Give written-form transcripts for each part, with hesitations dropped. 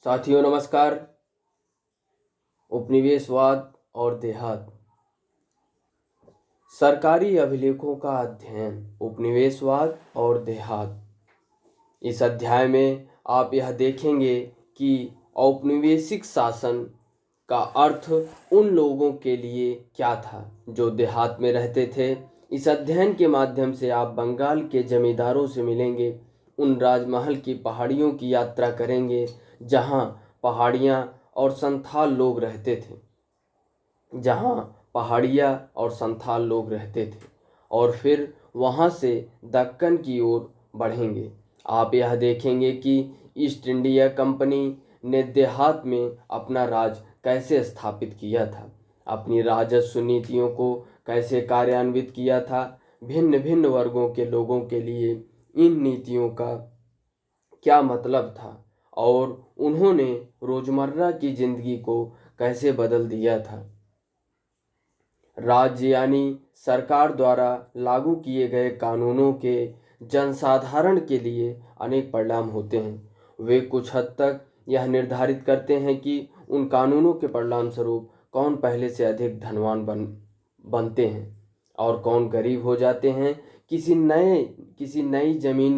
साथियों नमस्कार। उपनिवेशवाद और देहात, सरकारी अभिलेखों का अध्ययन, उपनिवेशवाद और देहात। इस अध्याय में आप यह देखेंगे कि औपनिवेशिक शासन का अर्थ उन लोगों के लिए क्या था जो देहात में रहते थे। इस अध्ययन के माध्यम से आप बंगाल के जमींदारों से मिलेंगे, उन राजमहल की पहाड़ियों की यात्रा करेंगे जहां पहाड़ियां और संथाल लोग रहते थे, और फिर वहां से दक्कन की ओर बढ़ेंगे। आप यह देखेंगे कि ईस्ट इंडिया कंपनी ने देहात में अपना राज कैसे स्थापित किया था, अपनी राजस्व नीतियों को कैसे कार्यान्वित किया था, भिन्न भिन्न वर्गों के लोगों के लिए इन नीतियों का क्या मतलब था और उन्होंने रोजमर्रा की जिंदगी को कैसे बदल दिया था। राज्य यानी सरकार द्वारा लागू किए गए कानूनों के जनसाधारण के लिए अनेक परिणाम होते हैं। वे कुछ हद तक यह निर्धारित करते हैं कि उन कानूनों के परिणाम स्वरूप कौन पहले से अधिक धनवान बनते हैं और कौन गरीब हो जाते हैं। किसी नई ज़मीन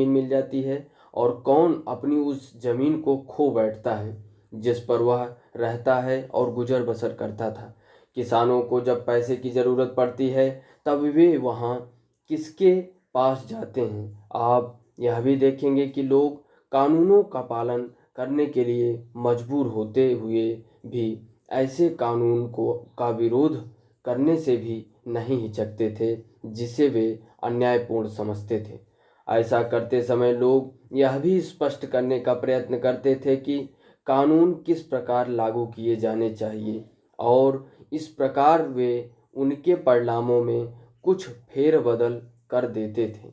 मिल जाती है और कौन अपनी उस ज़मीन को खो बैठता है जिस पर वह रहता है और गुजर बसर करता था। किसानों को जब पैसे की ज़रूरत पड़ती है तब वे वहाँ किसके पास जाते हैं। आप यह भी देखेंगे कि लोग कानूनों का पालन करने के लिए मजबूर होते हुए भी ऐसे कानून का विरोध करने से भी नहीं हिचकते थे जिसे वे अन्यायपूर्ण समझते थे। ऐसा करते समय लोग यह भी स्पष्ट करने का प्रयत्न करते थे कि कानून किस प्रकार लागू किए जाने चाहिए और इस प्रकार वे उनके परिणामों में कुछ फेरबदल कर देते थे।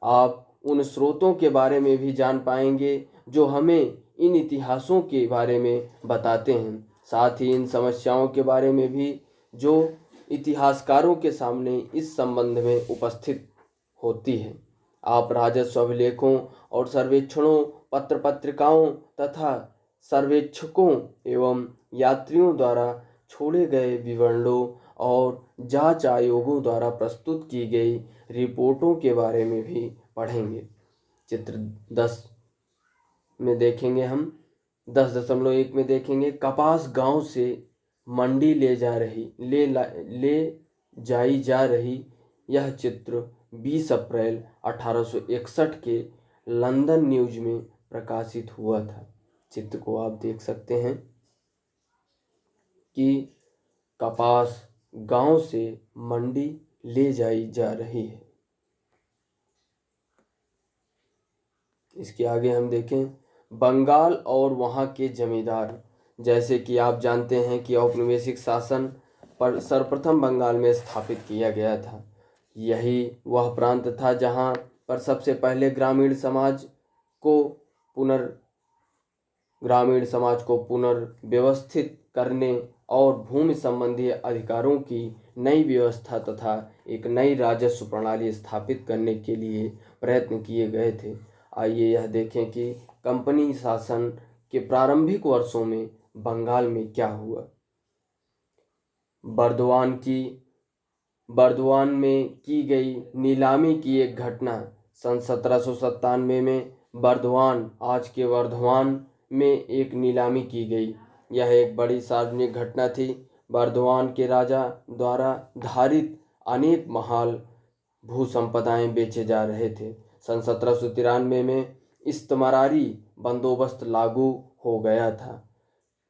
आप उन स्रोतों के बारे में भी जान पाएंगे जो हमें इन इतिहासों के बारे में बताते हैं, साथ ही इन समस्याओं के बारे में भी जो इतिहासकारों के सामने इस संबंध में उपस्थित होती है। आप राजस्व अभिलेखों और सर्वेक्षणों, पत्र पत्रिकाओं तथा सर्वेक्षकों एवं यात्रियों द्वारा छोड़े गए विवरणों और जांच आयोगों द्वारा प्रस्तुत की गई रिपोर्टों के बारे में भी पढ़ेंगे। चित्र 10 में देखेंगे हम 10.1 में देखेंगे कपास गांव से मंडी ले जाई जा रही। यह चित्र 20 अप्रैल 1861 के लंदन न्यूज में प्रकाशित हुआ था। चित्र को आप देख सकते हैं कि कपास गांव से मंडी ले जाई जा रही है। इसके आगे हम देखें बंगाल और वहाँ के जमींदार। जैसे कि आप जानते हैं कि औपनिवेशिक शासन पर सर्वप्रथम बंगाल में स्थापित किया गया था। यही वह प्रांत था जहाँ पर सबसे पहले ग्रामीण समाज को पुनर्व्यवस्थित करने और भूमि संबंधी अधिकारों की नई व्यवस्था तथा एक नई राजस्व प्रणाली स्थापित करने के लिए प्रयत्न किए गए थे। आइए यह देखें कि कंपनी शासन के प्रारंभिक वर्षों में बंगाल में क्या हुआ। बर्दवान में की गई नीलामी की एक घटना। सन 1797 में बर्दवान, आज के वर्धमान में एक नीलामी की गई। यह एक बड़ी सार्वजनिक घटना थी। बर्दवान के राजा द्वारा धारित अनेक महाल भू संपदाएं बेचे जा रहे थे। सन 1793 में इस्तमरारी बंदोबस्त लागू हो गया था।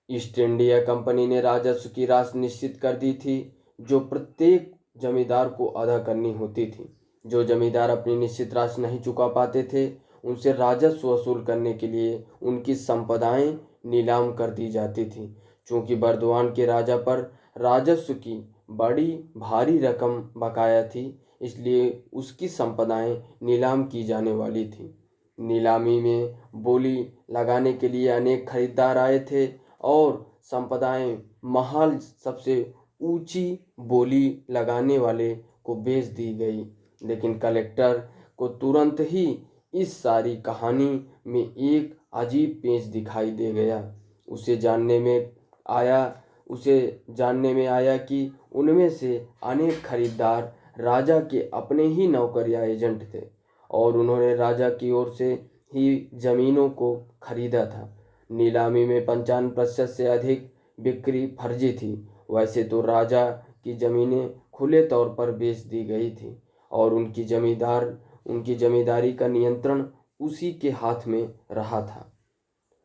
ईस्ट इंडिया कंपनी ने राजस्व की राशि निश्चित कर दी थी जो प्रत्येक जमींदार को अदा करनी होती थी। जो जमींदार अपनी निश्चित राशि नहीं चुका पाते थे उनसे राजस्व वसूल करने के लिए उनकी संपदाएं नीलाम कर दी जाती थी। चूंकि बर्दवान के राजा पर राजस्व की बड़ी भारी रकम बकाया थी, इसलिए उसकी संपदाएं नीलाम की जाने वाली थी। नीलामी में बोली लगाने के लिए अनेक खरीदार आए थे और संपदाएं महाल सबसे ऊंची बोली लगाने वाले को बेच दी गई, लेकिन कलेक्टर को तुरंत ही इस सारी कहानी में एक अजीब पेच दिखाई दे गया। उसे जानने में आया उसे जानने में आया कि उनमें से अनेक खरीदार राजा के अपने ही नौकर या एजेंट थे और उन्होंने राजा की ओर से ही जमीनों को खरीदा था। नीलामी में 55% से अधिक बिक्री फर्जी थी। वैसे तो राजा की जमीनें खुले तौर पर बेच दी गई थी और उनकी जमींदारी का नियंत्रण उसी के हाथ में रहा था।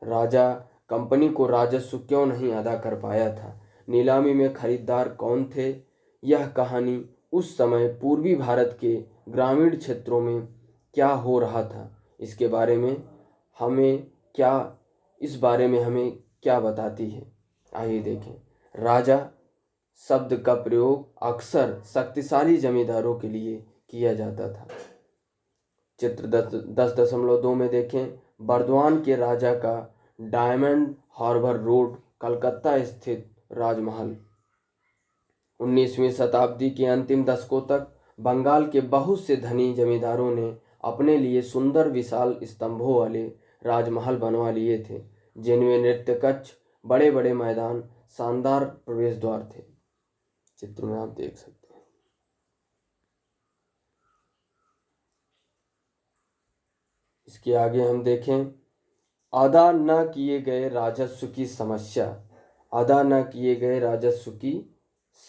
राजा कंपनी को राजस्व क्यों नहीं अदा कर पाया था? नीलामी में खरीदार कौन थे? यह कहानी उस समय पूर्वी भारत के ग्रामीण क्षेत्रों में क्या हो रहा था, हमें क्या इस बारे में हमें क्या बताती है? आइए देखें। राजा शब्द का प्रयोग अक्सर शक्तिशाली जमींदारों के लिए किया जाता था। चित्र 10.2 में देखें। बर्दवान के राजा का डायमंड हार्बर रोड, कलकत्ता स्थित राजमहल। 19वीं शताब्दी के अंतिम दशकों तक बंगाल के बहुत से धनी जमींदारों ने अपने लिए सुंदर विशाल स्तंभों वाले राजमहल बनवा लिए थे, जिनमें नृत्य कक्ष, बड़े बड़े मैदान, शानदार प्रवेश द्वार थे। चित्र में आप देख सकते हैं। इसके आगे हम देखें। अदा न किए गए राजस्व की समस्या। अदा न किए गए राजस्व की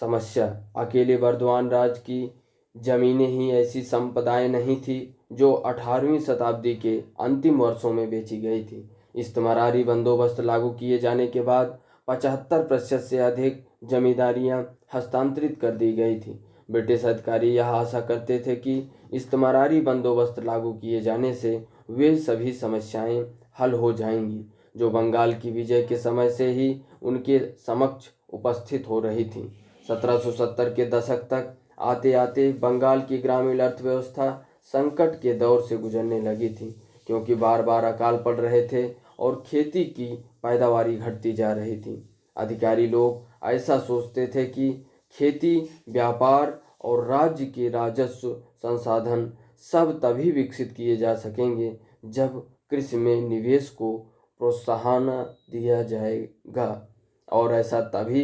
समस्या। अकेले बर्दवान राज की जमीनें ही ऐसी संपदाएं नहीं थी जो 18वीं शताब्दी के अंतिम वर्षों में बेची गई थी। इस्तेमारी बंदोबस्त लागू किए जाने के बाद 75% से अधिक जमींदारियां हस्तांतरित कर दी गई थी। ब्रिटिश अधिकारी यह आशा करते थे कि इस्तेमारी बंदोबस्त लागू किए जाने से वे सभी समस्याएं हल हो जाएंगी जो बंगाल की विजय के समय से ही उनके समक्ष उपस्थित हो रही थी। 1770 के दशक तक आते आते बंगाल की ग्रामीण अर्थव्यवस्था संकट के दौर से गुजरने लगी थी, क्योंकि बार बार अकाल पड़ रहे थे और खेती की पैदावारी घटती जा रही थी। अधिकारी लोग ऐसा सोचते थे कि खेती, व्यापार और राज्य के राजस्व संसाधन सब तभी विकसित किए जा सकेंगे जब कृषि में निवेश को प्रोत्साहन दिया जाएगा, और ऐसा तभी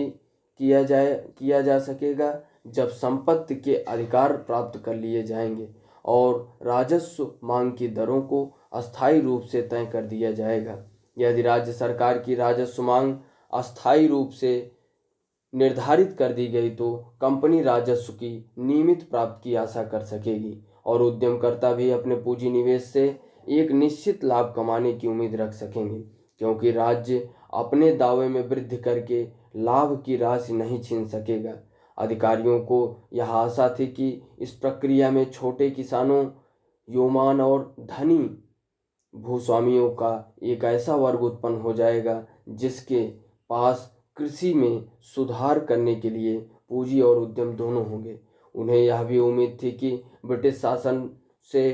किया जा सकेगा जब संपत्ति के अधिकार प्राप्त कर लिए जाएंगे और राजस्व मांग की दरों को अस्थायी रूप से तय कर दिया जाएगा। यदि राज्य सरकार की राजस्व मांग अस्थायी रूप से निर्धारित कर दी गई तो कंपनी राजस्व की नियमित प्राप्ति की आशा कर सकेगी और उद्यमकर्ता भी अपने पूंजी निवेश से एक निश्चित लाभ कमाने की उम्मीद रख सकेंगे, क्योंकि राज्य अपने दावे में वृद्धि करके लाभ की राशि नहीं छीन सकेगा। अधिकारियों को यह आशा थी कि इस प्रक्रिया में छोटे किसानों, योमान और धनी भूस्वामियों का एक ऐसा वर्ग उत्पन्न हो जाएगा जिसके पास कृषि में सुधार करने के लिए पूंजी और उद्यम दोनों होंगे। उन्हें यह भी उम्मीद थी कि ब्रिटिश शासन से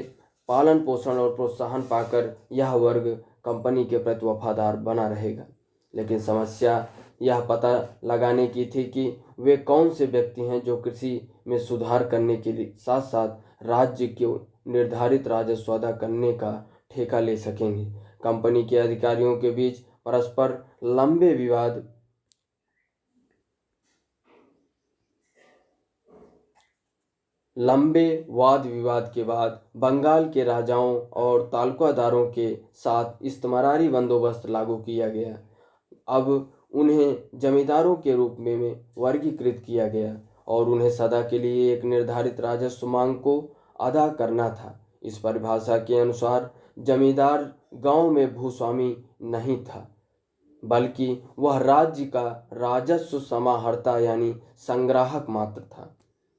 पालन पोषण और प्रोत्साहन पाकर यह वर्ग कंपनी के प्रति वफादार बना रहेगा। लेकिन समस्या यह पता लगाने की थी कि वे कौन से व्यक्ति हैं जो कृषि में सुधार करने के लिए साथ साथ राज्य के निर्धारित राजस्व अदा करने का ठेका ले सकेंगे। कंपनी के अधिकारियों के बीच परस्पर लंबे वाद विवाद के बाद बंगाल के राजाओं और तालुकादारों के साथ इस्तेमारी बंदोबस्त लागू किया गया। अब उन्हें जमींदारों के रूप में वर्गीकृत किया गया और उन्हें सदा के लिए एक निर्धारित राजस्व मांग को अदा करना था। इस परिभाषा के अनुसार जमींदार गांव में भूस्वामी नहीं था, बल्कि वह राज्य का राजस्व समाहर्ता यानी संग्राहक मात्र था।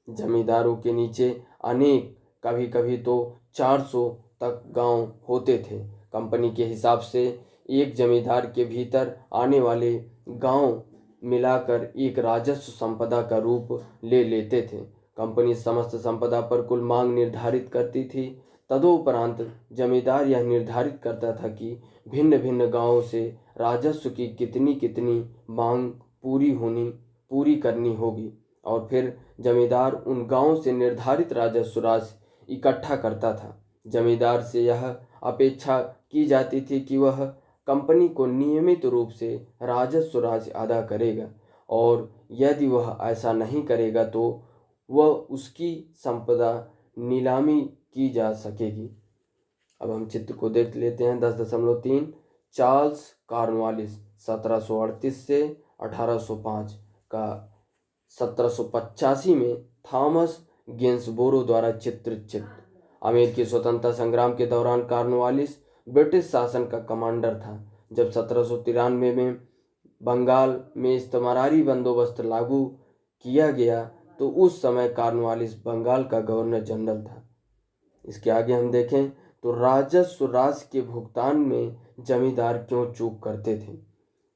जमींदारों के नीचे अनेक, कभी कभी तो 400 तक गांव होते थे। कंपनी के हिसाब से एक जमींदार के भीतर आने वाले गांव मिलाकर एक राजस्व संपदा का रूप ले लेते थे। कंपनी समस्त संपदा पर कुल मांग निर्धारित करती थी। तदुपरांत जमींदार यह निर्धारित करता था कि भिन्न भिन्न गांवों से राजस्व की कितनी कितनी मांग पूरी करनी होगी और फिर जमींदार उन गांवों से निर्धारित राजस्व राशि इकट्ठा करता था। जमींदार से यह अपेक्षा की जाती थी कि वह कंपनी को नियमित रूप से राजस्व राशि अदा करेगा, और यदि वह ऐसा नहीं करेगा तो वह उसकी संपदा नीलामी की जा सकेगी। अब हम चित्र को देख लेते हैं। 10.3 चार्ल्स कॉर्नवालिस 1738 से 1805 का 1785 में थॉमस गेंसबोरो द्वारा चित्रित चित्र। अमेरिकी स्वतंत्रता संग्राम के दौरान कॉर्नवालिस ब्रिटिश शासन का कमांडर था। जब 1793 में बंगाल में इस्तेमारी बंदोबस्त लागू किया गया तो उस समय कॉर्नवालिस बंगाल का गवर्नर जनरल था। इसके आगे हम देखें तो राजस्व राशि के भुगतान में जमींदार क्यों चूक करते थे।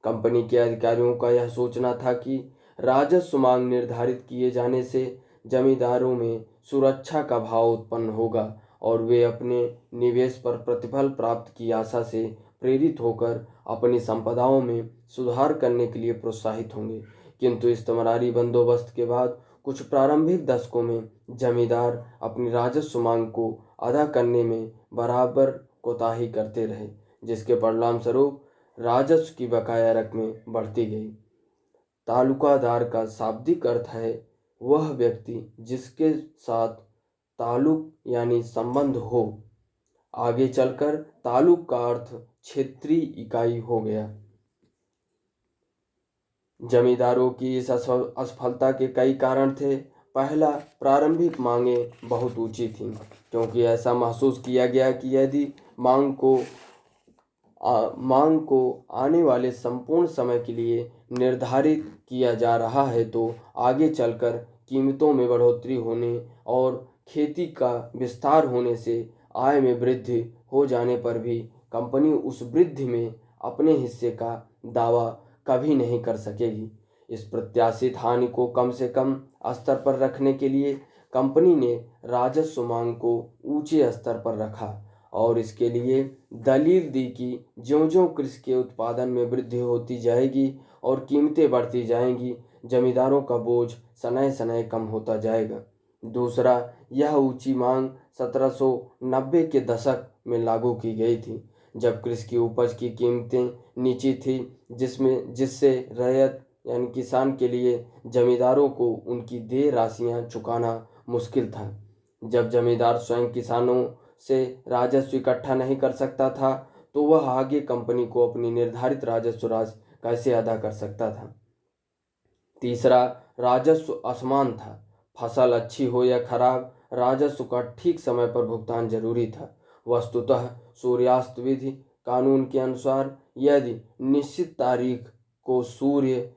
कंपनी के अधिकारियों का यह सोचना था कि राजस्व मांग निर्धारित किए जाने से जमींदारों में सुरक्षा का भाव उत्पन्न होगा और वे अपने निवेश पर प्रतिफल प्राप्त की आशा से प्रेरित होकर अपनी संपदाओं में सुधार करने के लिए प्रोत्साहित होंगे। किंतु इस्तेमारी बंदोबस्त के बाद कुछ प्रारंभिक दशकों में जमींदार अपनी राजस्व मांग को अदा करने में बराबर कोताही करते रहे, जिसके परिणाम स्वरूप राजस्व की बकाया रकमें बढ़ती गई। तालुकादार का शाब्दिक अर्थ है वह व्यक्ति जिसके साथ ताल्लुक यानी संबंध हो। आगे चलकर ताल्लुक का अर्थ क्षेत्रीय इकाई हो गया। जमींदारों की इस असफलता के कई कारण थे। पहला, प्रारंभिक मांगें बहुत ऊंची थीं, क्योंकि ऐसा महसूस किया गया कि यदि मांग को आने वाले संपूर्ण समय के लिए निर्धारित किया जा रहा है तो आगे चलकर कीमतों में बढ़ोतरी होने और खेती का विस्तार होने से आय में वृद्धि हो जाने पर भी कंपनी उस वृद्धि में अपने हिस्से का दावा कभी नहीं कर सकेगी। इस प्रत्याशित हानि को कम से कम स्तर पर रखने के लिए कंपनी ने राजस्व मांग को ऊंचे स्तर पर रखा और इसके लिए दलील दी कि ज्यों-ज्यों कृषि के उत्पादन में वृद्धि होती जाएगी और कीमतें बढ़ती जाएंगी, जमींदारों का बोझ सनय सनय कम होता जाएगा। दूसरा, यह ऊंची मांग 1790 के दशक में लागू की गई थी, जब कृषि की उपज की कीमतें नीची थी, जिससे रैयत यानी किसान के लिए जमींदारों को उनकी देय राशियां चुकाना मुश्किल था। जब जमींदार स्वयं किसानों से राजस्व इकट्ठा नहीं कर सकता था तो वह आगे कंपनी को अपनी निर्धारित राजस्व राशि कैसे अदा कर सकता था। तीसरा, राजस्व असमान था। फसल अच्छी हो या खराब, राजस्व का ठीक समय पर भुगतान जरूरी था। वस्तुतः सूर्यास्त विधि कानून के अनुसार यदि निश्चित तारीख को सूर्य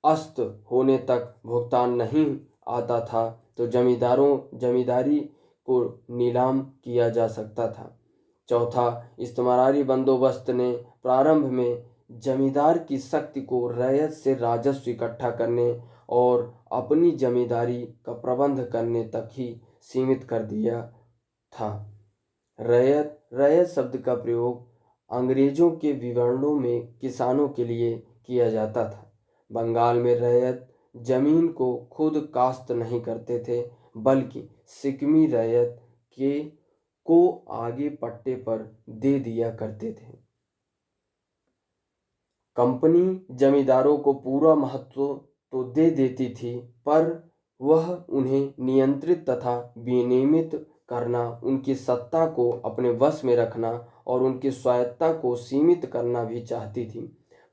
अस्त होने तक भुगतान नहीं आता था तो जमींदारी को नीलाम किया जा सकता था। चौथा, इस्तेमारी बंदोबस्त ने प्रारंभ में जमींदार की शक्ति को रैयत से राजस्व इकट्ठा करने और अपनी जमींदारी का प्रबंध करने तक ही सीमित कर दिया था। रैयत शब्द का प्रयोग अंग्रेजों के विवरणों में किसानों के लिए किया जाता था। बंगाल में रैयत जमीन को खुद काश्त नहीं करते थे, बल्कि सिक्मी रैयत को आगे पट्टे पर दे दिया करते थे। कंपनी जमींदारों को पूरा महत्व तो दे देती थी, पर वह उन्हें नियंत्रित तथा विनियमित करना, उनकी सत्ता को अपने वश में रखना और उनकी स्वायत्तता को सीमित करना भी चाहती थी।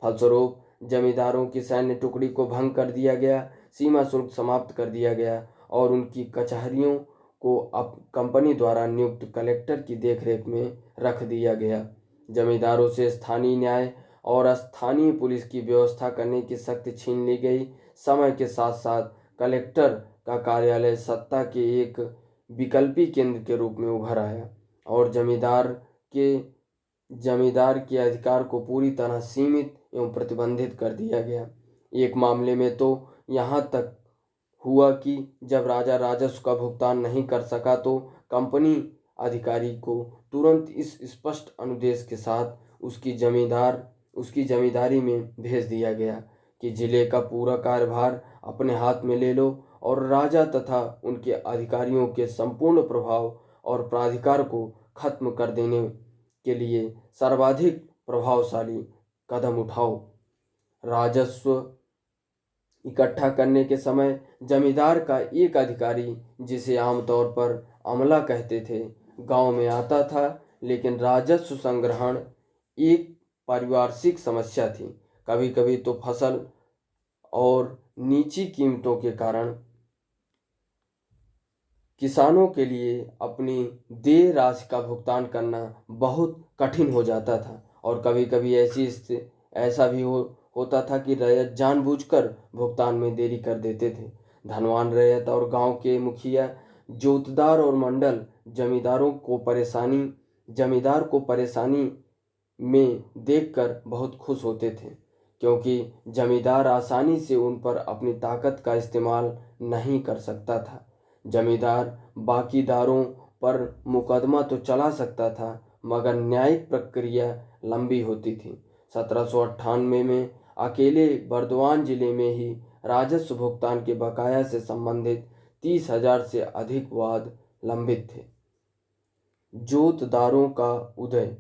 फलस्वरूप जमींदारों की सैन्य टुकड़ी को भंग कर दिया गया, सीमा शुल्क समाप्त कर दिया गया और उनकी कचहरियों को अब कंपनी द्वारा नियुक्त कलेक्टर की देखरेख में रख दिया गया। जमींदारों से स्थानीय न्याय और स्थानीय पुलिस की व्यवस्था करने की शक्ति छीन ली गई। समय के साथ साथ कलेक्टर का कार्यालय सत्ता के एक विकल्पी केंद्र के रूप में उभर आया और जमींदार के अधिकार को पूरी तरह सीमित एवं प्रतिबंधित कर दिया गया। एक मामले में तो यहाँ तक हुआ कि जब राजा राजस्व का भुगतान नहीं कर सका तो कंपनी अधिकारी को तुरंत इस स्पष्ट अनुदेश के साथ उसकी जमींदारी में भेज दिया गया कि जिले का पूरा कार्यभार अपने हाथ में ले लो और राजा तथा उनके अधिकारियों के संपूर्ण प्रभाव और प्राधिकार को खत्म कर देने के लिए सर्वाधिक प्रभावशाली कदम उठाओ। राजस्व इकट्ठा करने के समय जमींदार का एक अधिकारी, जिसे आमतौर पर अमला कहते थे, गांव में आता था। लेकिन राजस्व संग्रहण एक पारिवारिक समस्या थी। कभी कभी तो फसल और नीची कीमतों के कारण किसानों के लिए अपनी देय राशि का भुगतान करना बहुत कठिन हो जाता था। और कभी कभी ऐसा भी होता था कि रैयत जानबूझकर भुगतान में देरी कर देते थे। धनवान रैयत और गांव के मुखिया, जोतदार और मंडल जमींदार को परेशानी में देखकर बहुत खुश होते थे, क्योंकि जमींदार आसानी से उन पर अपनी ताकत का इस्तेमाल नहीं कर सकता था। जमींदार बाकीदारों पर मुकदमा तो चला सकता था, मगर न्यायिक प्रक्रिया लंबी होती थी। 1798 में अकेले बर्दवान जिले में ही राजस्व भुगतान के बकाया से संबंधित 30,000 से अधिक वाद लंबित थे। जोतदारों का उदय।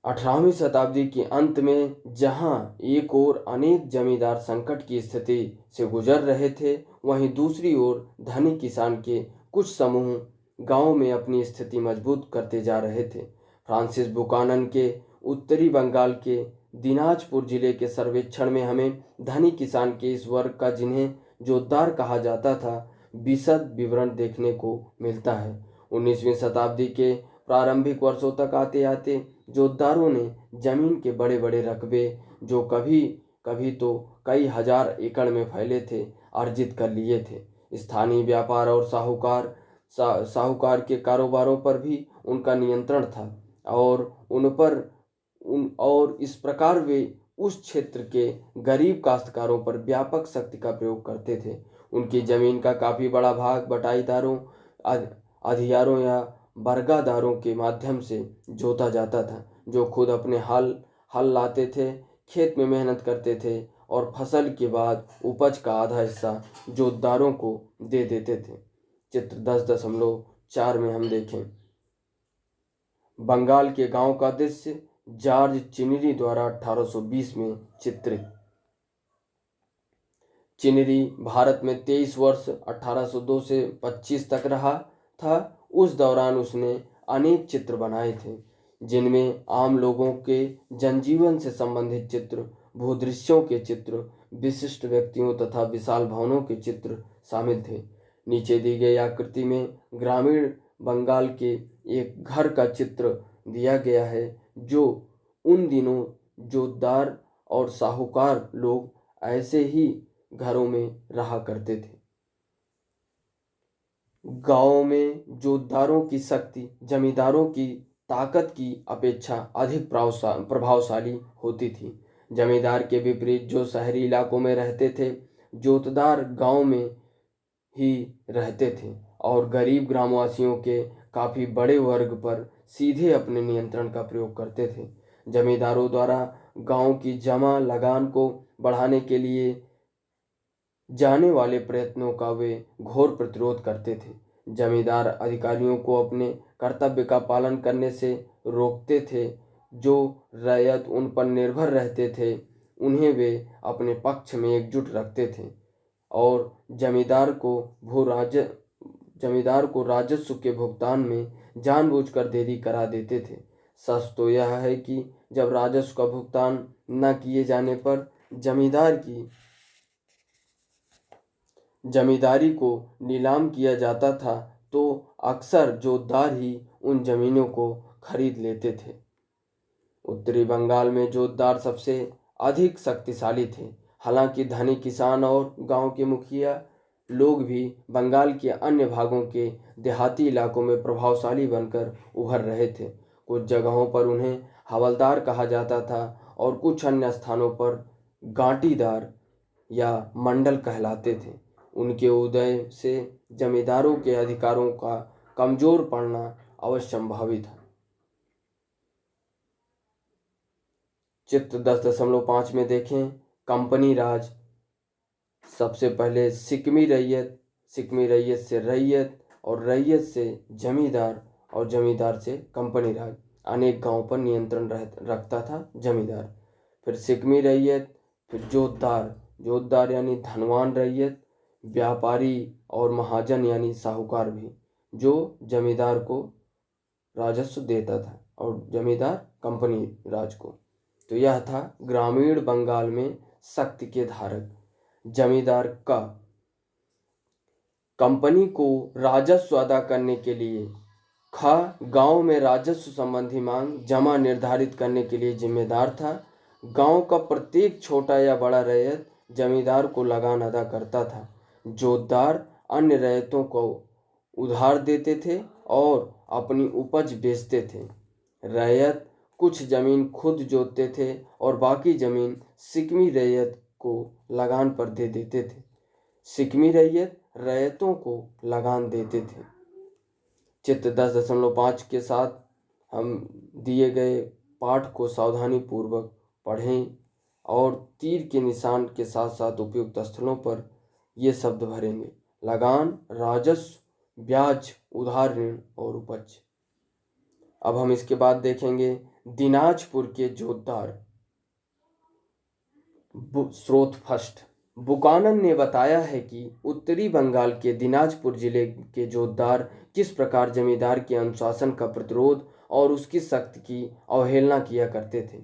18वीं शताब्दी के अंत में जहां एक ओर अनेक जमींदार संकट की स्थिति से गुजर रहे थे, वहीं दूसरी ओर धनी किसान के कुछ समूह गांव में अपनी स्थिति मजबूत करते जा रहे थे। फ्रांसिस बुकानन के उत्तरी बंगाल के दिनाजपुर जिले के सर्वेक्षण में हमें धनी किसान के इस वर्ग का, जिन्हें जोतदार कहा जाता था, विशद विवरण देखने को मिलता है। 19वीं शताब्दी के प्रारंभिक वर्षों तक आते आते जोतदारों ने जमीन के बड़े बड़े रकबे, जो कभी कभी तो कई हजार एकड़ में फैले थे, अर्जित कर लिए थे। स्थानीय व्यापार और साहूकार के कारोबारों पर भी उनका नियंत्रण था, और इस प्रकार वे उस क्षेत्र के गरीब काश्तकारों पर व्यापक शक्ति का प्रयोग करते थे। उनकी जमीन का काफी बड़ा भाग बटाईदारों, अधियारों या बरगादारों के माध्यम से जोता जाता था, जो खुद अपने हल लाते थे, खेत में मेहनत करते थे और फसल के बाद उपज का आधा हिस्सा जोतदारों को दे देते थे। चित्र 10.4 में हम देखें बंगाल के गांव का दृश्य, जॉर्ज चिनरी द्वारा 1820 में चित्रित। चिनरी भारत में 23 वर्ष 1802 से 25 तक रहा था। उस दौरान उसने अनेक चित्र बनाए थे, जिनमें आम लोगों के जनजीवन से संबंधित चित्र, भूदृश्यों के चित्र, विशिष्ट व्यक्तियों तथा विशाल भवनों के चित्र शामिल थे। नीचे दी गई आकृति में ग्रामीण बंगाल के एक घर का चित्र दिया गया है, जो उन दिनों जोतदार और साहूकार लोग ऐसे ही घरों में रहा करते थे। गांवों में जोतदारों की शक्ति जमींदारों की ताकत की अपेक्षा अधिक प्रभावशाली होती थी। जमींदार के विपरीत जो शहरी इलाकों में रहते थे, जोतदार गांव में ही रहते थे और गरीब ग्रामवासियों के काफी बड़े वर्ग पर सीधे अपने नियंत्रण का प्रयोग करते थे। जमींदारों द्वारा गांव की जमा लगान को बढ़ाने के लिए जाने वाले प्रयत्नों का वे घोर प्रतिरोध करते थे। जमींदार अधिकारियों को अपने कर्तव्य का पालन करने से रोकते थे। जो रैयत उन पर निर्भर रहते थे, उन्हें वे अपने पक्ष में एकजुट रखते थे और जमींदार को राजस्व के भुगतान में जानबूझकर देरी करा देते थे। सच तो यह है कि जब राजस्व का भुगतान न किए जाने पर जमींदारी को नीलाम किया जाता था, तो अक्सर जोतदार ही उन जमीनों को खरीद लेते थे। उत्तरी बंगाल में जोतदार सबसे अधिक शक्तिशाली थे। हालांकि धनी किसान और गांव के मुखिया लोग भी बंगाल के अन्य भागों के देहाती इलाकों में प्रभावशाली बनकर उभर रहे थे। कुछ जगहों पर उन्हें हवलदार कहा जाता था और कुछ अन्य स्थानों पर गांटीदार या मंडल कहलाते थे। उनके उदय से जमींदारों के अधिकारों का कमजोर पड़ना अवश्यंभावी था। चित्र 10.5 में देखें कंपनी राज। सबसे पहले सिक्मी रैयत से रैयत और रैयत से जमींदार और जमींदार से कंपनी राज। अनेक गांवों पर नियंत्रण रखता था जमींदार। फिर सिकमी रैयत, फिर जोतदार। जोतदार यानी धनवान रैयत, व्यापारी और महाजन यानी साहूकार भी, जो जमींदार को राजस्व देता था और जमींदार कंपनी राज को। तो यह था ग्रामीण बंगाल में शक्ति के धारक जमींदार का। कंपनी को राजस्व अदा करने के लिए खा गांव में राजस्व संबंधी मांग जमा निर्धारित करने के लिए जिम्मेदार था। गांव का प्रत्येक छोटा या बड़ा रैयत जमींदार को लगान अदा करता था। जोतदार अन्य रैयतों को उधार देते थे और अपनी उपज बेचते थे। रैयत कुछ जमीन खुद जोतते थे और बाकी जमीन सिकमी रैयत को लगान पर दे देते थे। सिकमी रैयत रैयतों को लगान देते थे। चित्र 10.5 के साथ हम दिए गए पाठ को सावधानी पूर्वक पढ़ें और तीर के निशान के साथ साथ उपयुक्त स्थलों पर ये शब्द भरेंगे: लगान, राजस्व, ब्याज, उधार ऋण और उपज। अब हम इसके बाद देखेंगे दिनाजपुर के जोतदार। स्रोत फर्स्ट। बुकानन ने बताया है कि उत्तरी बंगाल के दिनाजपुर जिले के जोतदार किस प्रकार जमींदार के अनुशासन का प्रतिरोध और उसकी शक्ति की अवहेलना किया करते थे।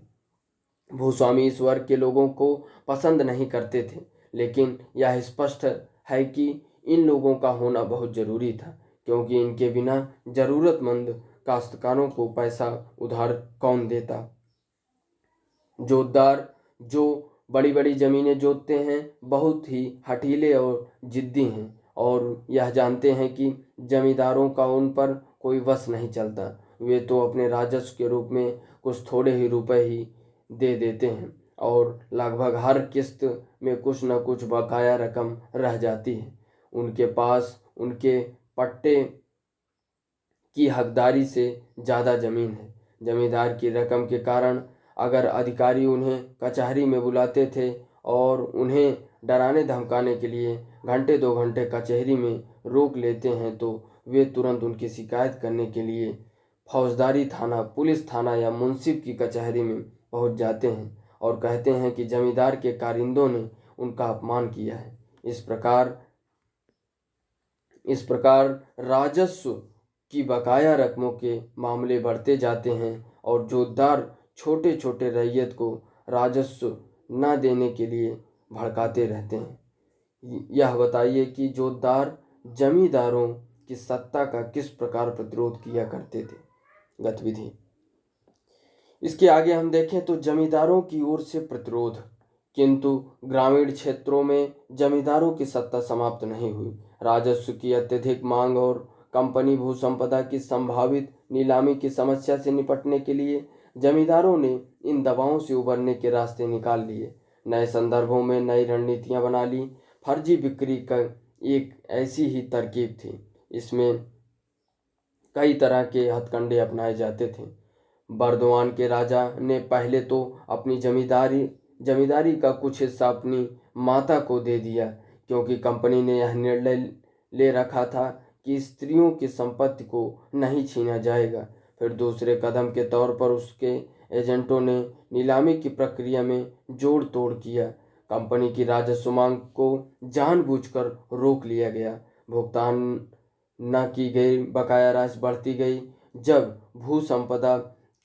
भूस्वामी इस वर्ग के लोगों को पसंद नहीं करते थे, लेकिन यह स्पष्ट है कि इन लोगों का होना बहुत जरूरी था, क्योंकि इनके बिना जरूरतमंद काश्तकारों को पैसा उधार कौन देता। जोतदार जो बड़ी बड़ी ज़मीनें जोतते हैं बहुत ही हठीले और जिद्दी हैं और यह जानते हैं कि जमींदारों का उन पर कोई वश नहीं चलता। वे तो अपने राजस्व के रूप में कुछ थोड़े ही रुपए ही दे देते हैं और लगभग हर किस्त में कुछ न कुछ बकाया रकम रह जाती है। उनके पास उनके पट्टे की हकदारी से ज़्यादा ज़मीन है। जमींदार की रकम के कारण अगर अधिकारी उन्हें कचहरी में बुलाते थे और उन्हें डराने धमकाने के लिए घंटे 2 घंटे कचहरी में रोक लेते हैं, तो वे तुरंत उनकी शिकायत करने के लिए फौजदारी थाना, पुलिस थाना या मुंसिफ की कचहरी में पहुंच जाते हैं और कहते हैं कि जमींदार के कारिंदों ने उनका अपमान किया है। इस प्रकार राजस्व की बकाया रकमों के मामले बढ़ते जाते हैं और जोतदार छोटे छोटे रैयत को राजस्व न देने के लिए भड़काते रहते हैं। यह बताइए कि जोतदार जमींदारों की सत्ता का किस प्रकार प्रतिरोध किया करते थे। गतिविधि इसके आगे हम देखें तो जमींदारों की ओर से प्रतिरोध। किंतु ग्रामीण क्षेत्रों में जमींदारों की सत्ता समाप्त नहीं हुई। राजस्व की अत्यधिक मांग और कंपनी भू संपदा की संभावित नीलामी की समस्या से निपटने के लिए जमींदारों ने इन दबावों से उबरने के रास्ते निकाल लिए। नए संदर्भों में नई रणनीतियां बना ली। फर्जी बिक्री का एक ऐसी ही तरकीब थी। इसमें कई तरह के हथकंडे अपनाए जाते थे। बर्दवान के राजा ने पहले तो अपनी जमींदारी का कुछ हिस्सा अपनी माता को दे दिया, क्योंकि कंपनी ने यह निर्णय ले रखा था कि स्त्रियों की संपत्ति को नहीं छीना जाएगा। फिर दूसरे कदम के तौर पर उसके एजेंटों ने नीलामी की प्रक्रिया में जोड़ तोड़ किया। कंपनी की राजस्व मांग को जानबूझकर रोक लिया गया। भुगतान न की गई बकाया राशि बढ़ती गई। जब भू संपदा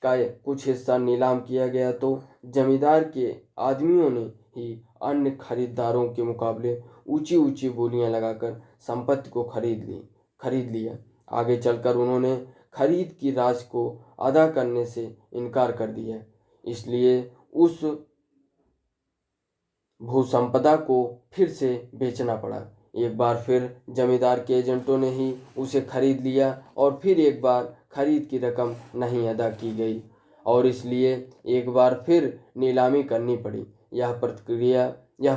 का कुछ हिस्सा नीलाम किया गया तो जमींदार के आदमियों ने ही अन्य खरीदारों के मुकाबले ऊंची ऊंची बोलियां लगाकर संपत्ति को खरीद लिया। आगे चलकर उन्होंने खरीद की राशि को अदा करने से इनकार कर दिया, इसलिए उस भू संपदा को फिर से बेचना पड़ा। एक बार फिर जमींदार के एजेंटों ने ही उसे खरीद लिया और फिर एक बार खरीद की रकम नहीं अदा की गई और इसलिए एक बार फिर नीलामी करनी पड़ी। यह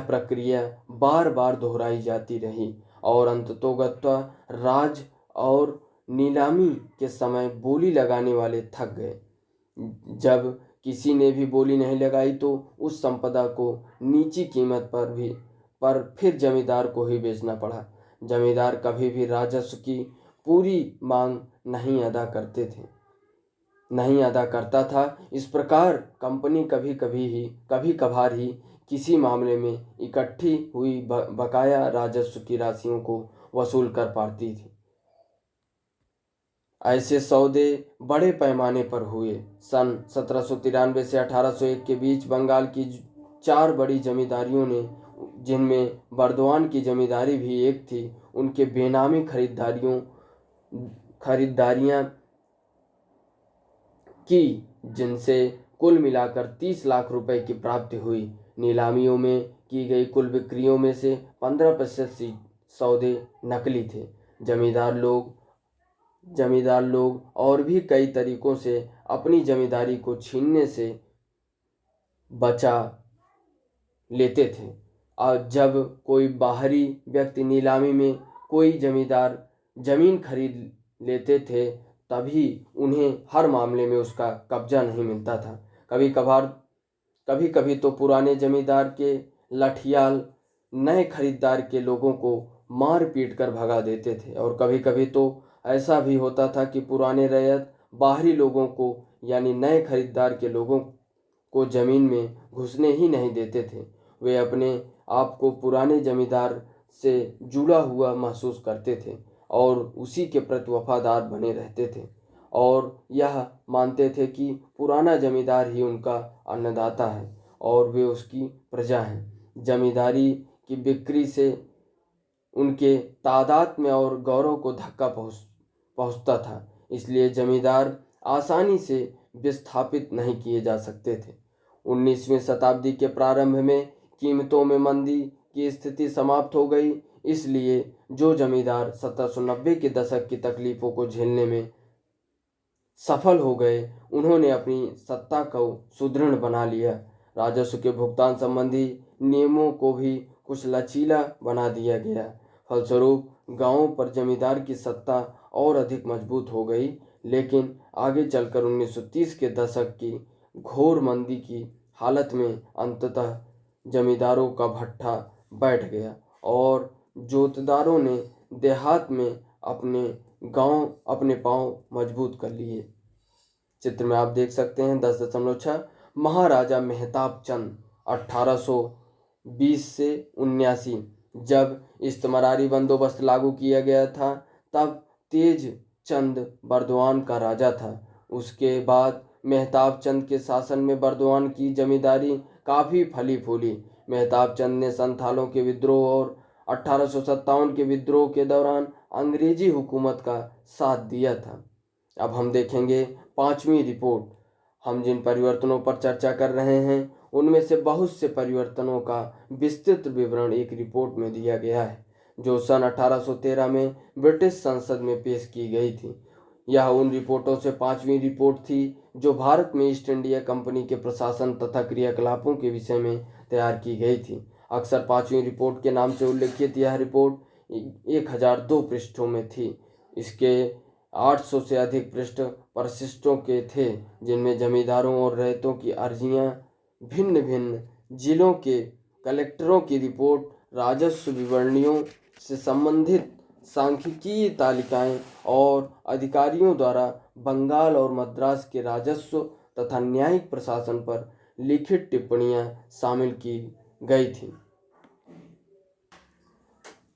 प्रक्रिया बार बार दोहराई जाती रही और अंततोगत्वा राज और नीलामी के समय बोली लगाने वाले थक गए। जब किसी ने भी बोली नहीं लगाई तो उस संपदा को नीची कीमत पर फिर जमींदार को ही बेचना पड़ा। जमींदार कभी भी राजस्व की पूरी मांग नहीं अदा करता था। इस प्रकार कंपनी कभी कभार ही किसी मामले में इकट्ठी हुई बकाया राजस्व की राशियों को वसूल कर पाती थी। ऐसे सौदे बड़े पैमाने पर हुए। सन 1793 से 1801 के बीच बंगाल की 4 बड़ी जमींदारियों ने, जिनमें बर्दवान की जमींदारी भी एक थी, उनके बेनामी खरीदारियां की, जिनसे कुल मिलाकर 30 लाख रुपए की प्राप्ति हुई। नीलामियों में की गई कुल बिक्रियों में से 15% सौदे नकली थे। जमींदार लोग और भी कई तरीकों से अपनी जमींदारी को छीनने से बचा लेते थे। और जब कोई बाहरी व्यक्ति नीलामी में कोई जमींदार जमीन खरीद लेते थे, तभी उन्हें हर मामले में उसका कब्जा नहीं मिलता था। कभी कभी तो पुराने जमींदार के लठियाल नए खरीदार के लोगों को मार पीट कर भगा देते थे, और कभी कभी तो ऐसा भी होता था कि पुराने रैयत बाहरी लोगों को, यानी नए खरीदार के लोगों को जमीन में घुसने ही नहीं देते थे। वे अपने आप को पुराने जमींदार से जुड़ा हुआ महसूस करते थे और उसी के प्रति वफादार बने रहते थे, और यह मानते थे कि पुराना जमींदार ही उनका अन्नदाता है और वे उसकी प्रजा हैं। जमींदारी की बिक्री से उनके तादाद में और गौरव को धक्का पहुंचता था, इसलिए जमींदार आसानी से विस्थापित नहीं किए जा सकते थे। 19वीं शताब्दी के प्रारंभ में कीमतों में मंदी की स्थिति समाप्त हो गई, इसलिए जो जमींदार 1790 के दशक की तकलीफों को झेलने में सफल हो गए, उन्होंने अपनी सत्ता को सुदृढ़ बना लिया। राजस्व के भुगतान संबंधी नियमों को भी कुछ लचीला बना दिया गया। फलस्वरूप गांवों पर जमींदार की सत्ता और अधिक मजबूत हो गई, लेकिन आगे चलकर 1930 के दशक की घोर मंदी की हालत में अंततः जमींदारों का भट्ठा बैठ गया और जोतदारों ने देहात में अपने पांव मजबूत कर लिए। चित्र में आप देख सकते हैं 10.6 महाराजा मेहताब चंद 1820 से 79। जब इस्तेमारी बंदोबस्त लागू किया गया था, तब तेज चंद बर्दवान का राजा था। उसके बाद मेहताब चंद के शासन में बर्दवान की जमींदारी काफ़ी फली फूली। मेहताब चंद ने संथालों के विद्रोह और 1857 के विद्रोह के दौरान अंग्रेजी हुकूमत का साथ दिया था। अब हम देखेंगे 5वीं रिपोर्ट। हम जिन परिवर्तनों पर चर्चा कर रहे हैं, उनमें से बहुत से परिवर्तनों का विस्तृत विवरण एक रिपोर्ट में दिया गया है, जो सन 1813 में ब्रिटिश संसद में पेश की गई थी। यह उन रिपोर्टों से 5वीं रिपोर्ट थी जो भारत में ईस्ट इंडिया कंपनी के प्रशासन तथा क्रियाकलापों के विषय में तैयार की गई थी। अक्सर 5वीं रिपोर्ट के नाम से उल्लेखित यह रिपोर्ट 1002 पृष्ठों में थी। इसके 800 से अधिक पृष्ठ परिशिष्टों के थे, जिनमें जमींदारों और रैयतों की अर्जियां, भिन्न भिन्न जिलों के कलेक्टरों की रिपोर्ट, राजस्व विवरणियों से संबंधित सांख्यिकीय तालिकाएं और अधिकारियों द्वारा बंगाल और मद्रास के राजस्व तथा न्यायिक प्रशासन पर लिखित टिप्पणियां शामिल की गई थी।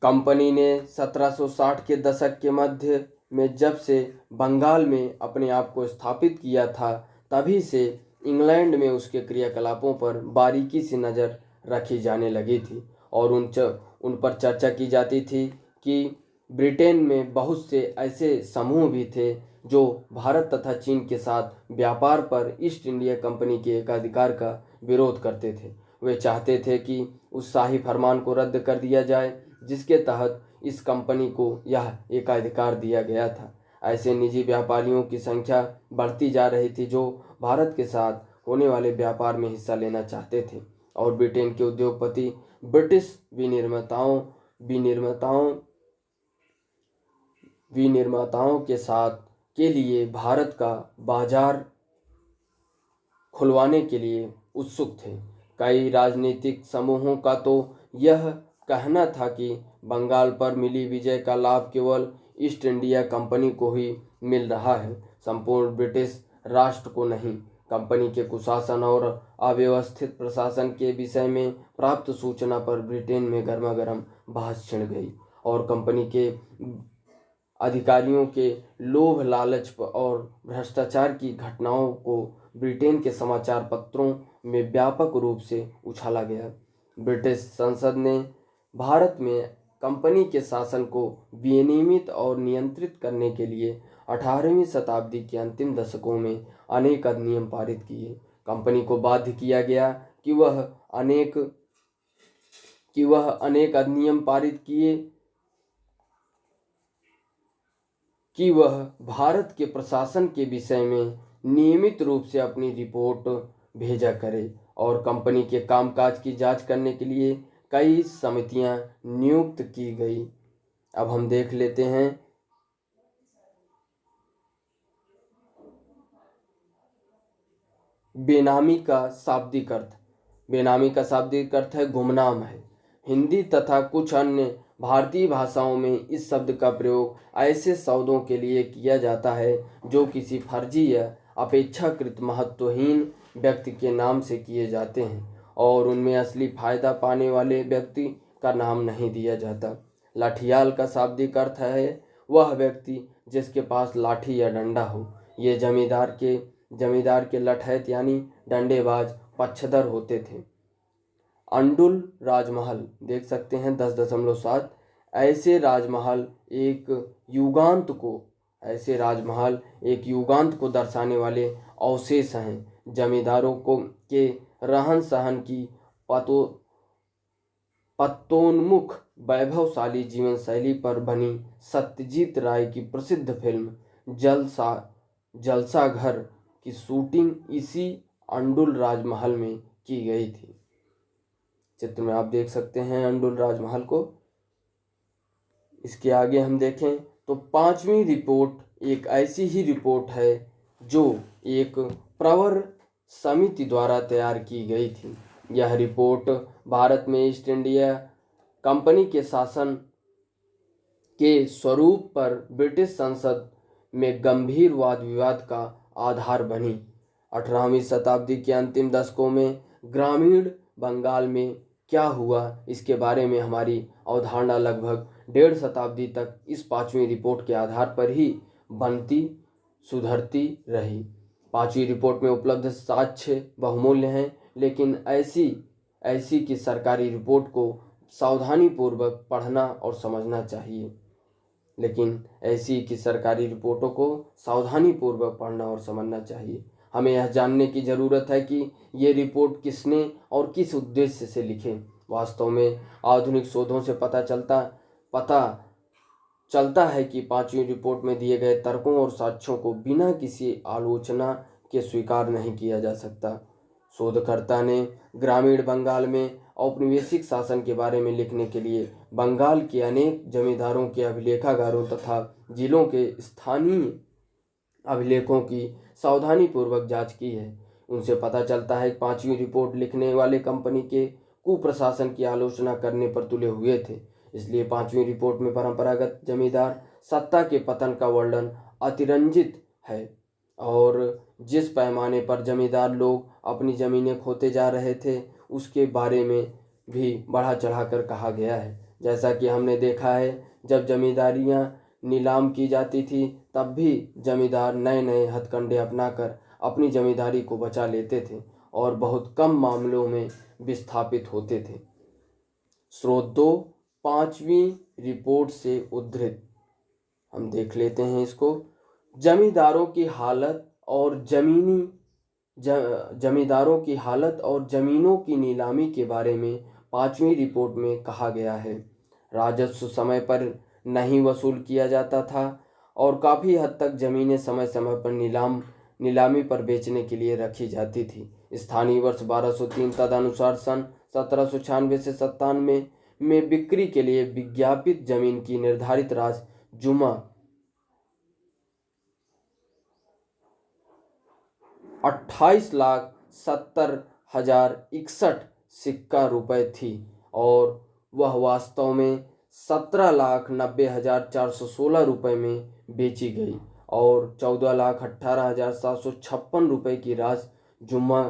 कंपनी ने 1760 के दशक के मध्य में जब से बंगाल में अपने आप को स्थापित किया था, तभी से इंग्लैंड में उसके क्रियाकलापों पर बारीकी से नज़र रखी जाने लगी थी और उन पर चर्चा की जाती थी कि ब्रिटेन में बहुत से ऐसे समूह भी थे जो भारत तथा चीन के साथ व्यापार पर ईस्ट इंडिया कंपनी के एकाधिकार का विरोध करते थे। वे चाहते थे कि उस शाही फरमान को रद्द कर दिया जाए जिसके तहत इस कंपनी को यह एकाधिकार दिया गया था। ऐसे निजी व्यापारियों की संख्या बढ़ती जा रही थी जो भारत के साथ होने वाले व्यापार में हिस्सा लेना चाहते थे, और ब्रिटेन के उद्योगपति ब्रिटिश विनिर्माताओं के साथ के लिए भारत का बाजार खुलवाने के लिए उत्सुक थे। कई राजनीतिक समूहों का तो यह कहना था कि बंगाल पर मिली विजय का लाभ केवल ईस्ट इंडिया कंपनी को ही मिल रहा है, संपूर्ण ब्रिटिश राष्ट्र को नहीं। कंपनी के कुशासन और अव्यवस्थित प्रशासन के विषय में प्राप्त सूचना पर ब्रिटेन में गर्मागर्म बहस छिड़ गई और कंपनी के अधिकारियों के लोभ लालच और भ्रष्टाचार की घटनाओं को ब्रिटेन के समाचार पत्रों में व्यापक रूप से उछाला गया। ब्रिटिश संसद ने भारत में कंपनी के शासन को विनियमित और नियंत्रित करने के लिए 18वीं शताब्दी के अंतिम दशकों में अनेक अधिनियम पारित किए। कंपनी को बाध्य किया गया कि वह अनेक अधिनियम पारित किए कि वह भारत के प्रशासन के विषय में नियमित रूप से अपनी रिपोर्ट भेजा करे और कंपनी के कामकाज की जांच करने के लिए कई समितियां नियुक्त की गई। अब हम देख लेते हैं बेनामी का शाब्दिक अर्थ। बेनामी का शाब्दिक अर्थ है गुमनाम है। हिंदी तथा कुछ अन्य भारतीय भाषाओं में इस शब्द का प्रयोग ऐसे शब्दों के लिए किया जाता है जो किसी फर्जी या अपेक्षाकृत महत्वहीन व्यक्ति के नाम से किए जाते हैं और उनमें असली फायदा पाने वाले व्यक्ति का नाम नहीं दिया जाता। लाठियाल का शाब्दिक अर्थ है वह व्यक्ति जिसके पास लाठी या डंडा हो। ये जमींदार के लठैत यानी डंडेबाज पक्षधर होते थे। अंडुल राजमहल देख सकते हैं 10.7। ऐसे राजमहल एक युगांत को दर्शाने वाले अवशेष हैं। जमींदारों को के रहन सहन की पत्तोन्मुख वैभवशाली जीवन शैली पर बनी सत्यजीत राय की प्रसिद्ध फिल्म जलसा घर की शूटिंग इसी अंडुल राजमहल में की गई थी। चित्र में आप देख सकते हैं अंडुल राजमहल को। इसके आगे हम देखें तो 5वीं रिपोर्ट एक ऐसी ही रिपोर्ट है जो एक प्रवर समिति द्वारा तैयार की गई थी। यह रिपोर्ट भारत में ईस्ट इंडिया कंपनी के शासन के स्वरूप पर ब्रिटिश संसद में गंभीर वाद विवाद का आधार बनी। 18वीं शताब्दी के अंतिम दशकों में ग्रामीण बंगाल में क्या हुआ इसके बारे में हमारी अवधारणा लगभग 1.5 शताब्दी तक इस 5वीं रिपोर्ट के आधार पर ही बनती सुधरती रही। 5वीं रिपोर्ट में उपलब्ध साक्ष्य बहुमूल्य हैं, लेकिन ऐसी कि सरकारी रिपोर्ट को सावधानीपूर्वक पढ़ना और समझना चाहिए। हमें यह जानने की ज़रूरत है कि ये रिपोर्ट किसने और किस उद्देश्य से लिखे। वास्तव में आधुनिक शोधों से पता चलता है कि 5वीं रिपोर्ट में दिए गए तर्कों और साक्ष्यों को बिना किसी आलोचना के स्वीकार नहीं किया जा सकता। शोधकर्ता ने ग्रामीण बंगाल में औपनिवेशिक शासन के बारे में लिखने के लिए बंगाल के अनेक जमींदारों के अभिलेखागारों तथा जिलों के स्थानीय अभिलेखों की सावधानीपूर्वक जांच की है। उनसे पता चलता है कि 5वीं रिपोर्ट लिखने वाले कंपनी के कुप्रशासन की आलोचना करने पर तुले हुए थे। इसलिए 5वीं रिपोर्ट में परंपरागत जमींदार सत्ता के पतन का वर्णन अतिरंजित है और जिस पैमाने पर जमींदार लोग अपनी ज़मीनें खोते जा रहे थे उसके बारे में भी बढ़ा चढ़ाकर कहा गया है। जैसा कि हमने देखा है, जब जमींदारियां नीलाम की जाती थी तब भी जमींदार नए नए हथकंडे अपनाकर अपनी जमींदारी को बचा लेते थे और बहुत कम मामलों में विस्थापित होते थे। स्रोत 2 5वीं रिपोर्ट से उद्धृत हम देख लेते हैं इसको। जमींदारों की हालत और जमीनों की नीलामी के बारे में 5वीं रिपोर्ट में कहा गया है। राजस्व समय पर नहीं वसूल किया जाता था और काफ़ी हद तक ज़मीनें समय समय पर नीलामी पर बेचने के लिए रखी जाती थी। स्थानीय वर्ष 1203 तदनुसार सन 1796 से 97 में बिक्री के लिए विज्ञापित जमीन की निर्धारित राशि जुमा 28,70,061 सिक्का रुपये थी और वह वास्तव में 17,90,416 रुपये में बेची गई और 14,18,756 रुपये की राशि जुम्मा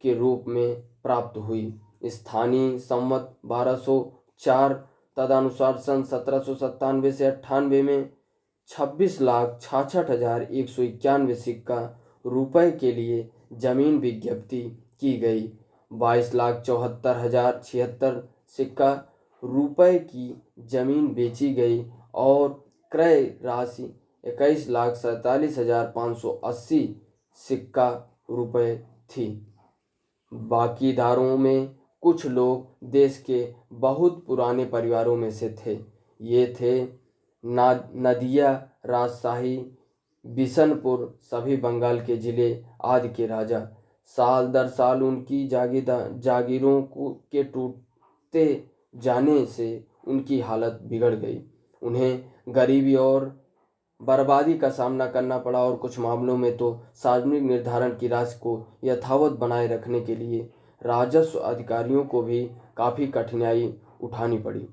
के रूप में प्राप्त हुई। स्थानीय संवत 1204 तदनुसार सन 1797 से 98 में 26,66,191 सिक्का रुपए के लिए जमीन विज्ञप्ति की गई। 22,74,076 सिक्का रुपए की जमीन बेची गई और क्रय राशि 21,47,580 सिक्का रुपए थी। बाकीदारों में कुछ लोग देश के बहुत पुराने परिवारों में से थे। ये थे नदिया, राजशाही, बिशनपुर, सभी बंगाल के जिले आदि के राजा। साल दर साल उनकी जागीरों के टूटते जाने से उनकी हालत बिगड़ गई। उन्हें गरीबी और बर्बादी का सामना करना पड़ा और कुछ मामलों में तो सार्वजनिक निर्धारण की राशि को यथावत बनाए रखने के लिए राजस्व अधिकारियों को भी काफ़ी कठिनाई उठानी पड़ी।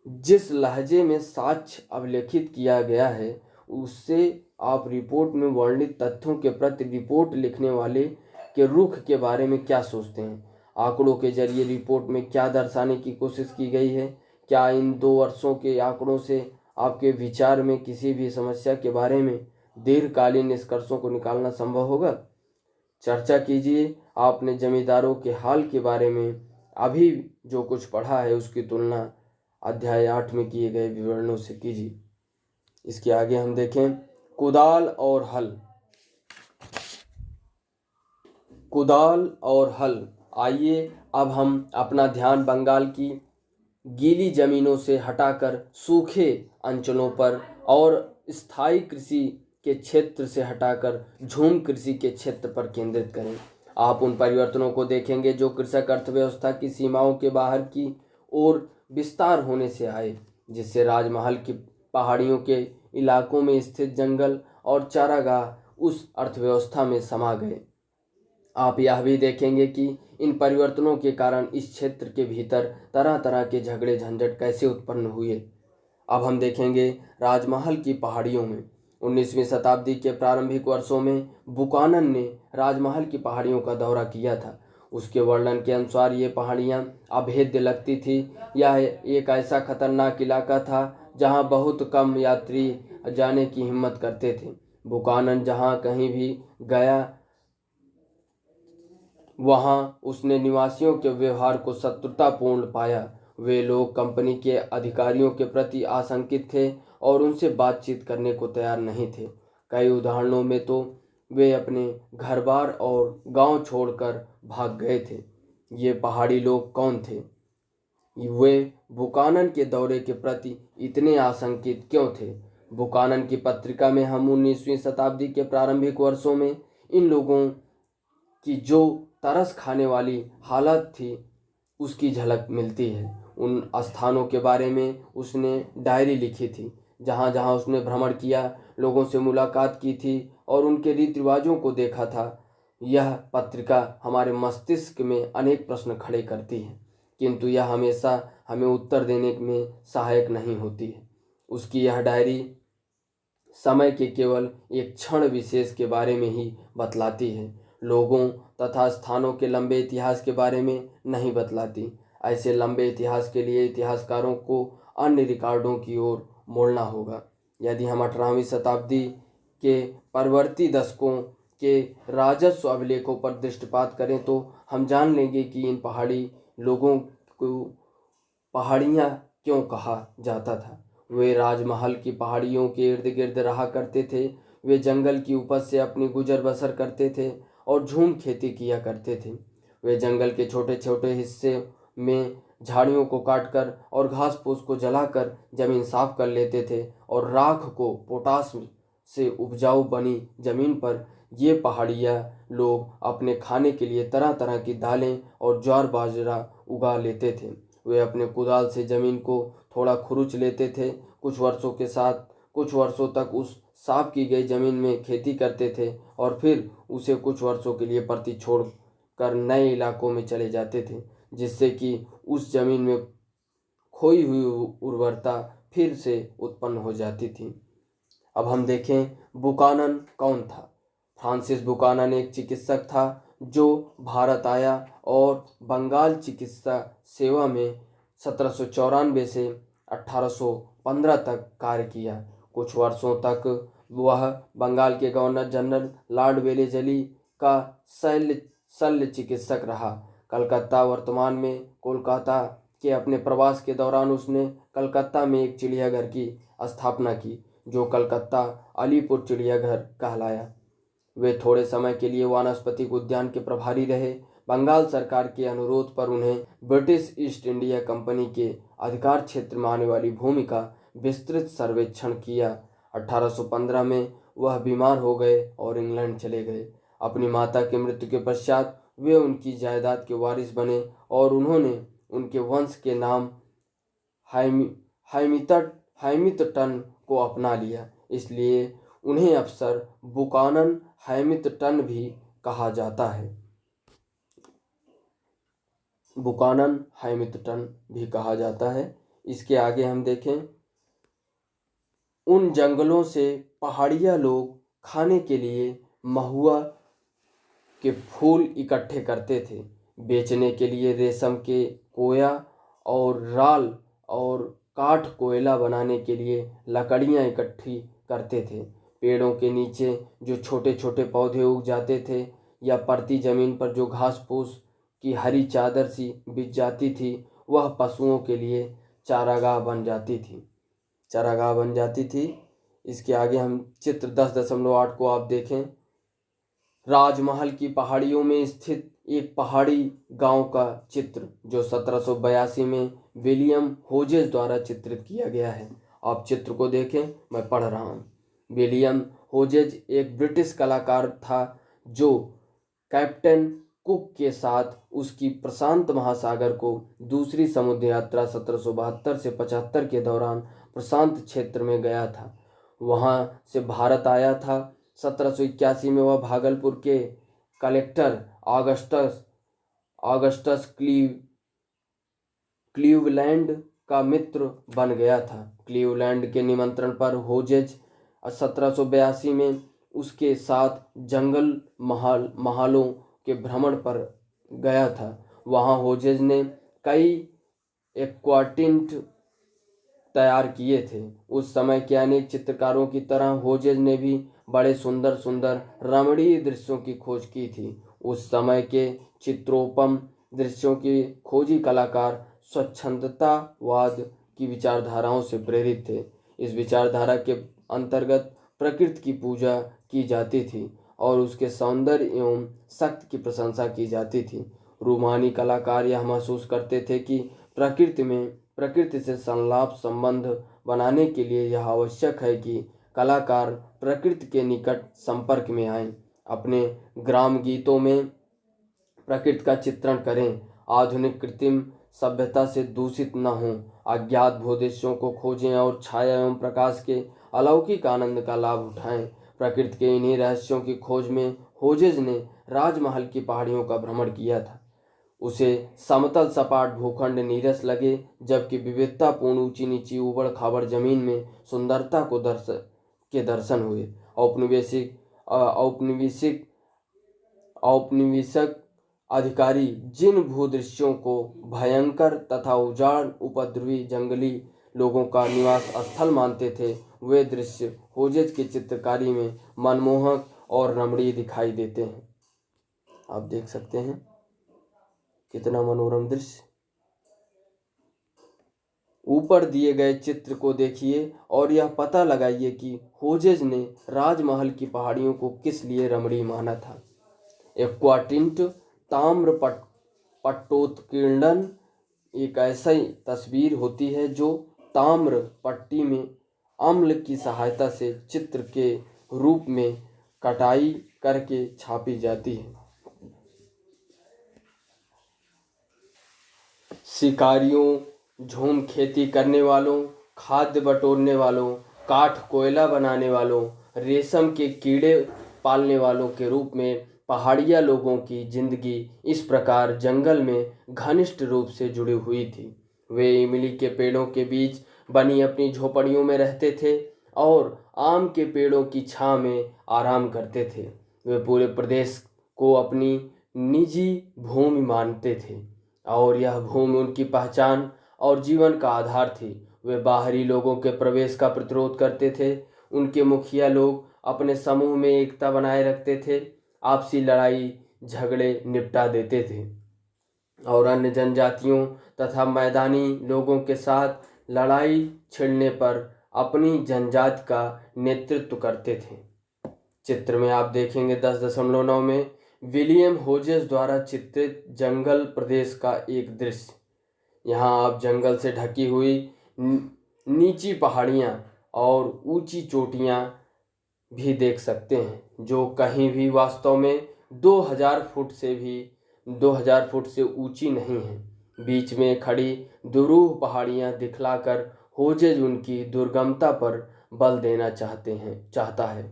जिस लहजे में साक्ष्य अभिलेखित किया गया है उससे आप रिपोर्ट में वर्णित तथ्यों के प्रति रिपोर्ट लिखने वाले के रुख के बारे में क्या सोचते हैं? आंकड़ों के जरिए रिपोर्ट में क्या दर्शाने की कोशिश की गई है? क्या इन 2 वर्षों के आंकड़ों से आपके विचार में किसी भी समस्या के बारे में दीर्घकालीन निष्कर्षों को निकालना संभव होगा? चर्चा कीजिए। आपने जमींदारों के हाल के बारे में अभी जो कुछ पढ़ा है उसकी तुलना अध्याय 8 में किए गए विवरणों से कीजिए। इसके आगे हम देखें कुदाल और हल। कुदाल और हल। आइए अब हम अपना ध्यान बंगाल की गीली जमीनों से हटाकर सूखे अंचलों पर और स्थायी कृषि के क्षेत्र से हटाकर झूम कृषि के क्षेत्र पर केंद्रित करें। आप उन परिवर्तनों को देखेंगे जो कृषक अर्थव्यवस्था की सीमाओं के बाहर की ओर विस्तार होने से आए, जिससे राजमहल की पहाड़ियों के इलाकों में स्थित जंगल और चारागाह उस अर्थव्यवस्था में समा गए। आप यह भी देखेंगे कि इन परिवर्तनों के कारण इस क्षेत्र के भीतर तरह तरह के झगड़े झंझट कैसे उत्पन्न हुए। अब हम देखेंगे राजमहल की पहाड़ियों में। 19वीं शताब्दी के प्रारंभिक वर्षों में बुकानन ने राजमहल की पहाड़ियों का दौरा किया था। उसके वर्णन के अनुसार ये पहाड़ियाँ अभेद्य लगती थी। यह एक ऐसा खतरनाक इलाका था जहाँ बहुत कम यात्री जाने की हिम्मत करते थे। बुकानन जहाँ कहीं भी गया वहाँ उसने निवासियों के व्यवहार को शत्रुतापूर्ण पाया। वे लोग कंपनी के अधिकारियों के प्रति आशंकित थे और उनसे बातचीत करने को तैयार नहीं थे। कई उदाहरणों में तो वे अपने घर बार और गांव छोड़कर भाग गए थे। ये पहाड़ी लोग कौन थे? वे बुकानन के दौरे के प्रति इतने आशंकित क्यों थे? बुकानन की पत्रिका में हम 19वीं शताब्दी के प्रारंभिक वर्षों में इन लोगों की जो तरस खाने वाली हालत थी उसकी झलक मिलती है। उन स्थानों के बारे में उसने डायरी लिखी थी जहाँ जहाँ उसने भ्रमण किया, लोगों से मुलाकात की थी और उनके रीति रिवाजों को देखा था। यह पत्रिका हमारे मस्तिष्क में अनेक प्रश्न खड़े करती है, किंतु यह हमेशा हमें उत्तर देने में सहायक नहीं होती है। उसकी यह डायरी समय के केवल एक क्षण विशेष के बारे में ही बतलाती है, लोगों तथा स्थानों के लंबे इतिहास के बारे में नहीं बतलाती। ऐसे लंबे इतिहास के लिए इतिहासकारों को अन्य रिकॉर्डों की ओर मोड़ना होगा। यदि हम 18वीं शताब्दी के परवर्ती दशकों के राजस्व अभिलेखों पर दृष्टिपात करें तो हम जान लेंगे कि इन पहाड़ी लोगों को पहाड़ियाँ क्यों कहा जाता था। वे राजमहल की पहाड़ियों के इर्द गिर्द रहा करते थे। वे जंगल की उपज से अपनी गुजर बसर करते थे और झूम खेती किया करते थे। वे जंगल के छोटे छोटे हिस्से में झाड़ियों को काटकर और घास फूस को जलाकर जमीन साफ कर लेते थे और राख को पोटाश से उपजाऊ बनी जमीन पर ये पहाड़िया लोग अपने खाने के लिए तरह तरह की दालें और ज्वार बाजरा उगा लेते थे। वे अपने कुदाल से जमीन को थोड़ा खुरुच लेते थे। कुछ वर्षों तक उस साफ की गई जमीन में खेती करते थे और फिर उसे कुछ वर्षों के लिए परती छोड़ कर नए इलाकों में चले जाते थे, जिससे कि उस जमीन में खोई हुई उर्वरता फिर से उत्पन्न हो जाती थी। अब हम देखें बुकानन कौन था। फ्रांसिस बुकानन एक चिकित्सक था जो भारत आया और बंगाल चिकित्सा सेवा में 1794 से 1815 तक कार्य किया। कुछ वर्षों तक वह बंगाल के गवर्नर जनरल लॉर्ड वेलेजली का शल्य चिकित्सक रहा। कलकत्ता वर्तमान में कोलकाता के अपने प्रवास के दौरान उसने कलकत्ता में एक चिड़ियाघर की स्थापना की जो कलकत्ता अलीपुर चिड़ियाघर कहलाया। वे थोड़े समय के लिए वानस्पतिक उद्यान के प्रभारी रहे। बंगाल सरकार के अनुरोध पर उन्हें ब्रिटिश ईस्ट इंडिया कंपनी के अधिकार क्षेत्र में आने वाली भूमि का विस्तृत सर्वेक्षण किया। 1815 में वह बीमार हो गए और इंग्लैंड चले गए। अपनी माता की मृत्यु के पश्चात वे उनकी जायदाद के वारिस बने और उन्होंने उनके वंश के नाम हैमिल्टन को अपना लिया। इसलिए उन्हें अक्सर बुकानन हैमिल्टन भी कहा जाता है। बुकानन हैमिल्टन भी कहा जाता है। इसके आगे हम देखें, उन जंगलों से पहाड़िया लोग खाने के लिए महुआ के फूल इकट्ठे करते थे। बेचने के लिए रेशम के कोया और राल और काठ कोयला बनाने के लिए लकड़ियाँ इकट्ठी करते थे। पेड़ों के नीचे जो छोटे छोटे पौधे उग जाते थे या परती जमीन पर जो घास फूस की हरी चादर सी बिछ जाती थी वह पशुओं के लिए चारागाह बन जाती थी। इसके आगे हम चित्र 10.8 को आप देखें। राजमहल की पहाड़ियों में स्थित एक पहाड़ी गांव का चित्र जो 1782 में विलियम होजेस द्वारा चित्रित किया गया है। आप चित्र को देखें, मैं पढ़ रहा हूँ। विलियम होजेस एक ब्रिटिश कलाकार था जो कैप्टन कुक के साथ उसकी प्रशांत महासागर को दूसरी समुद्र यात्रा 1772 से 75 के दौरान प्रशांत क्षेत्र में गया था। वहां से भारत आया था। 1781 में वह भागलपुर के कलेक्टर ऑगस्टस क्लीवलैंड का मित्र बन गया था। क्लीवलैंड के निमंत्रण पर होजेज 1782 में उसके साथ जंगल महालों के भ्रमण पर गया था। वहां होजेज ने कई एक्वाटिंट तैयार किए थे। उस समय के अनेक चित्रकारों की तरह होजेज ने भी बड़े सुंदर सुंदर रमणीय दृश्यों की खोज की थी। उस समय के चित्रोपम दृश्यों के खोजी कलाकार स्वच्छंदतावाद की विचारधाराओं से प्रेरित थे। इस विचारधारा के अंतर्गत प्रकृति की पूजा की जाती थी और उसके सौंदर्य एवं शक्ति की प्रशंसा की जाती थी। रूमानी कलाकार यह महसूस करते थे कि प्रकृति से संलाप संबंध बनाने के लिए यह आवश्यक है कि कलाकार प्रकृति के निकट संपर्क में आएं। अपने ग्राम गीतों में प्रकृति का चित्रण करें। आधुनिक कृत्रिम सभ्यता से दूषित न हों। अज्ञात भूदृश्यों को खोजें और छाया एवं प्रकाश के अलौकिक आनंद का लाभ उठाएं। प्रकृति के इन्हीं रहस्यों की खोज में होजेज ने राजमहल की पहाड़ियों का भ्रमण किया था। उसे समतल सपाट भूखंड नीरस लगे जबकि विविधतापूर्ण ऊंची नीची उबड़ खाबड़ जमीन में सुंदरता के दर्शन हुए। औपनिवेशिक अधिकारी जिन भूदृश्यों को भयंकर तथा उजाड़ उपद्रवी जंगली लोगों का निवास स्थल मानते थे वे दृश्य होजेज की चित्रकारी में मनमोहक और रमणीय दिखाई देते हैं। आप देख सकते हैं कितना मनोरम दृश्य। ऊपर दिए गए चित्र को देखिए और यह पता लगाइए कि होजेज ने राजमहल की पहाड़ियों को किस लिए रमणीय माना था। एक्वाटिंट ताम्र पट्टोत्कीर्णन एक ऐसी तस्वीर होती है जो ताम्र पट्टी में अम्ल की सहायता से चित्र के रूप में कटाई करके छापी जाती है। शिकारियों, झूम खेती करने वालों, खाद्य बटोरने वालों, काठ कोयला बनाने वालों, रेशम के कीड़े पालने वालों के रूप में पहाड़िया लोगों की जिंदगी इस प्रकार जंगल में घनिष्ठ रूप से जुड़ी हुई थी। वे इमली के पेड़ों के बीच बनी अपनी झोपड़ियों में रहते थे और आम के पेड़ों की छां में आराम करते थे। वे पूरे प्रदेश को अपनी निजी भूमि मानते थे और यह भूमि उनकी पहचान और जीवन का आधार थी। वे बाहरी लोगों के प्रवेश का प्रतिरोध करते थे। उनके मुखिया लोग अपने समूह में एकता बनाए रखते थे, आपसी लड़ाई झगड़े निपटा देते थे और अन्य जनजातियों तथा मैदानी लोगों के साथ लड़ाई छिड़ने पर अपनी जनजाति का नेतृत्व करते थे। चित्र में आप देखेंगे 10.9 में विलियम होजेस द्वारा चित्रित जंगल प्रदेश का एक दृश्य। यहाँ आप जंगल से ढकी हुई नीची पहाड़ियाँ और ऊंची चोटियाँ भी देख सकते हैं जो कहीं भी वास्तव में 2000 फुट से ऊंची नहीं है। बीच में खड़ी दुरूह पहाड़ियाँ दिखलाकर होजेज उनकी दुर्गमता पर बल देना चाहता है।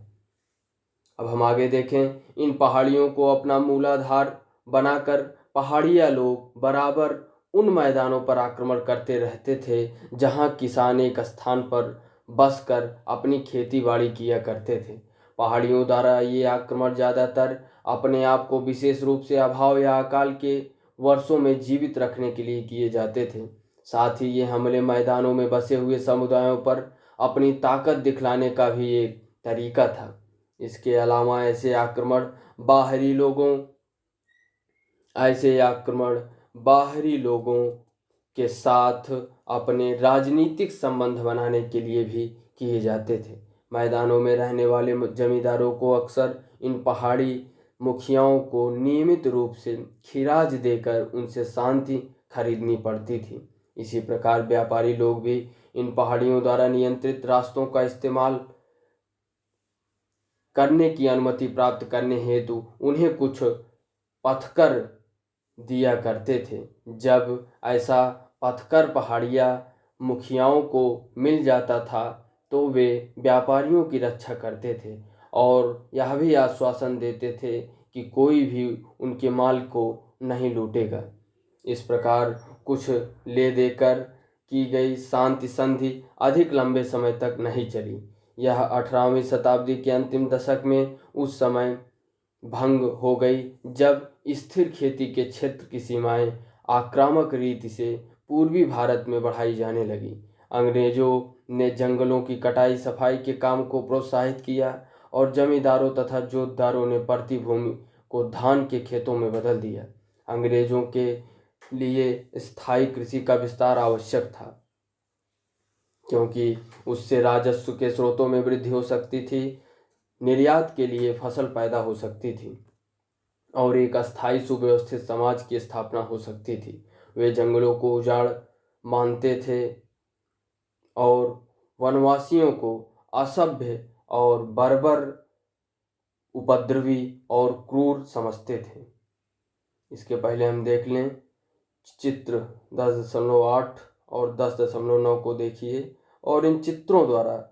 अब हम आगे देखें। इन पहाड़ियों को अपना मूलाधार बनाकर पहाड़िया लोग बराबर उन मैदानों पर आक्रमण करते रहते थे जहां किसान एक स्थान पर बसकर अपनी खेती बाड़ी किया करते थे। पहाड़ियों द्वारा ये आक्रमण ज़्यादातर अपने आप को विशेष रूप से अभाव या अकाल के वर्षों में जीवित रखने के लिए किए जाते थे। साथ ही ये हमले मैदानों में बसे हुए समुदायों पर अपनी ताकत दिखलाने का भी एक तरीका था। इसके अलावा ऐसे आक्रमण बाहरी लोगों के साथ अपने राजनीतिक संबंध बनाने के लिए भी किए जाते थे। मैदानों में रहने वाले जमींदारों को अक्सर इन पहाड़ी मुखियाओं को नियमित रूप से खिराज देकर उनसे शांति खरीदनी पड़ती थी। इसी प्रकार व्यापारी लोग भी इन पहाड़ियों द्वारा नियंत्रित रास्तों का इस्तेमाल करने की अनुमति प्राप्त करने हेतु उन्हें कुछ पथकर दिया करते थे। जब ऐसा पथकर पहाड़िया मुखियाओं को मिल जाता था तो वे व्यापारियों की रक्षा करते थे और यह भी आश्वासन देते थे कि कोई भी उनके माल को नहीं लूटेगा। इस प्रकार कुछ ले देकर की गई शांति संधि अधिक लंबे समय तक नहीं चली। यह 18वीं शताब्दी के अंतिम दशक में उस समय भंग हो गई जब स्थिर खेती के क्षेत्र की सीमाएं आक्रामक रीति से पूर्वी भारत में बढ़ाई जाने लगी। अंग्रेजों ने जंगलों की कटाई सफाई के काम को प्रोत्साहित किया और जमींदारों तथा जोतदारों ने बढ़ती भूमि को धान के खेतों में बदल दिया। अंग्रेजों के लिए स्थायी कृषि का विस्तार आवश्यक था क्योंकि उससे राजस्व के स्रोतों में वृद्धि हो सकती थी, निर्यात के लिए फसल पैदा हो सकती थी और एक अस्थायी सुव्यवस्थित समाज की स्थापना हो सकती थी। वे जंगलों को उजाड़ मानते थे और वनवासियों को असभ्य और बर्बर, उपद्रवी और क्रूर समझते थे। इसके पहले हम देख लें चित्र 10.8 और 10.9 को देखिए और इन चित्रों द्वारा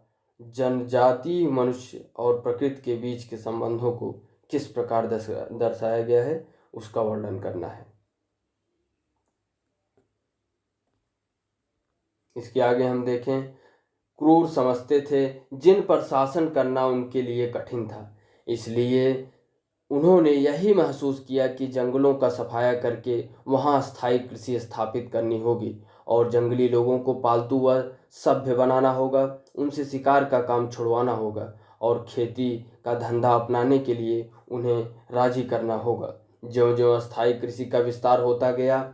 जनजातीय मनुष्य और प्रकृति के बीच के संबंधों को किस प्रकार दर्शाया गया है उसका वर्णन करना है। इसके आगे हम देखें क्रूर समझते थे जिन पर शासन करना उनके लिए कठिन था, इसलिए उन्होंने यही महसूस किया कि जंगलों का सफाया करके वहां स्थायी कृषि स्थापित करनी होगी और जंगली लोगों को पालतू व सभ्य बनाना होगा, उनसे शिकार का काम छुड़वाना होगा और खेती का धंधा अपनाने के लिए उन्हें राजी करना होगा। ज्यों ज्यों अस्थायी कृषि का विस्तार होता गया,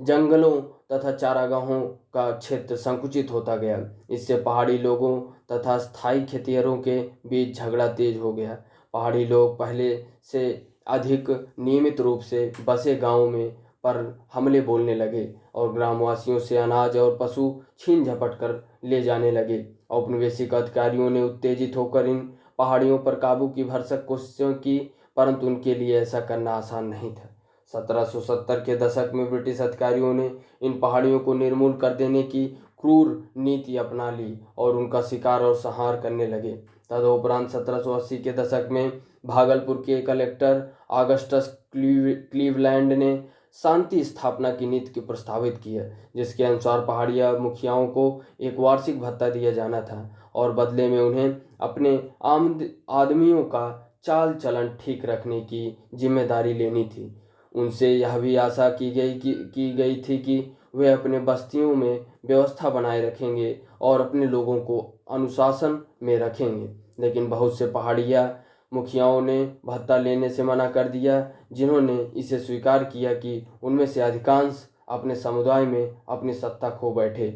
जंगलों तथा चारागाहों का क्षेत्र संकुचित होता गया। इससे पहाड़ी लोगों तथा स्थायी खेतिहरों के बीच झगड़ा तेज हो गया। पहाड़ी लोग पहले से अधिक नियमित रूप से बसे गांवों में पर हमले बोलने लगे और ग्रामवासियों से अनाज और पशु छीन झपट कर ले जाने लगे। औपनिवेशिक अधिकारियों ने उत्तेजित होकर इन पहाड़ियों पर काबू की भरसक कोशिशों की, परंतु उनके लिए ऐसा करना आसान नहीं था। 1770 के दशक में ब्रिटिश अधिकारियों ने इन पहाड़ियों को निर्मूल कर देने की क्रूर नीति अपना ली और उनका शिकार और संहार करने लगे। तदुपरांत 1780 के दशक में भागलपुर के कलेक्टर ऑगस्टस क्लीवलैंड ने शांति स्थापना की नीति की प्रस्तावित की है, जिसके अनुसार पहाड़िया मुखियाओं को एक वार्षिक भत्ता दिया जाना था और बदले में उन्हें अपने आदमियों का चाल चलन ठीक रखने की जिम्मेदारी लेनी थी। उनसे यह भी आशा की गई थी कि वे अपने बस्तियों में व्यवस्था बनाए रखेंगे और अपने लोगों को अनुशासन में रखेंगे। लेकिन बहुत से पहाड़िया मुखियाओं ने भत्ता लेने से मना कर दिया, जिन्होंने इसे स्वीकार किया कि उनमें से अधिकांश अपने समुदाय में अपनी सत्ता खो बैठे।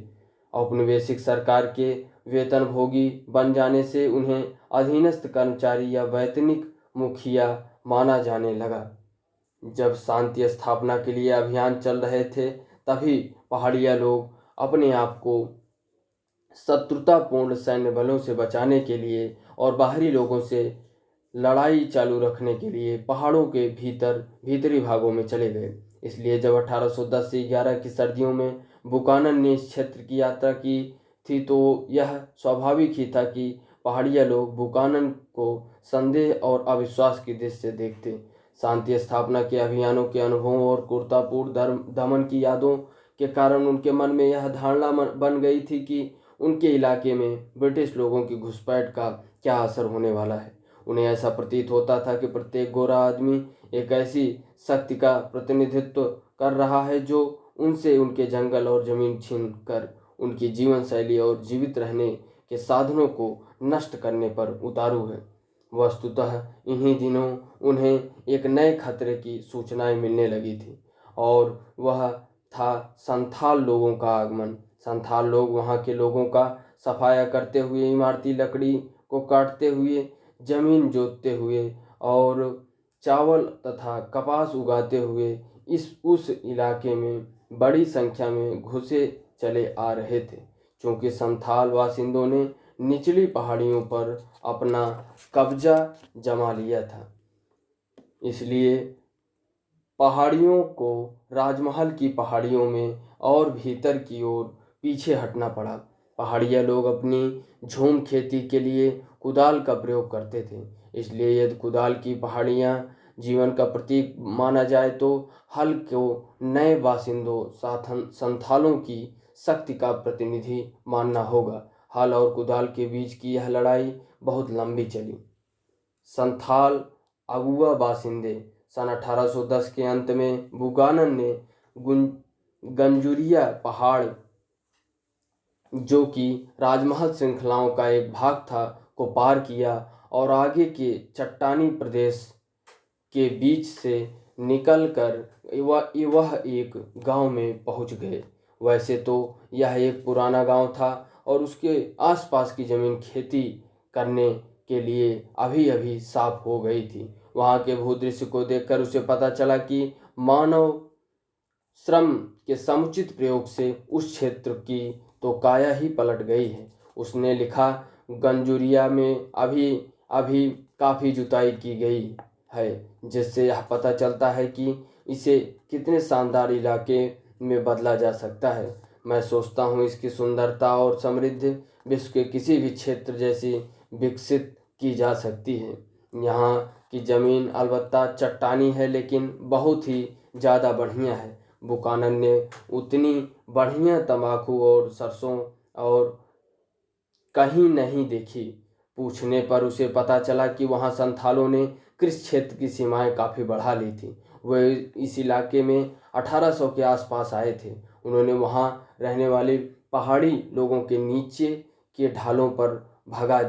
औपनिवेशिक सरकार के वेतनभोगी बन जाने से उन्हें अधीनस्थ कर्मचारी या वैतनिक मुखिया माना जाने लगा। जब शांति स्थापना के लिए अभियान चल रहे थे, तभी पहाड़िया लोग अपने आप को शत्रुतापूर्ण सैन्य बलों से बचाने के लिए और बाहरी लोगों से लड़ाई चालू रखने के लिए पहाड़ों के भीतरी भागों में चले गए। इसलिए जब 1810 से 11 की सर्दियों में बुकानन ने इस क्षेत्र की यात्रा की थी, तो यह स्वाभाविक ही था कि पहाड़िया लोग बुकानन को संदेह और अविश्वास की दृष्टि से देखते। शांति स्थापना के अभियानों के अनुभवों और क्रूरतापूर्ण दमन की यादों के कारण उनके मन में यह धारणा बन गई थी कि उनके इलाके में ब्रिटिश लोगों की घुसपैठ का क्या असर होने वाला है। उन्हें ऐसा प्रतीत होता था कि प्रत्येक गोरा आदमी एक ऐसी शक्ति का प्रतिनिधित्व कर रहा है जो उनसे उनके जंगल और जमीन छीन कर उनकी जीवन शैली और जीवित रहने के साधनों को नष्ट करने पर उतारू है। वस्तुतः इन्हीं दिनों उन्हें एक नए खतरे की सूचनाएं मिलने लगी थी और वह था संथाल लोगों का आगमन। संथाल लोग वहाँ के लोगों का सफाया करते हुए, इमारती लकड़ी को काटते हुए, जमीन जोतते हुए और चावल तथा कपास उगाते हुए उस इलाके में बड़ी संख्या में घुसे चले आ रहे थे। क्योंकि संथाल बासिंदों ने निचली पहाड़ियों पर अपना कब्जा जमा लिया था, इसलिए पहाड़ियों को राजमहल की पहाड़ियों में और भीतर की ओर पीछे हटना पड़ा। पहाड़िया लोग अपनी झूम खेती के लिए कुदाल का प्रयोग करते थे, इसलिए यदि कुदाल की पहाड़ियाँ जीवन का प्रतीक माना जाए तो हल को नए बासिंदों संथालों की शक्ति का प्रतिनिधि मानना होगा। हल और कुदाल के बीच की यह लड़ाई बहुत लंबी चली। संथाल अगुआ बासिंदे सन 1810 के अंत में बुकानन ने गंजुरिया पहाड़, जो कि राजमहल श्रृंखलाओं का एक भाग था, को पार किया और आगे के चट्टानी प्रदेश के बीच से निकलकर वह एक गांव में पहुंच गए। वैसे तो यह एक पुराना गांव था और उसके आसपास की जमीन खेती करने के लिए अभी अभी साफ हो गई थी। वहाँ के भूदृश्य को देखकर उसे पता चला कि मानव श्रम के समुचित प्रयोग से उस क्षेत्र की तो काया ही पलट गई है। उसने लिखा, गंजुरिया में अभी अभी काफ़ी जुताई की गई है, जिससे यह पता चलता है कि इसे कितने शानदार इलाके में बदला जा सकता है। मैं सोचता हूँ इसकी सुंदरता और समृद्धि विश्व के किसी भी क्षेत्र जैसी विकसित की जा सकती है। यहाँ की ज़मीन अलबत्ता चट्टानी है, लेकिन बहुत ही ज़्यादा बढ़िया है। बुकानन ने उतनी बढ़िया तंबाकू और सरसों और कहीं नहीं देखी। पूछने पर उसे पता चला कि वहाँ संथालों ने कृषि क्षेत्र की सीमाएं काफ़ी बढ़ा ली थी। वे इस इलाके में 1800 के आसपास आए थे। उन्होंने वहाँ रहने वाले पहाड़ी लोगों के नीचे के ढालों पर भगा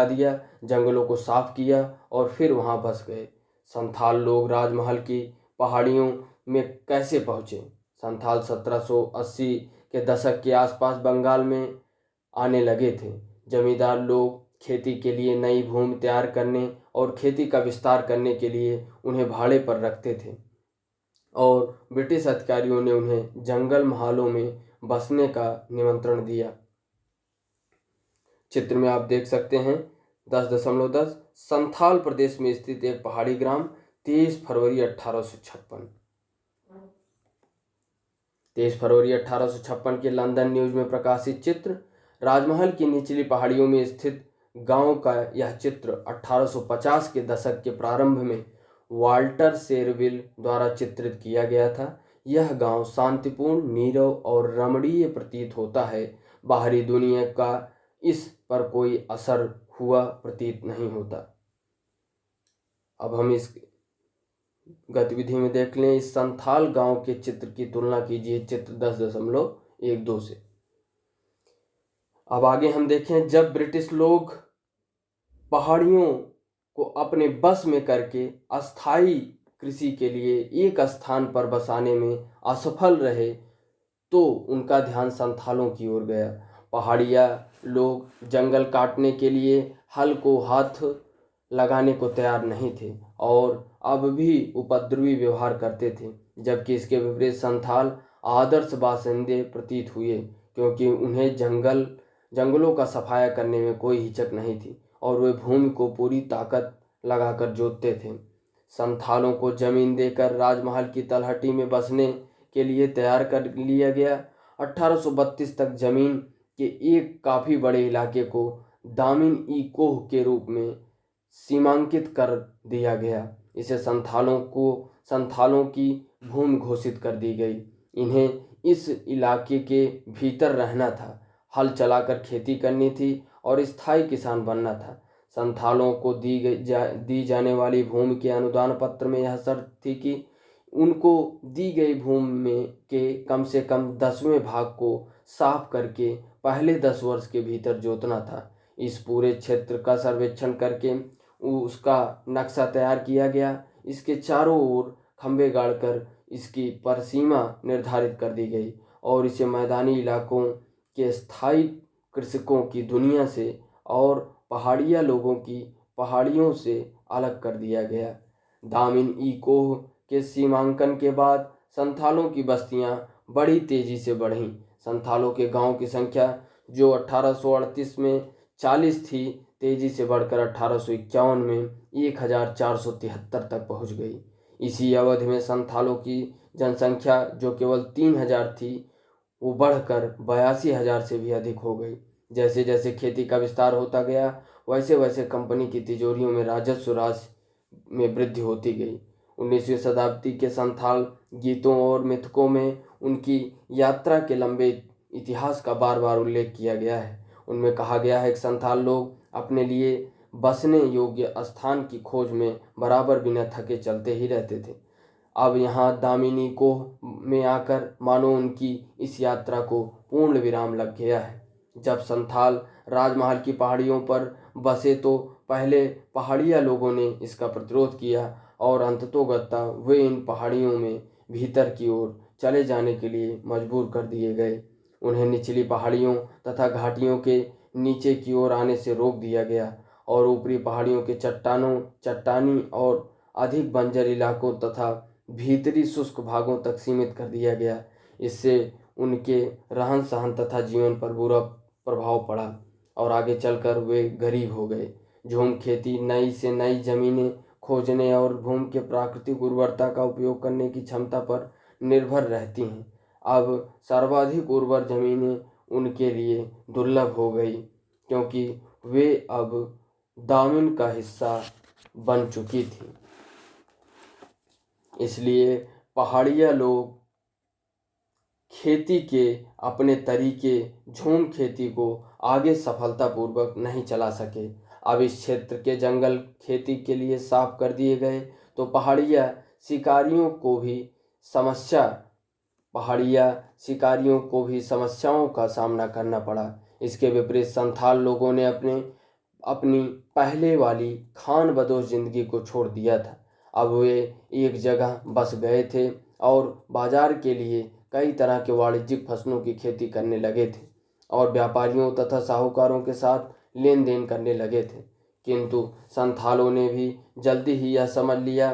दिया, जंगलों को साफ किया और फिर वहाँ बस गए। संथाल लोग राजमहल की पहाड़ियों में कैसे पहुँचे? संथाल 1780 के दशक के आसपास बंगाल में आने लगे थे। जमींदार लोग खेती के लिए नई भूमि तैयार करने और खेती का विस्तार करने के लिए उन्हें भाड़े पर रखते थे और ब्रिटिश अधिकारियों ने उन्हें जंगल महलों में बसने का निमंत्रण दिया। चित्र में आप देख सकते हैं 10.10 संथाल प्रदेश में स्थित एक पहाड़ी ग्राम 23 फरवरी 1856 के लंदन न्यूज में प्रकाशित चित्र। राजमहल की निचली पहाड़ियों में स्थित गांव का यह चित्र 1850 के दशक के प्रारंभ में वाल्टर सेरविल द्वारा चित्रित किया गया था। यह गांव शांतिपूर्ण, नीरव और रमणीय प्रतीत होता है। बाहरी दुनिया का इस पर कोई असर हुआ प्रतीत नहीं होता। अब हम इस गतिविधि में देख लें, इस संथाल गांव के चित्र की तुलना कीजिए चित्र 10.12 से। अब आगे हम देखें, जब ब्रिटिश लोग पहाड़ियों को अपने बस में करके अस्थायी कृषि के लिए एक स्थान पर बसाने में असफल रहे तो उनका ध्यान संथालों की ओर गया। पहाड़िया लोग जंगल काटने के लिए हल को हाथ लगाने को तैयार नहीं थे और अब भी उपद्रवी व्यवहार करते थे, जबकि इसके विपरीत संथाल आदर्श बासिंदे प्रतीत हुए, क्योंकि उन्हें जंगलों का सफाया करने में कोई हिचक नहीं थी और वे भूमि को पूरी ताकत लगाकर जोतते थे। संथालों को जमीन देकर राजमहल की तलहटी में बसने के लिए तैयार कर लिया गया। 1832 तक जमीन के एक काफ़ी बड़े इलाके को दामिन ई कोह के रूप में सीमांकित कर दिया गया। इसे संथालों की भूमि घोषित कर दी गई। इन्हें इस इलाके के भीतर रहना था, हल चलाकर खेती करनी थी और स्थायी किसान बनना था। संथालों को दी जाने वाली भूमि के अनुदान पत्र में यह शर्त थी कि उनको दी गई भूमि में के कम से कम 10वें भाग को साफ करके पहले 10 वर्ष के भीतर जोतना था। इस पूरे क्षेत्र का सर्वेक्षण करके उसका नक्शा तैयार किया गया। इसके चारों ओर खंभे गाड़कर इसकी परिसीमा निर्धारित कर दी गई और इसे मैदानी इलाकों के स्थायी कृषकों की दुनिया से और पहाड़िया लोगों की पहाड़ियों से अलग कर दिया गया। दामिन ई कोह के सीमांकन के बाद संथालों की बस्तियां बड़ी तेजी से बढ़ीं। संथालों के गांव की संख्या जो 1838 में 40 थी, तेजी से बढ़कर 1851 में 1473 तक पहुंच गई। इसी अवधि में संथालों की जनसंख्या जो केवल 3000 थी, वो बढ़कर 82,000 से भी अधिक हो गई। जैसे जैसे खेती का विस्तार होता गया, वैसे वैसे कंपनी की तिजोरियों में राजस्व राशि में वृद्धि होती गई। 19वीं शताब्दी के संथाल गीतों और मिथकों में उनकी यात्रा के लंबे इतिहास का बार बार उल्लेख किया गया है। उनमें कहा गया है कि संथाल लोग अपने लिए बसने योग्य स्थान की खोज में बराबर बिना थके चलते ही रहते थे। अब यहाँ दामिनी कोह में आकर मानो उनकी इस यात्रा को पूर्ण विराम लग गया है। जब संथाल राजमहल की पहाड़ियों पर बसे तो पहले पहाड़िया लोगों ने इसका प्रतिरोध किया और अंततोगत्वा वे इन पहाड़ियों में भीतर की ओर चले जाने के लिए मजबूर कर दिए गए। उन्हें निचली पहाड़ियों तथा घाटियों के नीचे की ओर आने से रोक दिया गया और ऊपरी पहाड़ियों के चट्टानी और अधिक बंजर इलाकों तथा भीतरी शुष्क भागों तक सीमित कर दिया गया। इससे उनके रहन सहन तथा जीवन पर बुरा प्रभाव पड़ा और आगे चलकर वे गरीब हो गए। झूम खेती नई से नई जमीनें खोजने और भूमि के प्राकृतिक उर्वरता का उपयोग करने की क्षमता पर निर्भर रहती हैं। अब सर्वाधिक उर्वर जमीनें उनके लिए दुर्लभ हो गई, क्योंकि वे अब दामिन का हिस्सा बन चुकी थी। इसलिए पहाड़िया लोग खेती के अपने तरीके झूम खेती को आगे सफलतापूर्वक नहीं चला सके। अब इस क्षेत्र के जंगल खेती के लिए साफ कर दिए गए तो पहाड़िया शिकारियों को भी समस्याओं का सामना करना पड़ा। इसके विपरीत संथाल लोगों ने अपनी पहले वाली खान बदोश जिंदगी को छोड़ दिया था। अब वे एक जगह बस गए थे और बाजार के लिए कई तरह के वाणिज्यिक फसलों की खेती करने लगे थे और व्यापारियों तथा साहूकारों के साथ लेन देन करने लगे थे। किंतु संथालों ने भी जल्दी ही यह समझ लिया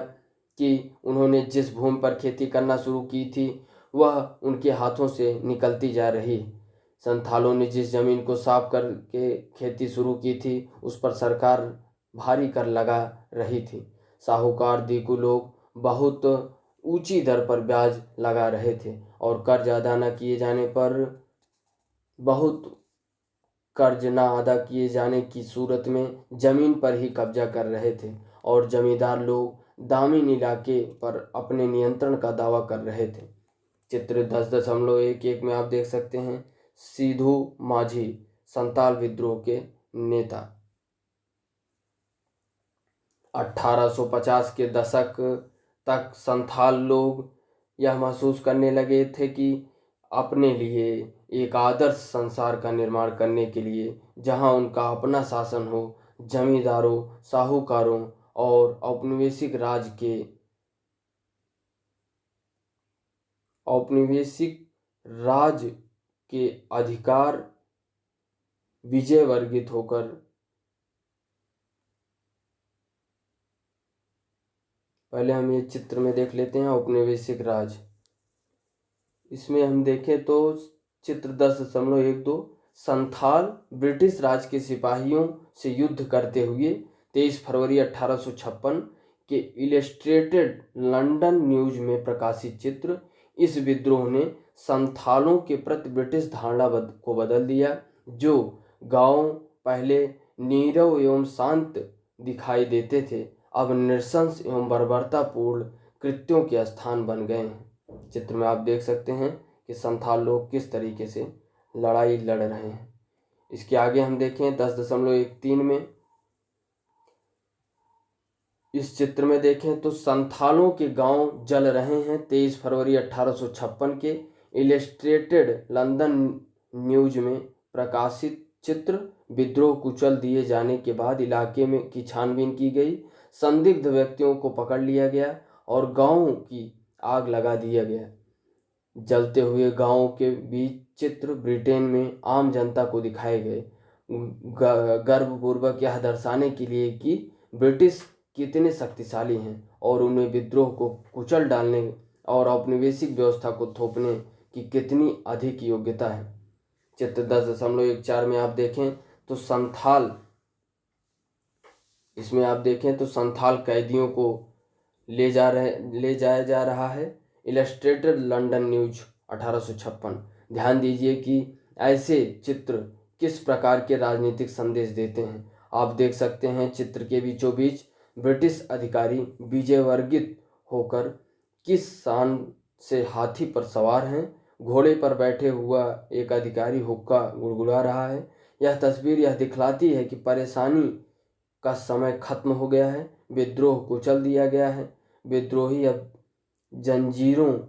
कि उन्होंने जिस भूमि पर खेती करना शुरू की थी वह उनके हाथों से निकलती जा रही है। संथालों ने जिस जमीन को साफ करके खेती शुरू की थी उस पर सरकार भारी कर लगा रही थी। साहूकार दीकू लोग बहुत ऊंची दर पर ब्याज लगा रहे थे और कर्ज अदा न किए जाने की सूरत में जमीन पर ही कब्जा कर रहे थे और जमींदार लोग दामिन इलाके पर अपने नियंत्रण का दावा कर रहे थे। चित्र 10.11 में आप देख सकते हैं सिधू माझी संताल विद्रोह के नेता। 1850 के दशक तक संथाल लोग यह महसूस करने लगे थे कि अपने लिए एक आदर्श संसार का निर्माण करने के लिए जहां उनका अपना शासन हो, जमींदारों, साहूकारों और औपनिवेशिक राज के अधिकार विजय वर्गित होकर पहले हम ये चित्र में देख लेते हैं औपनिवेशिक राज। इसमें हम देखें तो चित्र 10.12 संथाल ब्रिटिश राज के सिपाहियों से युद्ध करते हुए 23 फरवरी 1856 के इलस्ट्रेटेड लंदन न्यूज में प्रकाशित चित्र। इस विद्रोह ने संथालों के प्रति ब्रिटिश धारणा को बदल दिया। जो गांव पहले नीरव एवं शांत दिखाई देते थे अब नृशंस एवं बर्बरतापूर्ण कृत्यों के स्थान बन गए हैं। चित्र में आप देख सकते हैं कि संथाल लोग किस तरीके से लड़ाई लड़ रहे हैं। इसके आगे हम देखें 10.13 में इस चित्र में देखें तो संथालों के गांव जल रहे हैं। 23 फरवरी 1856 के इलस्ट्रेटेड लंदन न्यूज में प्रकाशित चित्र। विद्रोह कुचल दिए जाने के बाद इलाके में की छानबीन की गई, संदिग्ध व्यक्तियों को पकड़ लिया गया और गांव की आग लगा दिया गया। जलते हुए गांवों के बीच चित्र ब्रिटेन में आम जनता को दिखाए गए, गर्वपूर्वक यह दर्शाने के लिए कि ब्रिटिश कितने शक्तिशाली हैं और उन्हें विद्रोह को कुचल डालने और औपनिवेशिक व्यवस्था को थोपने की कितनी अधिक योग्यता है। चित्र 10.14 में आप देखें तो इसमें आप देखें तो संथाल कैदियों को ले जाया जा रहा है। Illustrated London news 1856। ध्यान दीजिए कि ऐसे चित्र किस प्रकार के राजनीतिक संदेश देते हैं। आप देख सकते हैं चित्र के बीचों बीच ब्रिटिश अधिकारी विजय वर्गित होकर किस शान से हाथी पर सवार हैं। घोड़े पर बैठे हुआ एक अधिकारी हुक्का गुड़गुड़ा रहा है। यह तस्वीर यह दिखलाती है कि परेशानी का समय खत्म हो गया है, विद्रोह कुचल दिया गया है। विद्रोही अब जंजीरों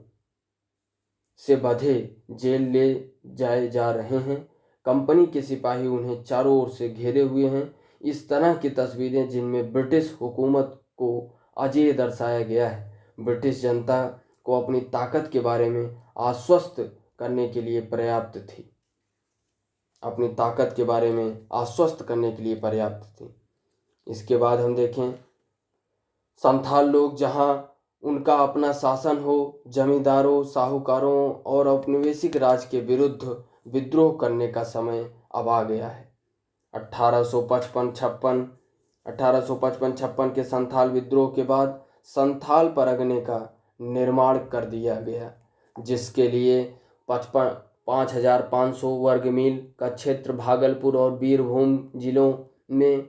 से बंधे जेल ले जाए जा रहे हैं। कंपनी के सिपाही उन्हें चारों ओर से घेरे हुए हैं। इस तरह की तस्वीरें जिनमें ब्रिटिश हुकूमत को अजेय दर्शाया गया है, ब्रिटिश जनता को अपनी ताकत के बारे में आश्वस्त करने के लिए पर्याप्त थी। इसके बाद हम देखें संथाल लोग जहां उनका अपना शासन हो, जमींदारों, साहूकारों और औपनिवेशिक राज के विरुद्ध विद्रोह करने का समय अब आ गया है। 1855-56 के संथाल विद्रोह के बाद संथाल परगने का निर्माण कर दिया गया, जिसके लिए 5500 वर्ग मील का क्षेत्र भागलपुर और बीरभूम जिलों में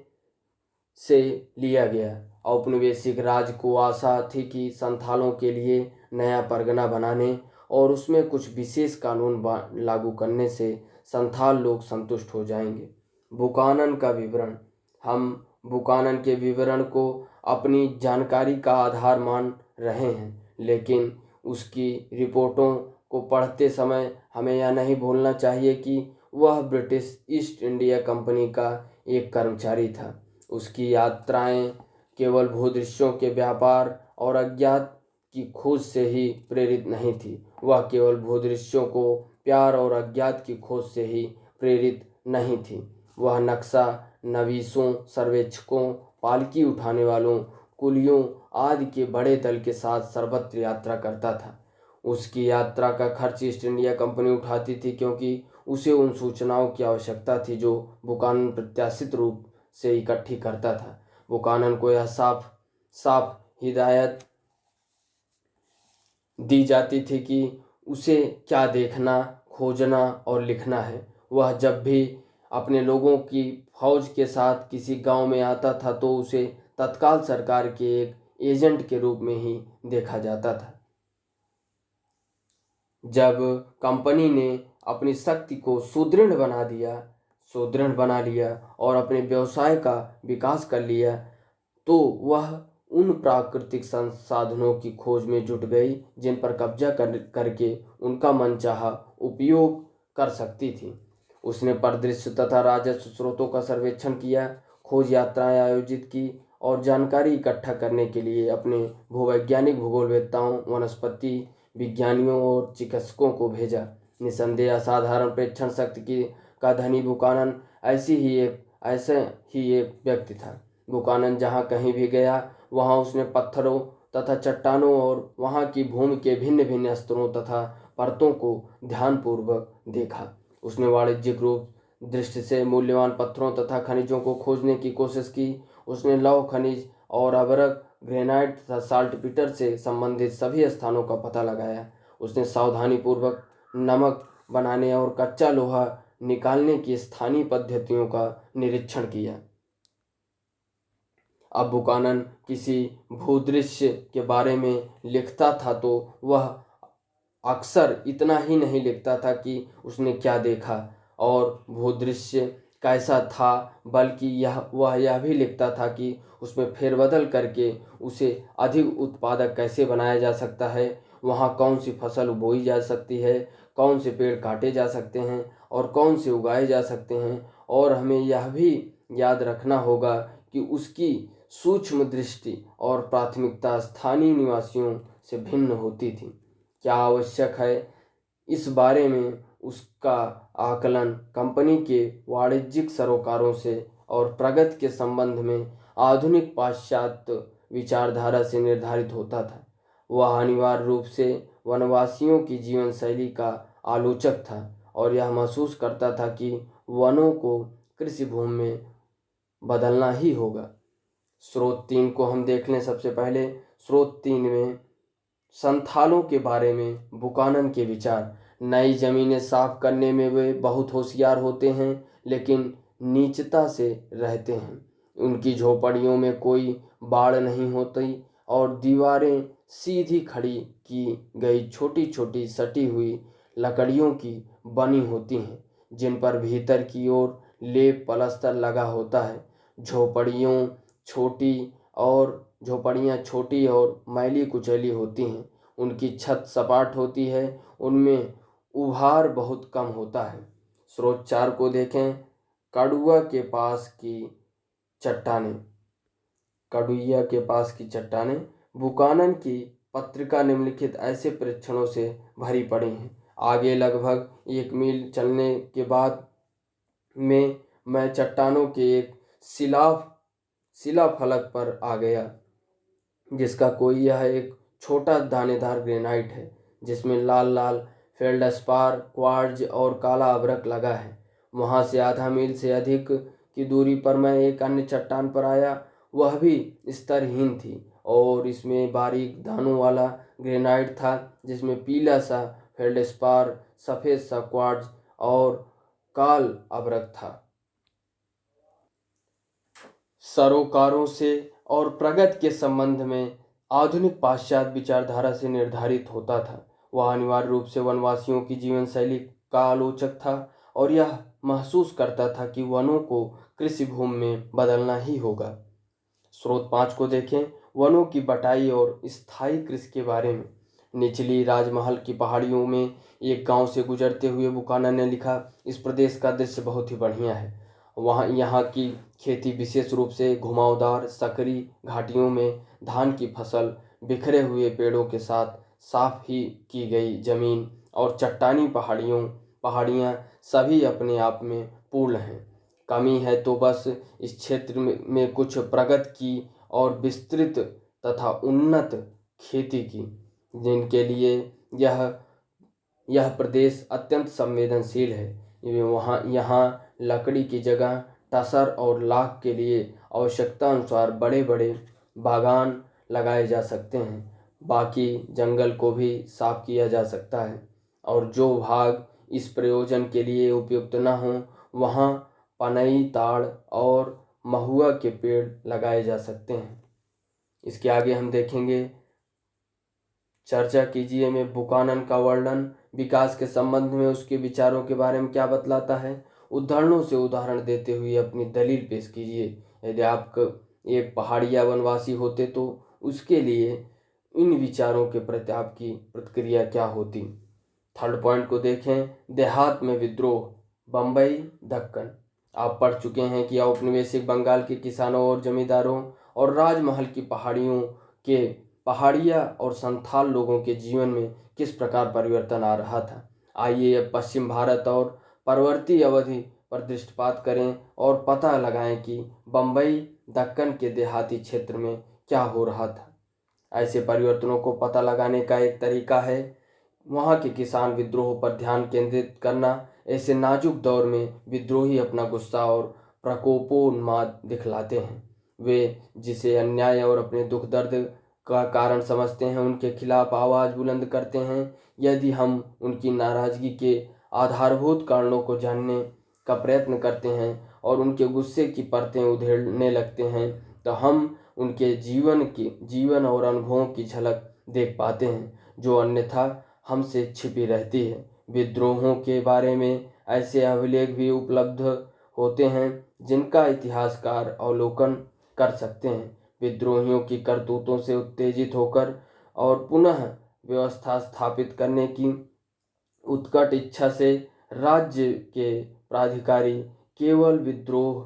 से लिया गया। औपनिवेशिक राज को आशा थी कि संथालों के लिए नया परगना बनाने और उसमें कुछ विशेष कानून लागू करने से संथाल लोग संतुष्ट हो जाएंगे। बुकानन का विवरण। हम बुकानन के विवरण को अपनी जानकारी का आधार मान रहे हैं, लेकिन उसकी रिपोर्टों को पढ़ते समय हमें यह नहीं भूलना चाहिए कि वह ब्रिटिश ईस्ट इंडिया कंपनी का एक कर्मचारी था। उसकी यात्राएं केवल भूदृश्यों के व्यापार और अज्ञात की खोज से ही प्रेरित नहीं थी। वह केवल भूदृश्यों को प्यार और अज्ञात की खोज से ही प्रेरित नहीं थी। वह नक्शा नवीसों, सर्वेक्षकों, पालकी उठाने वालों, कुलियों आदि के बड़े दल के साथ सर्वत्र यात्रा करता था। उसकी यात्रा का खर्च ईस्ट इंडिया कंपनी उठाती थी, क्योंकि उसे उन सूचनाओं की आवश्यकता थी जो बुकानन प्रत्याशित रूप से इकट्ठी करता था। बुकानन को यह साफ साफ हिदायत दी जाती थी कि उसे क्या देखना, खोजना और लिखना है। वह जब भी अपने लोगों की फौज के साथ किसी गांव में आता था तो उसे तत्काल सरकार के एक एजेंट के रूप में ही देखा जाता था। जब कंपनी ने अपनी शक्ति को सुदृढ़ बना लिया और अपने व्यवसाय का विकास कर लिया, तो वह उन प्राकृतिक संसाधनों की खोज में जुट गई जिन पर कब्जा करके उनका मनचाहा उपयोग कर सकती थी। उसने परिदृश्य तथा राजस्व स्रोतों का सर्वेक्षण किया, खोज यात्राएं आयोजित की और जानकारी इकट्ठा करने के लिए अपने भूवैज्ञानिक, भूगोलवेत्ताओं, वनस्पति विज्ञानियों और चिकित्सकों को भेजा। निसंदेह असाधारण प्रेक्षण शक्ति का धनी बुकानन ऐसे ही एक व्यक्ति था। बुकानन जहाँ कहीं भी गया, वहाँ उसने पत्थरों तथा चट्टानों और वहाँ की भूमि के भिन्न भिन्न स्तरों तथा परतों को ध्यानपूर्वक देखा। उसने वाणिज्यिक रूप दृष्टि से मूल्यवान पत्थरों तथा खनिजों को खोजने की कोशिश की। उसने लौह खनिज और अभ्रक, ग्रेनाइट तथा साल्टपीटर से संबंधित सभी स्थानों का पता लगाया। उसने सावधानीपूर्वक नमक बनाने और कच्चा लोहा निकालने की स्थानीय पद्धतियों का निरीक्षण किया। अब बुकानन किसी भूदृश्य के बारे में लिखता था तो वह अक्सर इतना ही नहीं लिखता था कि उसने क्या देखा और भूदृश्य कैसा था, बल्कि वह यह भी लिखता था कि उसमें फेरबदल करके उसे अधिक उत्पादक कैसे बनाया जा सकता है, वहाँ कौन सी फसल बोई जा सकती है, कौन से पेड़ काटे जा सकते हैं और कौन से उगाए जा सकते हैं। और हमें यह भी याद रखना होगा कि उसकी सूक्ष्म दृष्टि और प्राथमिकता स्थानीय निवासियों से भिन्न होती थी। क्या आवश्यक है, इस बारे में उसका आकलन कंपनी के वाणिज्यिक सरोकारों से और प्रगति के संबंध में आधुनिक पाश्चात्य विचारधारा से निर्धारित होता था। वह अनिवार्य रूप से वनवासियों की जीवन शैली का आलोचक था और यह महसूस करता था कि वनों को कृषि भूमि में बदलना ही होगा। स्रोत 3 को हम देख लें। सबसे पहले स्रोत 3 में संथालों के बारे में बुकानन के विचार। नई जमीनें साफ करने में वे बहुत होशियार होते हैं, लेकिन नीचता से रहते हैं। उनकी झोपड़ियों में कोई बाड़ नहीं होती और दीवारें सीधी खड़ी की गई छोटी छोटी सटी हुई लकड़ियों की बनी होती हैं, जिन पर भीतर की ओर लेप पलस्तर लगा होता है। झोपड़ियों छोटी झोपड़ियाँ छोटी और मैली कुचैली होती हैं। उनकी छत सपाट होती है, उनमें उभार बहुत कम होता है। स्रोत 4 को देखें। कड़ुआ के पास की चट्टानें बुकानन की पत्रिका निम्नलिखित ऐसे परीक्षणों से भरी पड़ी हैं। आगे लगभग 1 मील चलने के बाद में मैं चट्टानों के एक शिलाफलक पर आ गया, यह एक छोटा दानेदार ग्रेनाइट है जिसमें लाल लाल फेल्डस्पार, क्वार्ट्ज और काला अभ्रक लगा है। वहाँ से आधा मील से अधिक की दूरी पर मैं एक अन्य चट्टान पर आया। वह भी स्तरहीन थी और इसमें बारीक दानों वाला ग्रेनाइट था, जिसमें पीला सा फेल्डस्पार, सफ़ेद सा क्वार्ट्ज और काल अभ्रक था। सरोकारों से और प्रगति के संबंध में आधुनिक पाश्चात्य विचारधारा से निर्धारित होता था। वह अनिवार्य रूप से वनवासियों की जीवन शैली का आलोचक था और यह महसूस करता था कि वनों को कृषि भूमि में बदलना ही होगा। स्रोत 5 को देखें। वनों की बटाई और स्थायी कृषि के बारे में। निचली राजमहल की पहाड़ियों में एक गांव से गुजरते हुए बुकानन ने लिखा, इस प्रदेश का दृश्य बहुत ही बढ़िया है। यहाँ की खेती विशेष रूप से घुमावदार सकरी घाटियों में धान की फसल, बिखरे हुए पेड़ों के साथ साफ ही की गई जमीन और चट्टानी पहाड़ियाँ सभी अपने आप में पूर्ण हैं। कमी है तो बस इस क्षेत्र में कुछ प्रगति की और विस्तृत तथा उन्नत खेती की, जिनके लिए यह प्रदेश अत्यंत संवेदनशील है। यहाँ लकड़ी की जगह टसर और लाख के लिए आवश्यकता अनुसार बड़े बड़े बागान लगाए जा सकते हैं। बाकी जंगल को भी साफ किया जा सकता है और जो भाग इस प्रयोजन के लिए उपयुक्त न हो, वहाँ पनई, ताड़ और महुआ के पेड़ लगाए जा सकते हैं। इसके आगे हम देखेंगे चर्चा कीजिए में बुकानन का वर्णन विकास के संबंध में उसके विचारों के बारे में क्या बतलाता है। उदाहरणों से उदाहरण देते हुए अपनी दलील पेश कीजिए। यदि आप एक पहाड़िया वनवासी होते तो उसके लिए इन विचारों के प्रति आपकी प्रतिक्रिया क्या होती। थर्ड पॉइंट को देखें, देहात में विद्रोह, बम्बई, दक्कन। आप पढ़ चुके हैं कि औपनिवेशिक बंगाल के किसानों और जमींदारों और राजमहल की पहाड़ियों के पहाड़िया और संथाल लोगों के जीवन में किस प्रकार परिवर्तन आ रहा था। आइए अब पश्चिम भारत और परवर्ती अवधि पर दृष्टिपात करें और पता लगाएं कि बम्बई, दक्कन के देहाती क्षेत्र में क्या हो रहा था। ऐसे परिवर्तनों को पता लगाने का एक तरीका है वहाँ के किसान विद्रोह पर ध्यान केंद्रित करना। ऐसे नाजुक दौर में विद्रोही अपना गुस्सा और प्रकोपोन्माद दिखलाते हैं। वे जिसे अन्याय और अपने दुख दर्द का कारण समझते हैं उनके खिलाफ आवाज़ बुलंद करते हैं। यदि हम उनकी नाराज़गी के आधारभूत कारणों को जानने का प्रयत्न करते हैं और उनके गुस्से की परतें उधेड़ने लगते हैं तो हम उनके जीवन और अनुभवों की झलक देख पाते हैं जो अन्यथा हमसे छिपी रहती है। विद्रोहों के बारे में ऐसे अभिलेख भी उपलब्ध होते हैं जिनका इतिहासकार अवलोकन कर सकते हैं। विद्रोहियों की करतूतों से उत्तेजित होकर और पुनः व्यवस्था स्थापित करने की उत्कट इच्छा से राज्य के प्राधिकारी केवल विद्रोह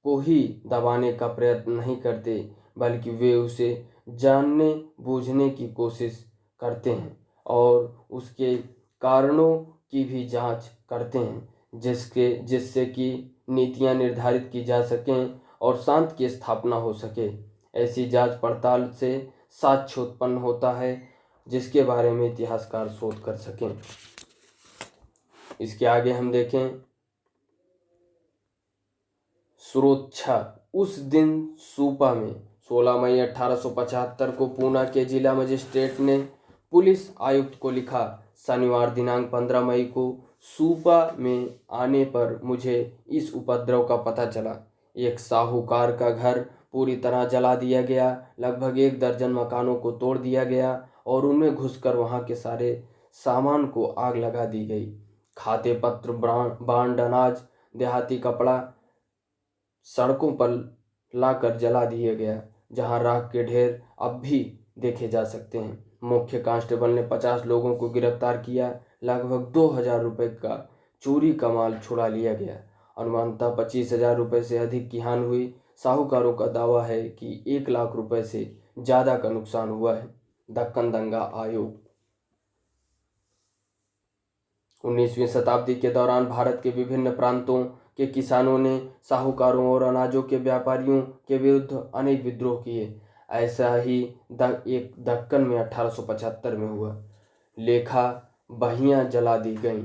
को ही दबाने का प्रयत्न नहीं करते बल्कि वे उसे जानने बूझने की कोशिश करते हैं और उसके कारणों की भी जांच करते हैं जिससे कि नीतियां निर्धारित की जा सकें और शांति की स्थापना हो सके। ऐसी जांच पड़ताल से साक्ष्य उत्पन्न होता है जिसके बारे में इतिहासकार शोध कर सकें। इसके आगे हम देखें सुरक्षा। उस दिन सूपा में 16 मई 1875 को पूना के जिला मजिस्ट्रेट ने पुलिस आयुक्त को लिखा, शनिवार दिनांक 15 मई को सूपा में आने पर मुझे इस उपद्रव का पता चला। एक साहूकार का घर पूरी तरह जला दिया गया, लगभग 1 दर्जन मकानों को तोड़ दिया गया और उनमें घुसकर वहां के सारे सामान को आग लगा दी गई। खाते पत्र, बांड, अनाज, देहाती कपड़ा सड़कों पर लाकर जला दिया गया, जहां राख के ढेर अब भी देखे जा सकते हैं। मुख्य कांस्टेबल ने 50 लोगों को गिरफ्तार किया। लगभग 2,000 रुपये का चोरी का माल छुड़ा लिया गया। अनुमानतः 25,000 रुपये से अधिक की हानि हुई। साहूकारों का दावा है कि 1 लाख रुपए से ज़्यादा का नुकसान हुआ है। दक्कन दंगा आयोग। 19वीं शताब्दी के दौरान भारत के विभिन्न प्रांतों के किसानों ने साहूकारों और अनाजों के व्यापारियों के विरुद्ध अनेक विद्रोह किए। ऐसा ही एक दक्कन में 1875 में हुआ। लेखा बहियां जला दी गईं।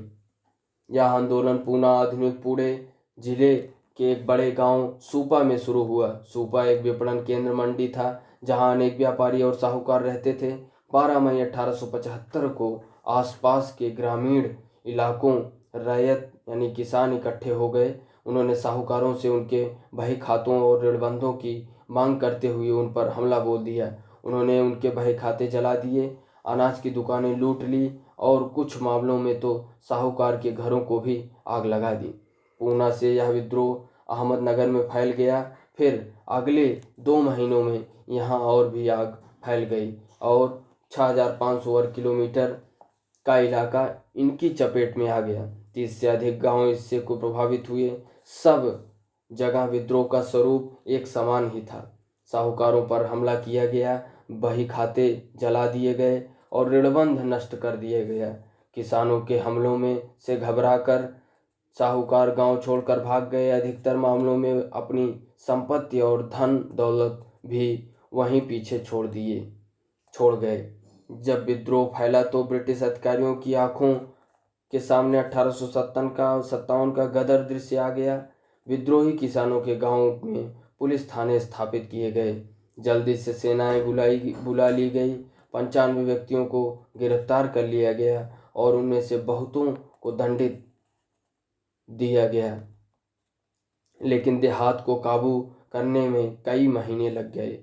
यह आंदोलन पूना आधुनिक पुणे जिले के एक बड़े गांव सूपा में शुरू हुआ। सूपा एक विपणन केंद्र मंडी था जहां अनेक व्यापारी और साहूकार रहते थे। 12 मई 1875 को आसपास के ग्रामीण इलाकों रैयत यानी किसान इकट्ठे हो गए। उन्होंने साहूकारों से उनके बही खातों और ऋणबंधों की मांग करते हुए उन पर हमला बोल दिया। उन्होंने उनके बही खाते जला दिए, अनाज की दुकानें लूट ली और कुछ मामलों में तो साहूकार के घरों को भी आग लगा दी। पूना से यह विद्रोह अहमदनगर में फैल गया। फिर अगले 2 महीनों में यहाँ और भी आग फैल गई और 6,500 वर्ग किलोमीटर का इलाका इनकी चपेट में आ गया। 30 से अधिक गांव इससे को प्रभावित हुए। सब जगह विद्रोह का स्वरूप एक समान ही था। साहूकारों पर हमला किया गया, बही खाते जला दिए गए और ऋणबंध नष्ट कर दिया गया। किसानों के हमलों में से घबराकर साहूकार गांव छोड़कर भाग गए। अधिकतर मामलों में अपनी संपत्ति और धन दौलत भी वहीं पीछे छोड़ गए। जब विद्रोह फैला तो ब्रिटिश अधिकारियों की आंखों के सामने 1857 का गदर दृश्य आ गया। विद्रोही किसानों के गांवों में पुलिस थाने स्थापित किए गए। जल्दी से सेनाएं बुला ली गई। 95 व्यक्तियों को गिरफ्तार कर लिया गया और उनमें से बहुतों को दंडित दिया गया, लेकिन देहात को काबू करने में कई महीने लग गए।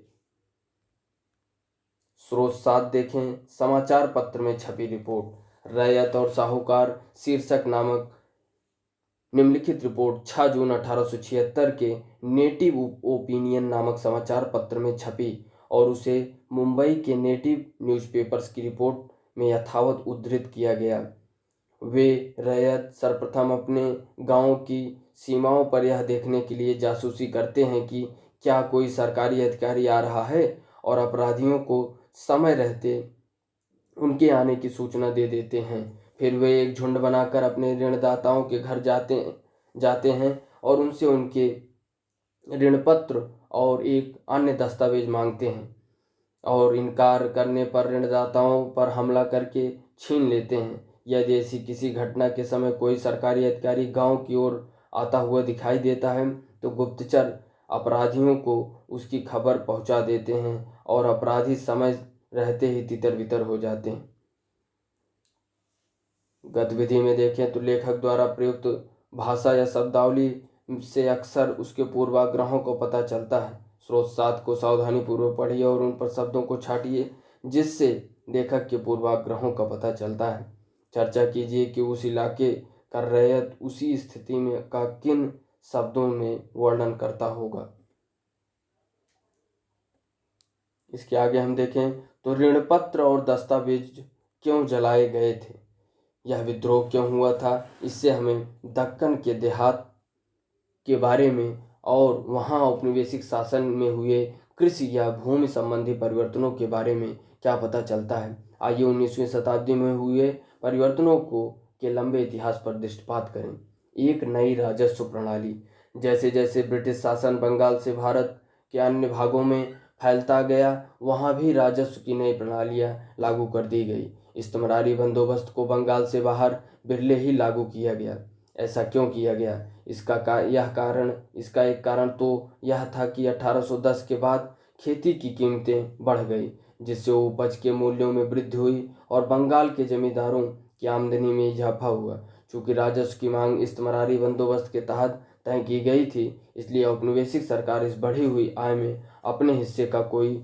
स्रोत 7 देखें, समाचार पत्र में छपी रिपोर्ट। रैयत और साहूकार शीर्षक नामक निम्नलिखित रिपोर्ट 6 जून 1876 के नेटिव ओपिनियन नामक समाचार पत्र में छपी और उसे मुंबई के नेटिव न्यूज़पेपर्स की रिपोर्ट में यथावत उद्धृत किया गया। वे रैयत सर्वप्रथम अपने गांव की सीमाओं पर यह देखने के लिए जासूसी करते हैं कि क्या कोई सरकारी अधिकारी आ रहा है और अपराधियों को समय रहते उनके आने की सूचना दे देते हैं। फिर वे एक झुंड बनाकर अपने ऋणदाताओं के घर जाते हैं और उनसे उनके ऋण पत्र और एक अन्य दस्तावेज मांगते हैं और इनकार करने पर ऋणदाताओं पर हमला करके छीन लेते हैं। यदि ऐसी किसी घटना के समय कोई सरकारी अधिकारी गांव की ओर आता हुआ दिखाई देता है तो गुप्तचर अपराधियों को उसकी खबर पहुंचा देते हैं और अपराधी समय रहते ही तितर बितर हो जाते हैं। गतिविधि में देखें तो लेखक द्वारा प्रयुक्त भाषा या शब्दावली से अक्सर उसके पूर्वाग्रहों को पता चलता है। स्रोत 7 को सावधानीपूर्वक पढ़िए और उन पर शब्दों को छांटिए जिससे लेखक के पूर्वाग्रहों का पता चलता है। चर्चा कीजिए कि उस इलाके का रैयत उसी स्थिति में का किन शब्दों में वर्णन करता होगा। इसके आगे हम देखें तो ऋणपत्र और दस्तावेज क्यों जलाए गए थे, यह विद्रोह क्यों हुआ था, इससे हमें दक्कन के देहात के बारे में और वहाँ औपनिवेशिक शासन में हुए कृषि या भूमि संबंधी परिवर्तनों के बारे में क्या पता चलता है। आइए 19वीं शताब्दी में हुए परिवर्तनों को के लंबे इतिहास पर दृष्टिपात करें। एक नई राजस्व प्रणाली। जैसे जैसे ब्रिटिश शासन बंगाल से भारत के अन्य भागों में फैलता गया, वहाँ भी राजस्व की नई प्रणालियाँ लागू कर दी गई। इस्तेमारी बंदोबस्त को बंगाल से बाहर बिरले ही लागू किया गया। ऐसा क्यों किया गया? इसका एक कारण तो यह था कि 1810 के बाद खेती की कीमतें बढ़ गई, जिससे उपज के मूल्यों में वृद्धि हुई और बंगाल के जमींदारों की आमदनी में इजाफा हुआ। चूंकि राजस्व की मांग इस्तेमारी बंदोबस्त के तहत तय की गई थी, इसलिए औपनिवेशिक सरकार इस बढ़ी हुई आय में अपने हिस्से का कोई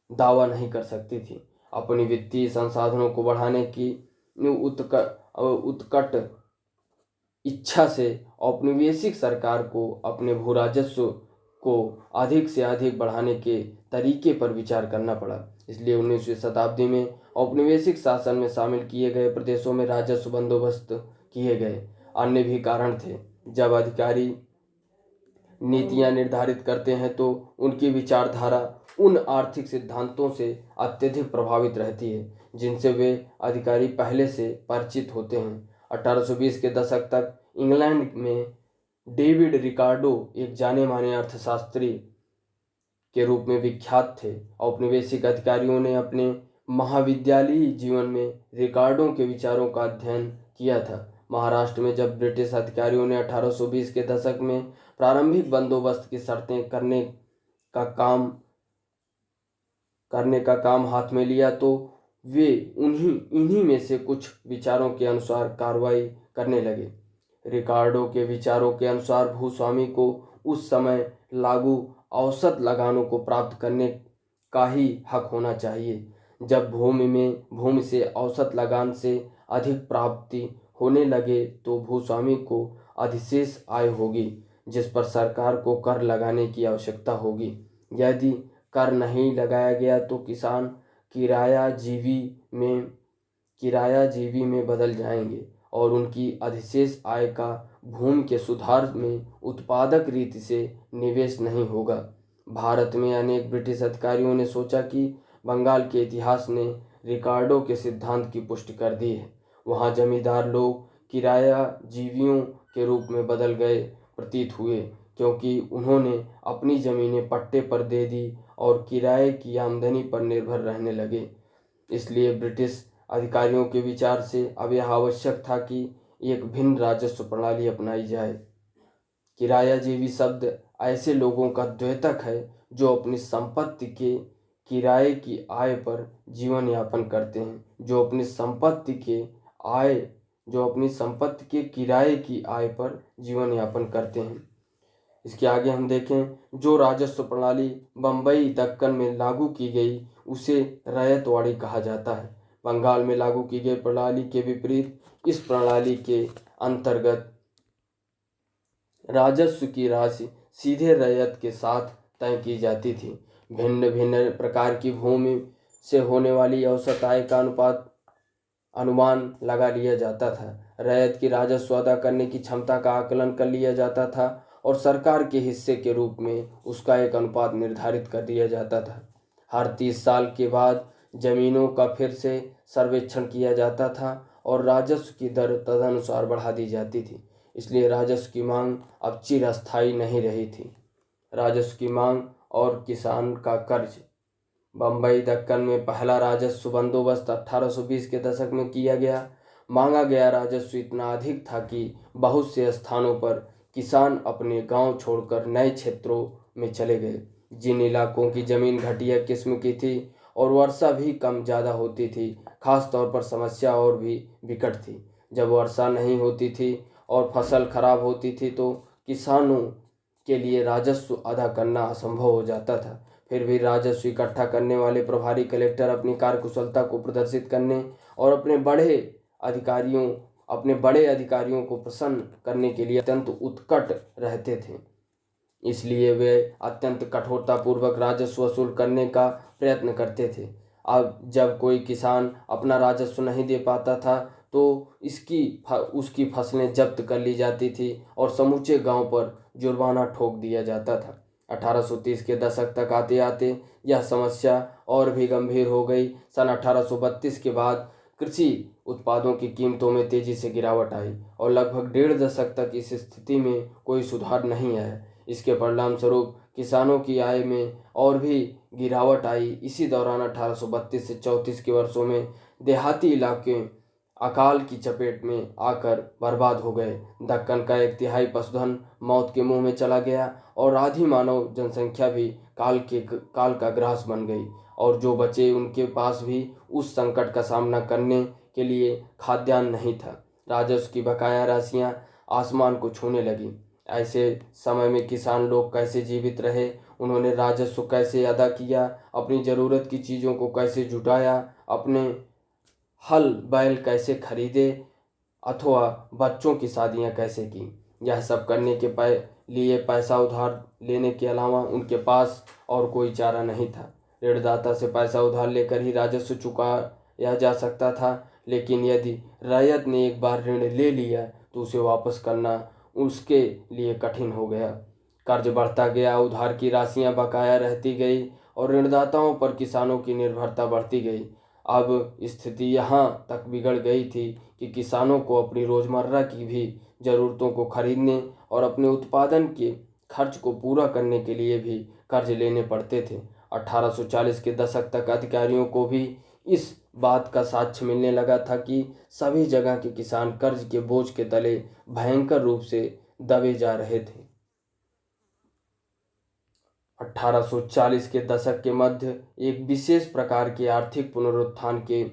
दावा नहीं कर सकती थी। अपनी वित्तीय संसाधनों को बढ़ाने की उत्कट इच्छा से औपनिवेशिक सरकार को अपने भू राजस्व को अधिक से अधिक बढ़ाने के तरीके पर विचार करना पड़ा। इसलिए 19वीं शताब्दी में औपनिवेशिक शासन में शामिल किए गए प्रदेशों में राजस्व बंदोबस्त किए गए। अन्य भी कारण थे। जब अधिकारी नीतियां निर्धारित करते हैं तो उनकी विचारधारा उन आर्थिक सिद्धांतों से अत्यधिक प्रभावित रहती है जिनसे वे अधिकारी पहले से परिचित होते हैं। 1820 के दशक तक इंग्लैंड में डेविड रिकार्डो एक जाने माने अर्थशास्त्री के रूप में विख्यात थे। औपनिवेशिक अधिकारियों ने अपने महाविद्यालयी जीवन में रिकार्डो के विचारों का अध्ययन किया था। महाराष्ट्र में जब ब्रिटिश अधिकारियों ने 1820 के दशक में प्रारंभिक बंदोबस्त की शर्तें करने का काम हाथ में लिया तो वे इन्हीं में से कुछ विचारों के अनुसार कार्रवाई करने लगे। रिकार्डो के विचारों के अनुसार भूस्वामी को उस समय लागू औसत लगानों को प्राप्त करने का ही हक होना चाहिए। जब भूमि से औसत लगान से अधिक प्राप्ति होने लगे तो भूस्वामी को अधिशेष आय होगी, जिस पर सरकार को कर लगाने की आवश्यकता होगी। यदि कर नहीं लगाया गया तो किसान किरायाजीवी में बदल जाएंगे और उनकी अधिशेष आय का भूमि के सुधार में उत्पादक रीति से निवेश नहीं होगा। भारत में अनेक ब्रिटिश अधिकारियों ने सोचा कि बंगाल के इतिहास ने रिकार्डो के सिद्धांत की पुष्टि कर दी है। वहाँ जमींदार लोग किरायाजीवियों के रूप में बदल गए प्रतीत हुए, क्योंकि उन्होंने अपनी जमीनें पट्टे पर दे दी और किराए की आमदनी पर निर्भर रहने लगे। इसलिए ब्रिटिश अधिकारियों के विचार से अब यह आवश्यक था कि एक भिन्न राजस्व प्रणाली अपनाई जाए। किरायाजीवी शब्द ऐसे लोगों का द्योतक है जो अपनी संपत्ति के किराए की आय पर जीवन यापन करते हैं, जो अपनी संपत्ति के किराए की आय पर जीवन यापन करते हैं। इसके आगे हम देखें जो राजस्व प्रणाली बम्बई दक्कन में लागू की गई उसे रैयतवाड़ी कहा जाता है। बंगाल में लागू की गई प्रणाली के विपरीत इस प्रणाली के अंतर्गत राजस्व की राशि सीधे रैयत के साथ तय की जाती थी। भिन्न भिन्न प्रकार की भूमि से होने वाली औसत आय का अनुमान लगा लिया जाता था। रैयत की राजस्व अदा करने की क्षमता का आकलन कर लिया जाता था और सरकार के हिस्से के रूप में उसका एक अनुपात निर्धारित कर दिया जाता था। हर 30 साल के बाद जमीनों का फिर से सर्वेक्षण किया जाता था और राजस्व की दर तदनुसार बढ़ा दी जाती थी। इसलिए राजस्व की मांग अब चिरस्थायी नहीं रही थी। राजस्व की मांग और किसान का कर्ज। बम्बई दक्कन में पहला राजस्व बंदोबस्त 1820 के दशक में किया गया। मांगा गया राजस्व इतना अधिक था कि बहुत से स्थानों पर किसान अपने गांव छोड़कर नए क्षेत्रों में चले गए। जिन इलाकों की जमीन घटिया किस्म की थी और वर्षा भी कम ज़्यादा होती थी, खास तौर पर समस्या और भी विकट थी। जब वर्षा नहीं होती थी और फसल खराब होती थी तो किसानों के लिए राजस्व अदा करना असंभव हो जाता था। फिर भी राजस्व इकट्ठा करने वाले प्रभारी कलेक्टर अपनी कार्यकुशलता को प्रदर्शित करने और अपने बड़े अधिकारियों को प्रसन्न करने के लिए अत्यंत उत्कट रहते थे। इसलिए वे अत्यंत कठोरतापूर्वक राजस्व वसूल करने का प्रयत्न करते थे। अब जब कोई किसान अपना राजस्व नहीं दे पाता था तो उसकी फसलें जब्त कर ली जाती थी और समूचे गांव पर जुर्माना ठोक दिया जाता था। 1830 के दशक तक आते आते यह समस्या और भी गंभीर हो गई। सन 1832 के बाद कृषि उत्पादों की कीमतों में तेजी से गिरावट आई और लगभग 1.5 दशक तक इस स्थिति में कोई सुधार नहीं आया। इसके परिणाम स्वरूप किसानों की आय में और भी गिरावट आई। इसी दौरान 1832 से 34 के वर्षों में देहाती इलाके अकाल की चपेट में आकर बर्बाद हो गए। दक्कन का 1/3 पशुधन मौत के मुंह में चला गया और आधी मानव जनसंख्या भी काल का ग्रास बन गई और जो बचे उनके पास भी उस संकट का सामना करने के लिए खाद्यान्न नहीं था। राजस्व की बकाया राशियां आसमान को छूने लगी। ऐसे समय में किसान लोग कैसे जीवित रहे, उन्होंने राजस्व कैसे अदा किया, अपनी ज़रूरत की चीज़ों को कैसे जुटाया, अपने हल बैल कैसे खरीदे अथवा बच्चों की शादियां कैसे की। यह सब करने के लिए पैसा उधार लेने के अलावा उनके पास और कोई चारा नहीं था। ऋणदाता से पैसा उधार लेकर ही राजस्व चुकाया जा सकता था, लेकिन यदि रैयत ने एक बार ऋण ले लिया तो उसे वापस करना उसके लिए कठिन हो गया। कर्ज बढ़ता गया, उधार की राशियां बकाया रहती गई और ऋणदाताओं पर किसानों की निर्भरता बढ़ती गई। अब स्थिति यहाँ तक बिगड़ गई थी कि किसानों को अपनी रोज़मर्रा की भी ज़रूरतों को खरीदने और अपने उत्पादन के खर्च को पूरा करने के लिए भी कर्ज लेने पड़ते थे। 1840 के दशक तक अधिकारियों को भी इस बात का साक्ष्य मिलने लगा था कि सभी जगह के किसान कर्ज के बोझ के तले भयंकर रूप से दबे जा रहे थे। 1840 के दशक के मध्य एक विशेष प्रकार के आर्थिक पुनरुत्थान के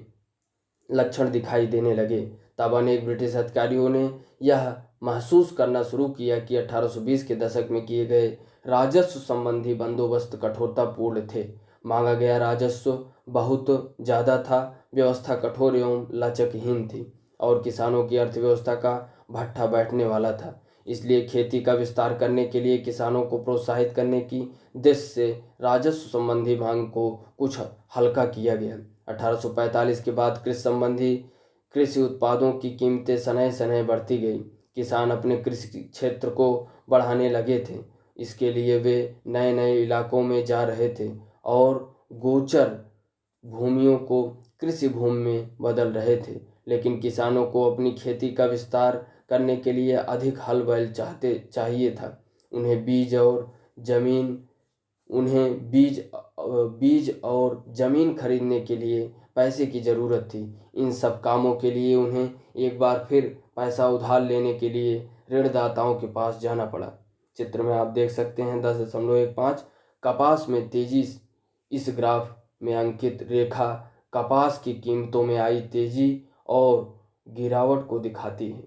लक्षण दिखाई देने लगे। तब अनेक ब्रिटिश अधिकारियों ने यह महसूस करना शुरू किया कि 1820 के दशक में किए गए राजस्व संबंधी बंदोबस्त कठोरतापूर्ण थे। मांगा गया राजस्व बहुत ज़्यादा था, व्यवस्था कठोर एवं लचकहीन थी और किसानों की अर्थव्यवस्था का भट्ठा बैठने वाला था। इसलिए खेती का विस्तार करने के लिए किसानों को प्रोत्साहित करने की उद्देश्य से राजस्व संबंधी मांग को कुछ हल्का किया गया। 1845 के बाद कृषि उत्पादों की कीमतें सनय सनय बढ़ती गई। किसान अपने कृषि क्षेत्र को बढ़ाने लगे थे। इसके लिए वे नए नए इलाकों में जा रहे थे और गोचर भूमियों को कृषि भूमि में बदल रहे थे। लेकिन किसानों को अपनी खेती का विस्तार करने के लिए अधिक हल बैल चाहिए था। उन्हें बीज और ज़मीन खरीदने के लिए पैसे की ज़रूरत थी। इन सब कामों के लिए उन्हें एक बार फिर पैसा उधार लेने के लिए ऋणदाताओं के पास जाना पड़ा। चित्र में आप देख सकते हैं 10.15 कपास में तेजी। इस ग्राफ में अंकित रेखा कपास की कीमतों में आई तेजी और गिरावट को दिखाती है।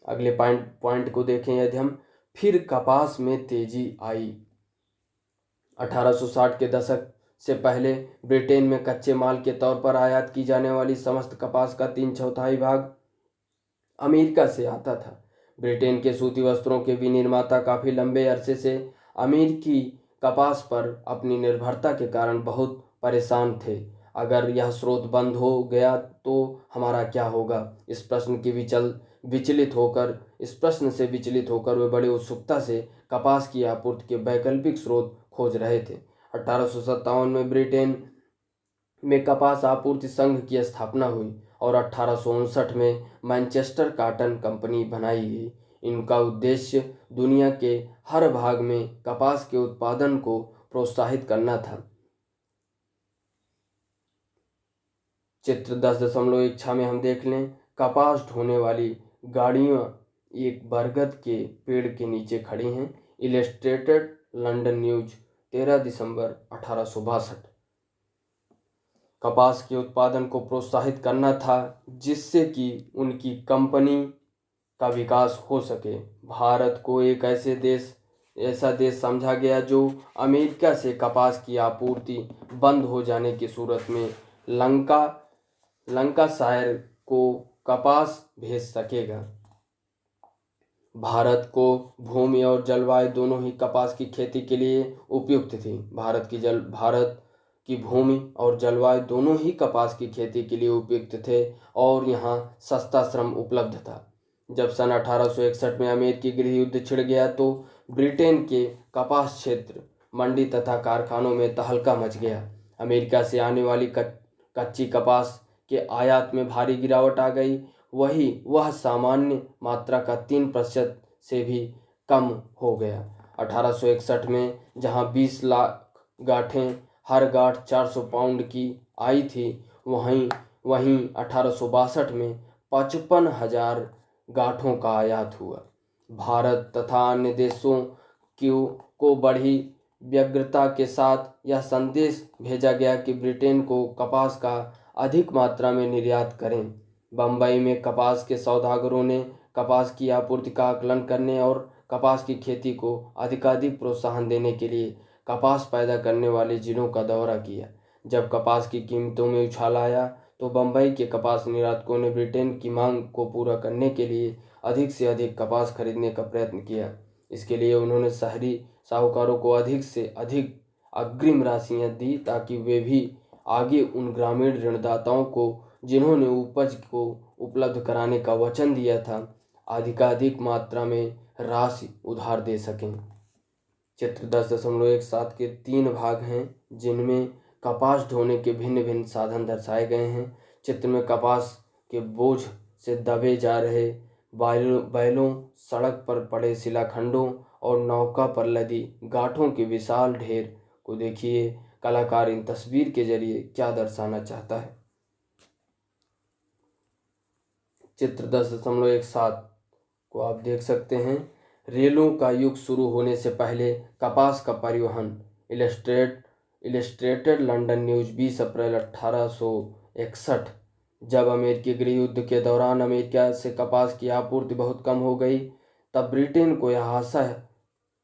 अगले पॉइंट को देखें यदि हम, फिर कपास में तेजी आई। 1860 के दशक से पहले ब्रिटेन में कच्चे माल के तौर पर आयात की जाने वाली समस्त कपास का 3/4 भाग अमेरिका से आता था। ब्रिटेन के सूती वस्त्रों के विनिर्माता काफ़ी लंबे अरसे से अमेरिकी कपास पर अपनी निर्भरता के कारण बहुत परेशान थे। अगर यह स्रोत बंद हो गया तो हमारा क्या होगा? इस प्रश्न से विचलित होकर वे बड़ी उत्सुकता से कपास की आपूर्ति के वैकल्पिक स्रोत खोज रहे थे। 1857 में ब्रिटेन में कपास आपूर्ति संघ की स्थापना हुई और 1859 में मैनचेस्टर कॉटन कंपनी बनाई गई। इनका उद्देश्य दुनिया के हर भाग में कपास के उत्पादन को प्रोत्साहित करना था। चित्र 10.16 में हम देख लें, कपास ढोने वाली गाड़ियां एक बरगद के पेड़ के नीचे खड़ी हैं। इलस्ट्रेटेड लंदन न्यूज 13 दिसंबर 1862। कपास के उत्पादन को प्रोत्साहित करना था जिससे कि उनकी कंपनी का विकास हो सके। भारत को एक ऐसा देश समझा गया जो अमेरिका से कपास की आपूर्ति बंद हो जाने की सूरत में लंकाशायर को कपास भेज सकेगा। भारत को भूमि और जलवायु दोनों ही कपास की खेती के लिए उपयुक्त थी। भारत की भूमि और जलवायु दोनों ही कपास की खेती के लिए उपयुक्त थे और यहाँ सस्ता श्रम उपलब्ध था। जब सन 1861 में अमेरिकी गृह युद्ध छिड़ गया तो ब्रिटेन के कपास क्षेत्र, मंडी तथा कारखानों में तहलका मच गया। अमेरिका से आने वाली कच्ची कपास के आयात में भारी गिरावट आ गई। वह सामान्य मात्रा का 3% से भी कम हो गया। 1861 में जहां 20 लाख गांठें, हर गांठ 400 पाउंड की आई थी, वहीं 1862 में 55,000 गांठों का आयात हुआ। भारत तथा अन्य देशों को बड़ी व्यग्रता के साथ यह संदेश भेजा गया कि ब्रिटेन को कपास का अधिक मात्रा में निर्यात करें। बम्बई में कपास के सौदागरों ने कपास की आपूर्ति का आकलन करने और कपास की खेती को अधिकाधिक प्रोत्साहन देने के लिए कपास पैदा करने वाले जिलों का दौरा किया। जब कपास की कीमतों में उछाल आया तो बम्बई के कपास निर्यातकों ने ब्रिटेन की मांग को पूरा करने के लिए अधिक से अधिक कपास खरीदने का प्रयत्न किया। इसके लिए उन्होंने शहरी साहूकारों को अधिक से अधिक अग्रिम राशियां दी ताकि वे भी आगे उन ग्रामीण ऋणदाताओं को जिन्होंने उपज को उपलब्ध कराने का वचन दिया था, अधिकाधिक मात्रा में राशि उधार दे सकें। चित्र 10.17 के 3 भाग हैं जिनमें कपास ढोने के भिन्न भिन्न साधन दर्शाए गए हैं। चित्र में कपास के बोझ से दबे जा रहे बैलों, सड़क पर पड़े शिलाखंडों और नौका पर लदी गांठों के विशाल ढेर को देखिए। कलाकार इन तस्वीर के जरिए क्या दर्शाना चाहता है। चित्र 10.17 को आप देख सकते हैं। रेलों का युग शुरू होने से पहले कपास का परिवहन। इलस्ट्रेटेड लंदन न्यूज 20 अप्रैल 1861। जब अमेरिकी गृह युद्ध के दौरान अमेरिका से कपास की आपूर्ति बहुत कम हो गई तब ब्रिटेन को यह आशा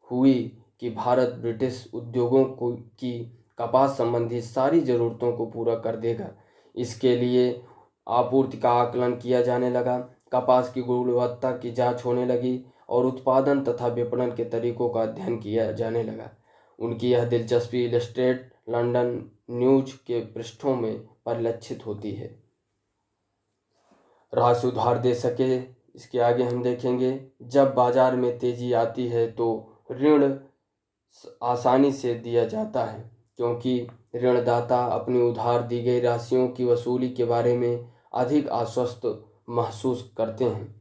हुई कि भारत ब्रिटिश उद्योगों की कपास संबंधी सारी ज़रूरतों को पूरा कर देगा। इसके लिए आपूर्ति का आकलन किया जाने लगा, कपास की गुणवत्ता की जांच होने लगी और उत्पादन तथा विपणन के तरीकों का अध्ययन किया जाने लगा। उनकी यह दिलचस्पी इलस्ट्रेटेड लंदन न्यूज के पृष्ठों में परिलक्षित होती है। राशि उधार दे सके, इसके आगे हम देखेंगे। जब बाजार में तेजी आती है तो ऋण आसानी से दिया जाता है क्योंकि ऋणदाता अपनी उधार दी गई राशियों की वसूली के बारे में अधिक आश्वस्त महसूस करते हैं।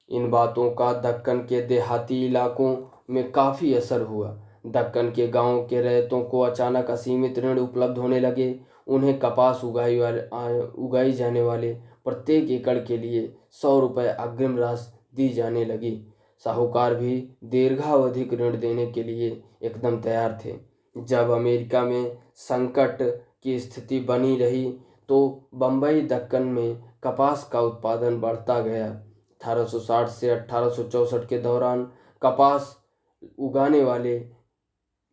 इन बातों का दक्कन के देहाती इलाकों में काफ़ी असर हुआ। दक्कन के गांवों के रैयतों को अचानक असीमित ऋण उपलब्ध होने लगे। उन्हें कपास उगाई जाने वाले प्रत्येक एकड़ के लिए 100 रुपये अग्रिम राशि दी जाने लगी। साहूकार भी दीर्घावधिक ऋण देने के लिए एकदम तैयार थे। जब अमेरिका में संकट की स्थिति बनी रही तो बम्बई दक्कन में कपास का उत्पादन बढ़ता गया। 1860 से 1864 के दौरान कपास उगाने वाले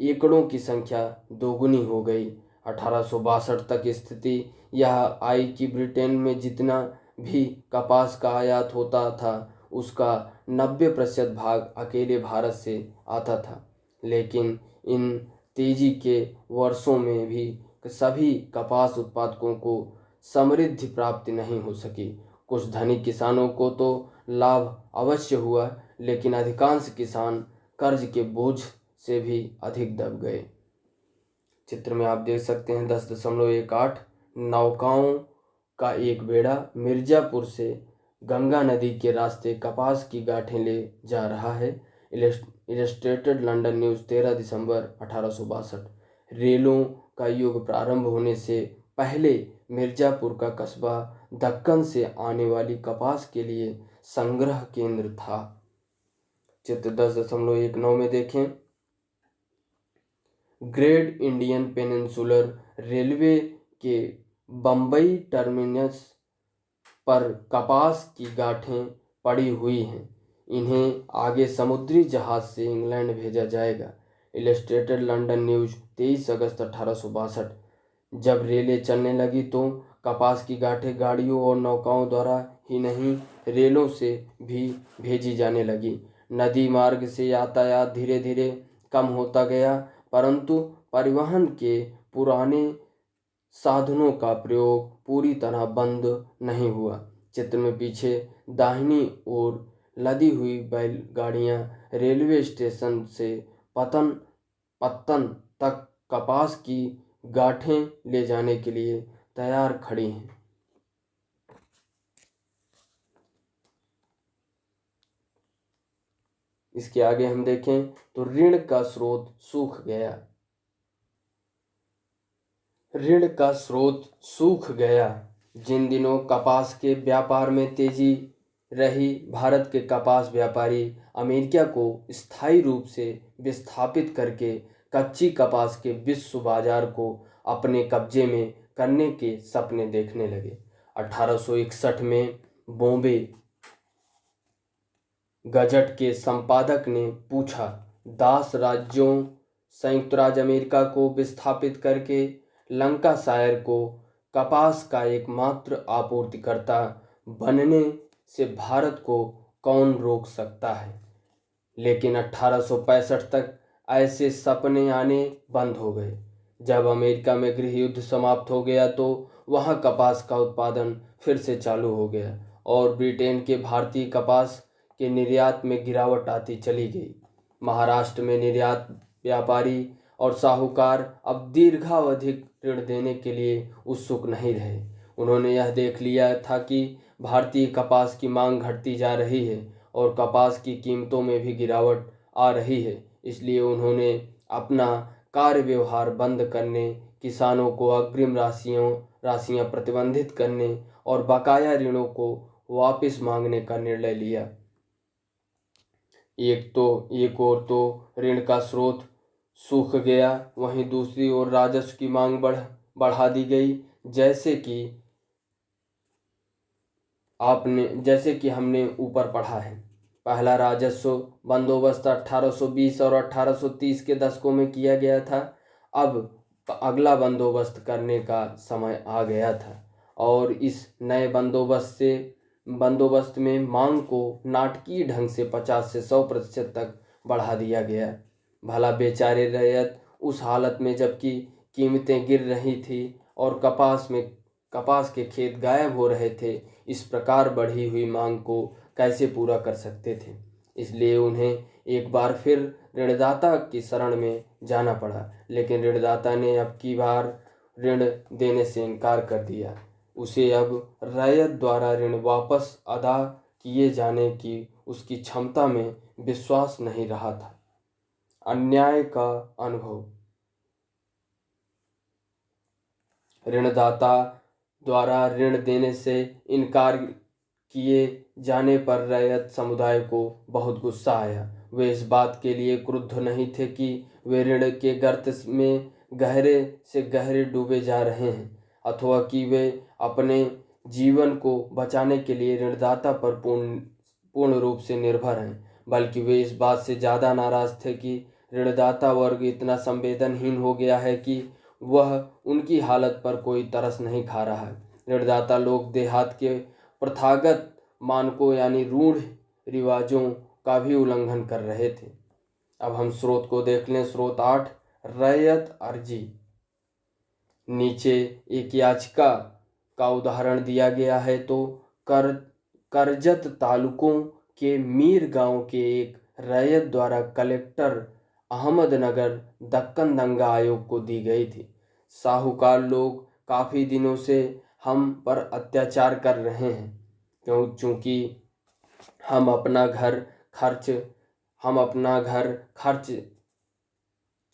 एकड़ों की संख्या दोगुनी हो गई। 1862 तक स्थिति यह आई कि ब्रिटेन में जितना भी कपास का आयात होता था उसका 90% भाग अकेले भारत से आता था। लेकिन इन तेजी के वर्षों में भी सभी कपास उत्पादकों को समृद्धि प्राप्ति नहीं हो सकी। कुछ धनिक किसानों को तो लाभ अवश्य हुआ, लेकिन अधिकांश किसान कर्ज के बोझ से भी अधिक दब गए। चित्र में आप देख सकते हैं 10.18 नौकाओं का एक बेड़ा मिर्जापुर से गंगा नदी के रास्ते कपास की गांठें ले जा रहा है। इलस्ट्रेटेड लंदन न्यूज़ 13 दिसंबर 1862। रेलों का युग प्रारंभ होने से पहले मिर्जापुर का कस्बा दक्कन से आने वाली कपास के लिए संग्रह केंद्र था। चित्र 10.19 में देखें, ग्रेट इंडियन पेनिनसुलर रेलवे के बम्बई टर्मिनस पर कपास की गांठें पड़ी हुई हैं। इन्हें आगे समुद्री जहाज से इंग्लैंड भेजा जाएगा। इलस्ट्रेटेड लंदन न्यूज़ 23 अगस्त 1862। जब रेलें चलने लगी तो कपास की गांठें गाड़ियों और नौकाओं द्वारा ही नहीं, रेलों से भी भेजी जाने लगी। नदी मार्ग से यातायात धीरे धीरे कम होता गया, परंतु परिवहन के पुराने साधनों का प्रयोग पूरी तरह बंद नहीं हुआ। चित्र में पीछे दाहिनी ओर लदी हुई बैलगाड़ियां रेलवे स्टेशन से पत्तन तक कपास की गांठें ले जाने के लिए तैयार खड़ी हैं। इसके आगे हम देखें तो ऋण का स्रोत सूख गया। ऋण का स्रोत सूख गया। जिन दिनों कपास के व्यापार में तेजी रही, भारत के कपास व्यापारी अमेरिका को स्थायी रूप से विस्थापित करके कच्ची कपास के विश्व बाजार को अपने कब्जे में करने के सपने देखने लगे। 1861 में बॉम्बे गजट के संपादक ने पूछा, दास राज्यों संयुक्त राज्य अमेरिका को विस्थापित करके लंकाशायर को कपास का एकमात्र आपूर्तिकर्ता बनने से भारत को कौन रोक सकता है। लेकिन 1865 तक ऐसे सपने आने बंद हो गए। जब अमेरिका में गृह युद्ध समाप्त हो गया तो वहां कपास का उत्पादन फिर से चालू हो गया और ब्रिटेन के भारतीय कपास के निर्यात में गिरावट आती चली गई। महाराष्ट्र में निर्यात व्यापारी और साहूकार अब दीर्घावधिक ऋण देने के लिए उत्सुक नहीं रहे। उन्होंने यह देख लिया था कि भारतीय कपास की मांग घटती जा रही है और कपास की कीमतों में भी गिरावट आ रही है। इसलिए उन्होंने अपना कार्य व्यवहार बंद करने, किसानों को अग्रिम राशियां प्रतिबंधित करने और बकाया ऋणों को वापस मांगने का निर्णय लिया। एक ओर तो ऋण का स्रोत सूख गया, वहीं दूसरी ओर राजस्व की मांग बढ़ा दी गई। जैसे कि हमने ऊपर पढ़ा है। पहला राजस्व बंदोबस्त 1820 और 1830 के दशकों में किया गया था। अब अगला बंदोबस्त करने का समय आ गया था और इस नए बंदोबस्त में मांग को नाटकीय ढंग से 50 से 100% तक बढ़ा दिया गया। भला बेचारे रैयत उस हालत में जबकि कीमतें गिर रही थी और कपास के खेत गायब हो रहे थे, इस प्रकार बढ़ी हुई मांग को कैसे पूरा कर सकते थे। इसलिए उन्हें एक बार फिर ऋणदाता की शरण में जाना पड़ा। लेकिन ऋणदाता ने अब की बार ऋण देने से इनकार कर दिया। उसे अब रैयत द्वारा ऋण वापस अदा किए जाने की उसकी क्षमता में विश्वास नहीं रहा था। अन्याय का अनुभव। ऋणदाता द्वारा ऋण देने से इनकार किए जाने पर रैयत समुदाय को बहुत गुस्सा आया। वे इस बात के लिए क्रुद्ध नहीं थे कि वे ऋण के गर्त में गहरे से गहरे डूबे जा रहे हैं अथवा कि वे अपने जीवन को बचाने के लिए ऋणदाता पर पूर्ण रूप से निर्भर हैं, बल्कि वे इस बात से ज़्यादा नाराज थे कि ऋणदाता वर्ग इतना संवेदनहीन हो गया है कि वह उनकी हालत पर कोई तरस नहीं खा रहा है। ऋणदाता लोग देहात के प्रथागत मानकों यानी रूढ़ रिवाजों का भी उल्लंघन कर रहे थे। अब हम स्रोत को देख लें। स्रोत 8, रैयत अर्जी। नीचे एक याचिका का उदाहरण दिया गया है। तो करजत तालुकों के मीर गांव के एक रैयत द्वारा कलेक्टर अहमदनगर दक्कन दंगा आयोग को दी गई थी। साहूकार लोग काफ़ी दिनों से हम पर अत्याचार कर रहे हैं, चूँकि हम अपना घर खर्च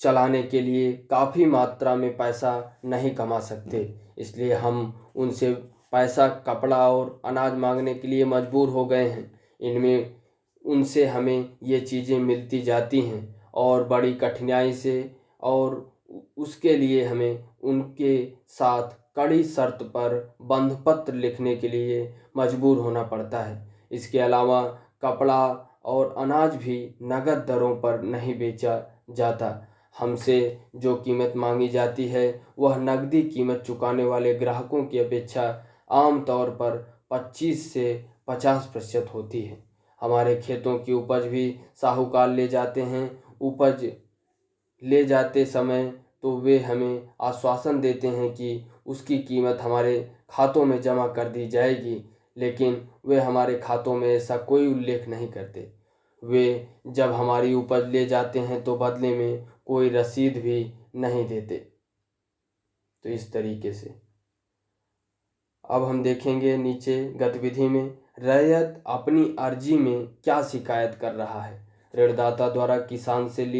चलाने के लिए काफ़ी मात्रा में पैसा नहीं कमा सकते, इसलिए हम उनसे पैसा, कपड़ा और अनाज मांगने के लिए मजबूर हो गए हैं। इनमें उनसे हमें ये चीज़ें मिलती जाती हैं और बड़ी कठिनाई से, और उसके लिए हमें उनके साथ कड़ी शर्त पर बंधपत्र लिखने के लिए मजबूर होना पड़ता है। इसके अलावा कपड़ा और अनाज भी नगद दरों पर नहीं बेचा जाता। हमसे जो कीमत मांगी जाती है वह नकदी कीमत चुकाने वाले ग्राहकों की अपेक्षा आमतौर पर 25 से 50% होती है। हमारे खेतों की उपज भी साहूकार ले जाते हैं। उपज ले जाते समय तो वे हमें आश्वासन देते हैं कि उसकी कीमत हमारे खातों में जमा कर दी जाएगी, लेकिन वे हमारे खातों में ऐसा कोई उल्लेख नहीं करते। वे जब हमारी उपज ले जाते हैं तो बदले में कोई रसीद भी नहीं देते। तो इस तरीके से अब हम देखेंगे नीचे गतिविधि में रैयत अपनी अर्जी में क्या शिकायत कर रहा है। ऋणदाता द्वारा किसान से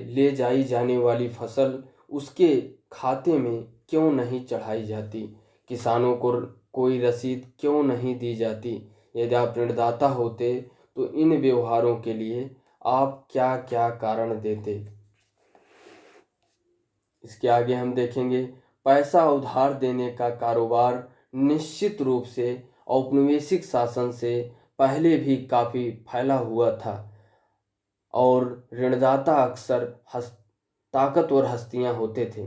ले जाई जाने वाली फसल उसके खाते में क्यों नहीं चढ़ाई जाती? किसानों को कोई रसीद क्यों नहीं दी जाती? यदि आप ऋणदाता होते तो इन व्यवहारों के लिए आप क्या क्या कारण देते? इसके आगे हम देखेंगे पैसा उधार देने का कारोबार निश्चित रूप से औपनिवेशिक शासन से पहले भी काफ़ी फैला हुआ था और ऋणदाता अक्सर ताकतवर हस्तियां होते थे।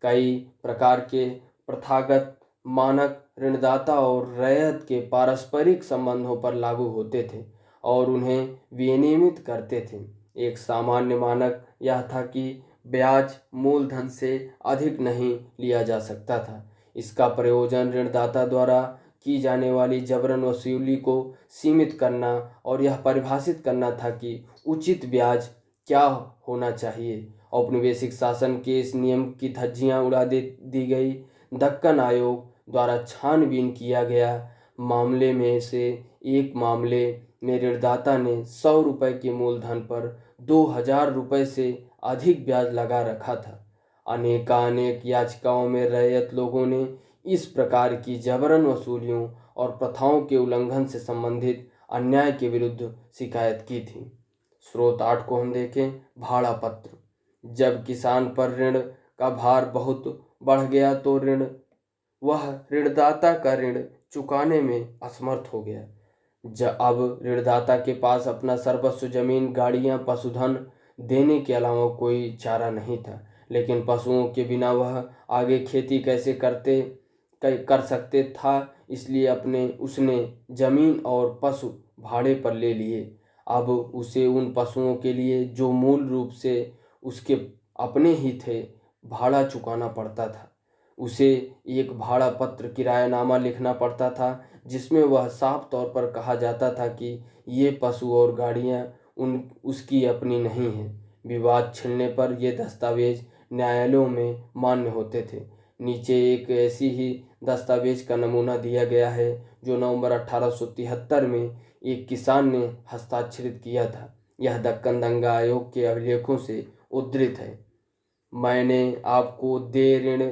कई प्रकार के प्रथागत मानक ऋणदाता और रैयत के पारस्परिक संबंधों पर लागू होते थे और उन्हें विनियमित करते थे। एक सामान्य मानक यह था कि ब्याज मूलधन से अधिक नहीं लिया जा सकता था। इसका प्रयोजन ऋणदाता द्वारा की जाने वाली जबरन वसूली को सीमित करना और यह परिभाषित करना था कि उचित ब्याज क्या होना चाहिए। औपनिवेशिक शासन के इस नियम की धज्जियां उड़ा दी गई। दक्कन आयोग द्वारा छानबीन किया गया मामले में से एक मामले में ऋणदाता ने 100 रुपये के मूलधन पर 2000 रुपये से अधिक ब्याज लगा रखा था। अनेकानेक याचिकाओं में रैयत लोगों ने इस प्रकार की जबरन वसूलियों और प्रथाओं के उल्लंघन से संबंधित अन्याय के विरुद्ध शिकायत की थी। स्रोत 8 को हम देखें। भाड़ा पत्र। जब किसान पर ऋण का भार बहुत बढ़ गया तो वह ऋणदाता का ऋण चुकाने में असमर्थ हो गया। अब ऋणदाता के पास अपना सर्वस्व, जमीन, गाड़ियां, पशुधन देने के अलावा कोई चारा नहीं था। लेकिन पशुओं के बिना वह आगे खेती कैसे कर सकते था, इसलिए उसने जमीन और पशु भाड़े पर ले लिए। अब उसे उन पशुओं के लिए जो मूल रूप से उसके अपने ही थे भाड़ा चुकाना पड़ता था। उसे एक भाड़ा पत्र, किरायानामा लिखना पड़ता था जिसमें वह साफ तौर पर कहा जाता था कि ये पशु और गाड़ियाँ उसकी अपनी नहीं हैं। विवाद छिड़ने पर ये दस्तावेज न्यायालयों में मान्य होते थे। नीचे एक ऐसी ही दस्तावेज का नमूना दिया गया है जो नवंबर 1873 में एक किसान ने हस्ताक्षरित किया था। यह दक्कन दंगा आयोग के अभिलेखों से उद्धृत है। मैंने आपको दे ऋण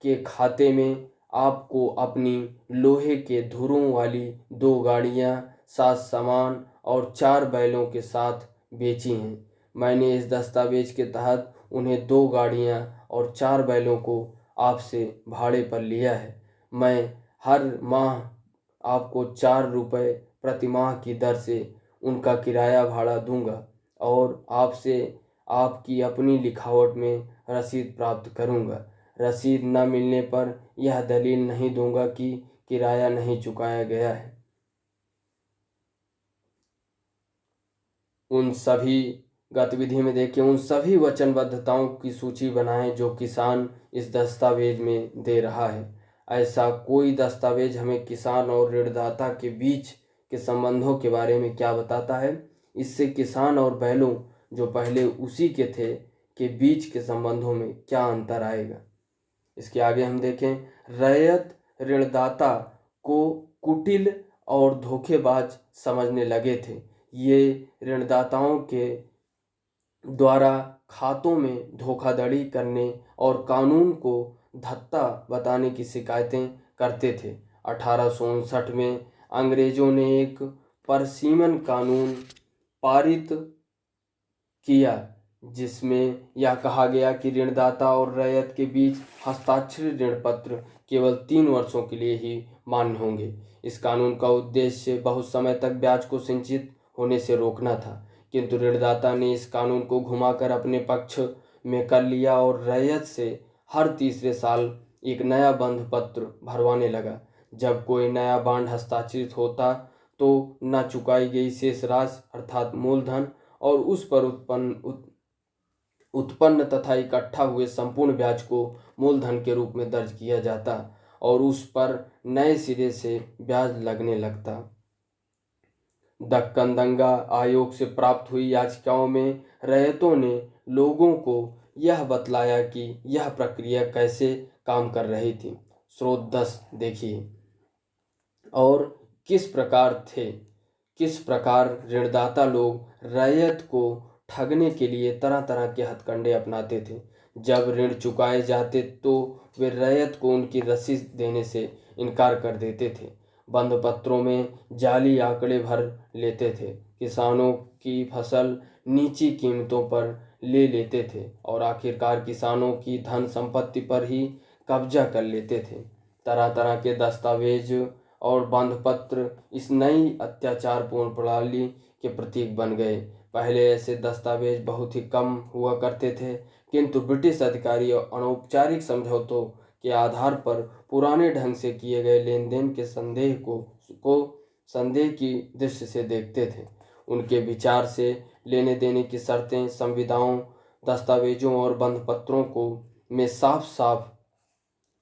के खाते में आपको अपनी लोहे के धुरों वाली 2 गाड़ियां, 7 सामान और 4 बैलों के साथ बेची हैं। मैंने इस दस्तावेज के तहत उन्हें 2 गाड़ियां और 4 बैलों को आपसे भाड़े पर लिया है। मैं हर माह आपको 4 रुपये प्रति माह की दर से उनका किराया भाड़ा दूंगा और आपसे आपकी अपनी लिखावट में रसीद प्राप्त करूंगा। रसीद न मिलने पर यह दलील नहीं दूंगा कि किराया नहीं चुकाया गया है। उन सभी गतिविधि में देखिए, उन सभी वचनबद्धताओं की सूची बनाएं जो किसान इस दस्तावेज में दे रहा है। ऐसा कोई दस्तावेज हमें किसान और ऋणदाता के बीच के संबंधों के बारे में क्या बताता है? इससे किसान और बैलों जो पहले उसी के थे के बीच के संबंधों में क्या अंतर आएगा? इसके आगे हम देखें, रैयत ऋणदाता को कुटिल और धोखेबाज समझने लगे थे। ये ऋणदाताओं के द्वारा खातों में धोखाधड़ी करने और कानून को धत्ता बताने की शिकायतें करते थे। 1859 में अंग्रेजों ने एक परसीमन कानून पारित किया जिसमें यह कहा गया कि ऋणदाता और रैयत के बीच हस्ताक्षरित ऋण पत्र केवल 3 वर्षों के लिए ही मान्य होंगे। इस कानून का उद्देश्य बहुत समय तक ब्याज को संचित होने से रोकना था, किंतु ऋणदाता ने इस कानून को घुमाकर अपने पक्ष में कर लिया और रैयत से हर तीसरे साल एक नया बंध पत्र भरवाने लगा। जब कोई नया बांड हस्ताक्षरित होता तो न चुकाई गई शेष राशि अर्थात मूलधन और उस पर उत्पन्न तथा इकट्ठा हुए संपूर्ण ब्याज को मूलधन के रूप में दर्ज किया जाता और उस पर नए सिरे से ब्याज लगने लगता। दक्कन दंगा आयोग से प्राप्त हुई याचिकाओं में रैयतों ने लोगों को यह बतलाया कि यह प्रक्रिया कैसे काम कर रही थी। स्रोत 10 देखिए। और किस प्रकार ऋणदाता लोग रैयत को ठगने के लिए तरह तरह के हथकंडे अपनाते थे। जब ऋण चुकाए जाते तो वे रैयत को उनकी रसीद देने से इनकार कर देते थे। बंध पत्रों में जाली आंकड़े भर लेते थे, किसानों की फसल नीची कीमतों पर ले लेते थे और आखिरकार किसानों की धन संपत्ति पर ही कब्जा कर लेते थे। तरह तरह के दस्तावेज और बंध पत्र इस नई अत्याचारपूर्ण प्रणाली के प्रतीक बन गए। पहले ऐसे दस्तावेज बहुत ही कम हुआ करते थे, किंतु ब्रिटिश अधिकारी अनौपचारिक समझौतों के आधार पर पुराने ढंग से किए गए लेन देन के संदेह की दृष्टि से देखते थे। उनके विचार से लेने देने की शर्तें संविदाओं, दस्तावेजों और बंध पत्रों को में साफ साफ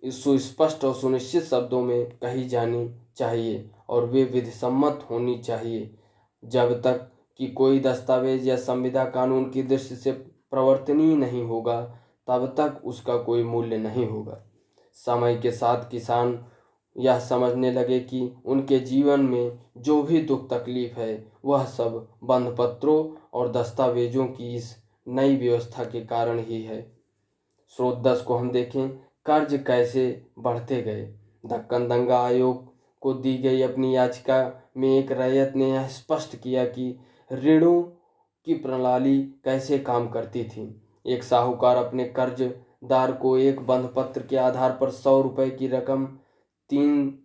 सुस्पष्ट और सुनिश्चित शब्दों में कही जानी चाहिए और वे विधिसम्मत होनी चाहिए। जब तक कि कोई दस्तावेज या संविदा कानून की दृष्टि से प्रवर्तनीय नहीं होगा, तब तक उसका कोई मूल्य नहीं होगा। समय के साथ किसान यह समझने लगे कि उनके जीवन में जो भी दुख तकलीफ है वह सब बंध पत्रों और दस्तावेजों की इस नई व्यवस्था के कारण ही है। स्रोत 10 को हम देखें, कर्ज कैसे बढ़ते गए। दक्कन दंगा आयोग को दी गई अपनी याचिका में एक रैयत ने यह स्पष्ट किया कि ऋणों की प्रणाली कैसे काम करती थी। एक साहूकार अपने कर्जदार को एक बंध पत्र के आधार पर 100 रुपये की रकम 3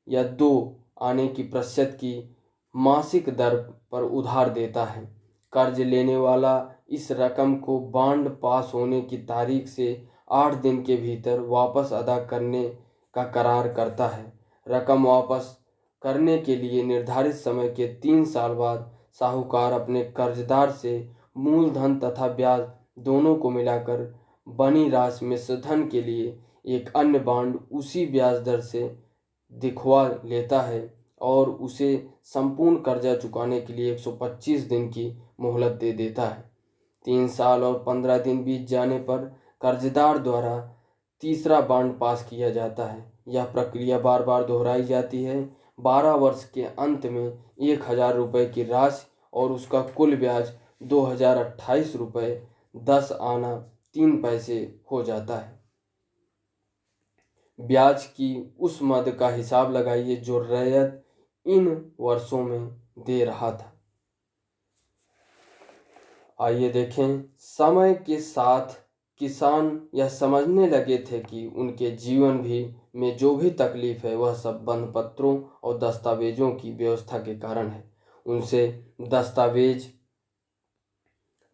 या 2 आने की प्रतिशत की मासिक दर पर उधार देता है। कर्ज लेने वाला इस रकम को बांड पास होने की तारीख से 8 दिन के भीतर वापस अदा करने का करार करता है। रकम वापस करने के लिए निर्धारित समय के 3 साल बाद साहूकार अपने कर्जदार से मूलधन तथा ब्याज दोनों को मिलाकर बनी राशि मिश्रधन के लिए एक अन्य बांड उसी ब्याज दर से दिखवा लेता है और उसे संपूर्ण कर्जा चुकाने के लिए 125 दिन की मोहलत दे देता है। 3 साल और 15 दिन बीत जाने पर कर्जदार द्वारा तीसरा बांड पास किया जाता है। यह प्रक्रिया बार बार दोहराई जाती है। 12 वर्ष के अंत में 1000 रुपये की राशि और उसका कुल ब्याज 2028 रुपये 10 आना 3 पैसे हो जाता है। ब्याज की उस मद का हिसाब लगाइए जो रैयत इन वर्षों में दे रहा था। आइए देखें, समय के साथ किसान यह समझने लगे थे कि उनके जीवन भी में जो भी तकलीफ है वह सब बंध पत्रों और दस्तावेजों की व्यवस्था के कारण है। उनसे दस्तावेज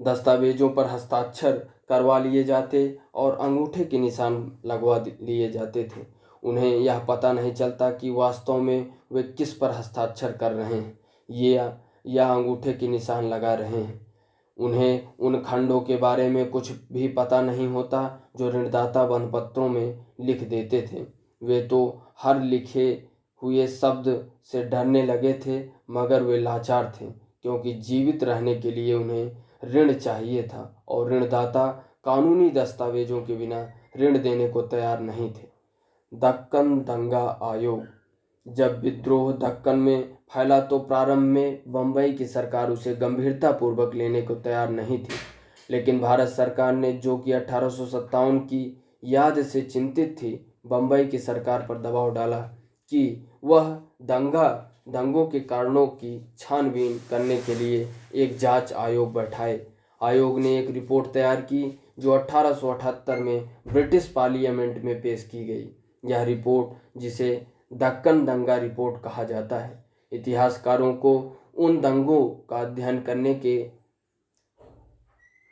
दस्तावेजों पर हस्ताक्षर करवा लिए जाते और अंगूठे के निशान लगवा लिए जाते थे। उन्हें यह पता नहीं चलता कि वास्तव में वे किस पर हस्ताक्षर कर रहे हैं या अंगूठे के निशान लगा रहे हैं। उन्हें उन खंडों के बारे में कुछ भी पता नहीं होता जो ऋणदाता वनपत्रों में लिख देते थे। वे तो हर लिखे हुए शब्द से डरने लगे थे, मगर वे लाचार थे क्योंकि जीवित रहने के लिए उन्हें ऋण चाहिए था और ऋणदाता कानूनी दस्तावेजों के बिना ऋण देने को तैयार नहीं थे। दक्कन दंगा आयोग। जब विद्रोह दक्कन में फैला तो प्रारंभ में बम्बई की सरकार उसे गंभीरतापूर्वक लेने को तैयार नहीं थी, लेकिन भारत सरकार ने, जो कि 1857 की याद से चिंतित थी, बम्बई की सरकार पर दबाव डाला कि वह दंगों के कारणों की छानबीन करने के लिए एक जांच आयोग बैठाए। आयोग ने एक रिपोर्ट तैयार की जो 1878 में ब्रिटिश पार्लियामेंट में पेश की गई। यह रिपोर्ट, जिसे दक्कन दंगा रिपोर्ट कहा जाता है, इतिहासकारों को उन दंगों का अध्ययन करने के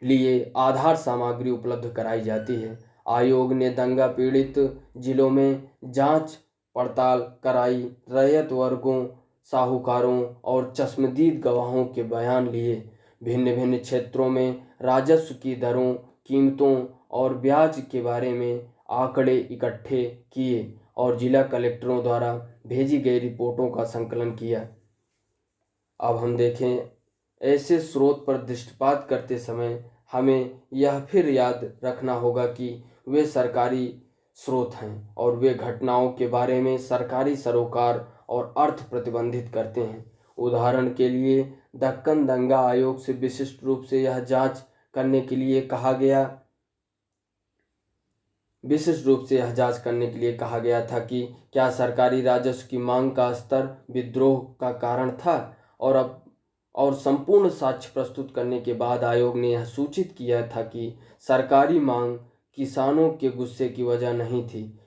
लिए आधार सामग्री उपलब्ध कराई जाती है। आयोग ने दंगा पीड़ित जिलों में जांच पड़ताल कराई, रैयत वर्गों, साहूकारों और चश्मदीद गवाहों के बयान लिए, भिन्न भिन्न क्षेत्रों में राजस्व की दरों, कीमतों और ब्याज के बारे में आंकड़े इकट्ठे किए और जिला कलेक्टरों द्वारा भेजी गई रिपोर्टों का संकलन किया। अब हम देखें, ऐसे स्रोत पर दृष्टिपात करते समय हमें यह फिर याद रखना होगा कि वे सरकारी स्रोत हैं और वे घटनाओं के बारे में सरकारी सरोकार और अर्थ प्रतिबंधित करते हैं। उदाहरण के लिए, दक्कन दंगा आयोग से विशिष्ट रूप से यह जांच करने के लिए कहा गया था कि क्या सरकारी राजस्व की मांग का स्तर विद्रोह का कारण था, और संपूर्ण साक्ष्य प्रस्तुत करने के बाद आयोग ने यह सूचित किया था कि सरकारी मांग किसानों के गुस्से की वजह नहीं थी।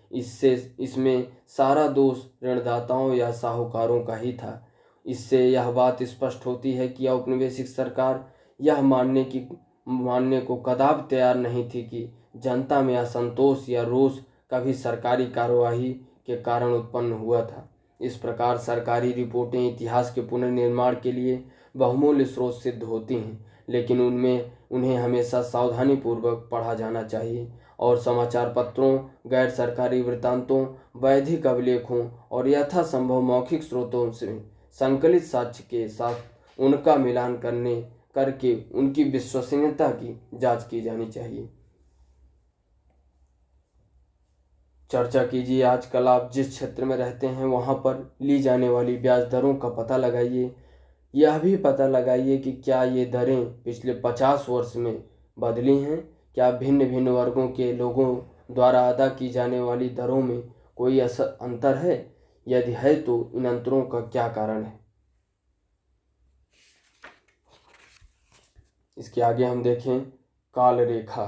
इसमें सारा दोष ऋणदाताओं या साहूकारों का ही था। इससे यह बात स्पष्ट होती है कि औपनिवेशिक सरकार यह मानने को कदापि तैयार नहीं थी कि जनता में असंतोष या रोष कभी सरकारी कार्यवाही के कारण उत्पन्न हुआ था। इस प्रकार सरकारी रिपोर्टें इतिहास के पुनर्निर्माण के लिए बहुमूल्य स्रोत सिद्ध होती हैं, लेकिन उन्हें हमेशा सावधानीपूर्वक पढ़ा जाना चाहिए और समाचार पत्रों, गैर सरकारी वृत्तांतों, वैधिक अभिलेखों और यथासंभव मौखिक स्रोतों से संकलित साक्ष्य के साथ उनका मिलान करके उनकी विश्वसनीयता की जांच की जानी चाहिए। चर्चा कीजिए, आजकल आप जिस क्षेत्र में रहते हैं वहां पर ली जाने वाली ब्याज दरों का पता लगाइए। यह भी पता लगाइए कि क्या ये दरें पिछले 50 वर्ष में बदली हैं। क्या भिन्न भिन्न वर्गों के लोगों द्वारा अदा की जाने वाली दरों में कोई अंतर है? यदि है तो इन अंतरों का क्या कारण है? इसके आगे हम देखें, काल रेखा।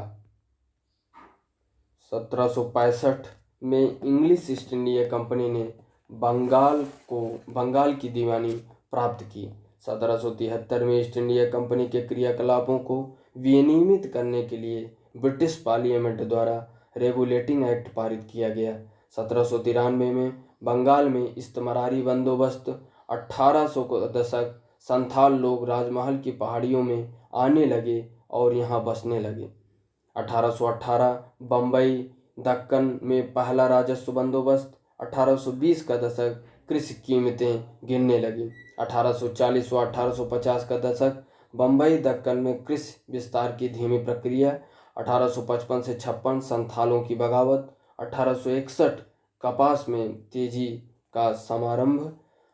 1765 में इंग्लिश ईस्ट इंडिया कंपनी ने बंगाल की दीवानी प्राप्त की। 1773 में ईस्ट इंडिया कंपनी के क्रियाकलापों को विनियमित करने के लिए ब्रिटिश पार्लियामेंट द्वारा रेगुलेटिंग एक्ट पारित किया गया। 1793 में बंगाल में इस्तमरारी बंदोबस्त। 1800 के दशक संथाल लोग राजमहल की पहाड़ियों में आने लगे और यहाँ बसने लगे। 1818 बम्बई दक्कन में पहला राजस्व बंदोबस्त। 1820 का दशक कृषि कीमतें गिरने लगी। 1840 व 1850 का दशक बम्बई दक्कन में कृषि विस्तार की धीमी प्रक्रिया। 1855 से 56 संथालों की बगावत। 1861 कपास में तेजी का समारंभ।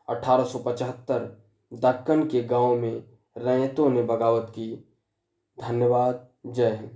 1875 दक्कन के गांव में रैयतों ने बगावत की। धन्यवाद। जय हिंद।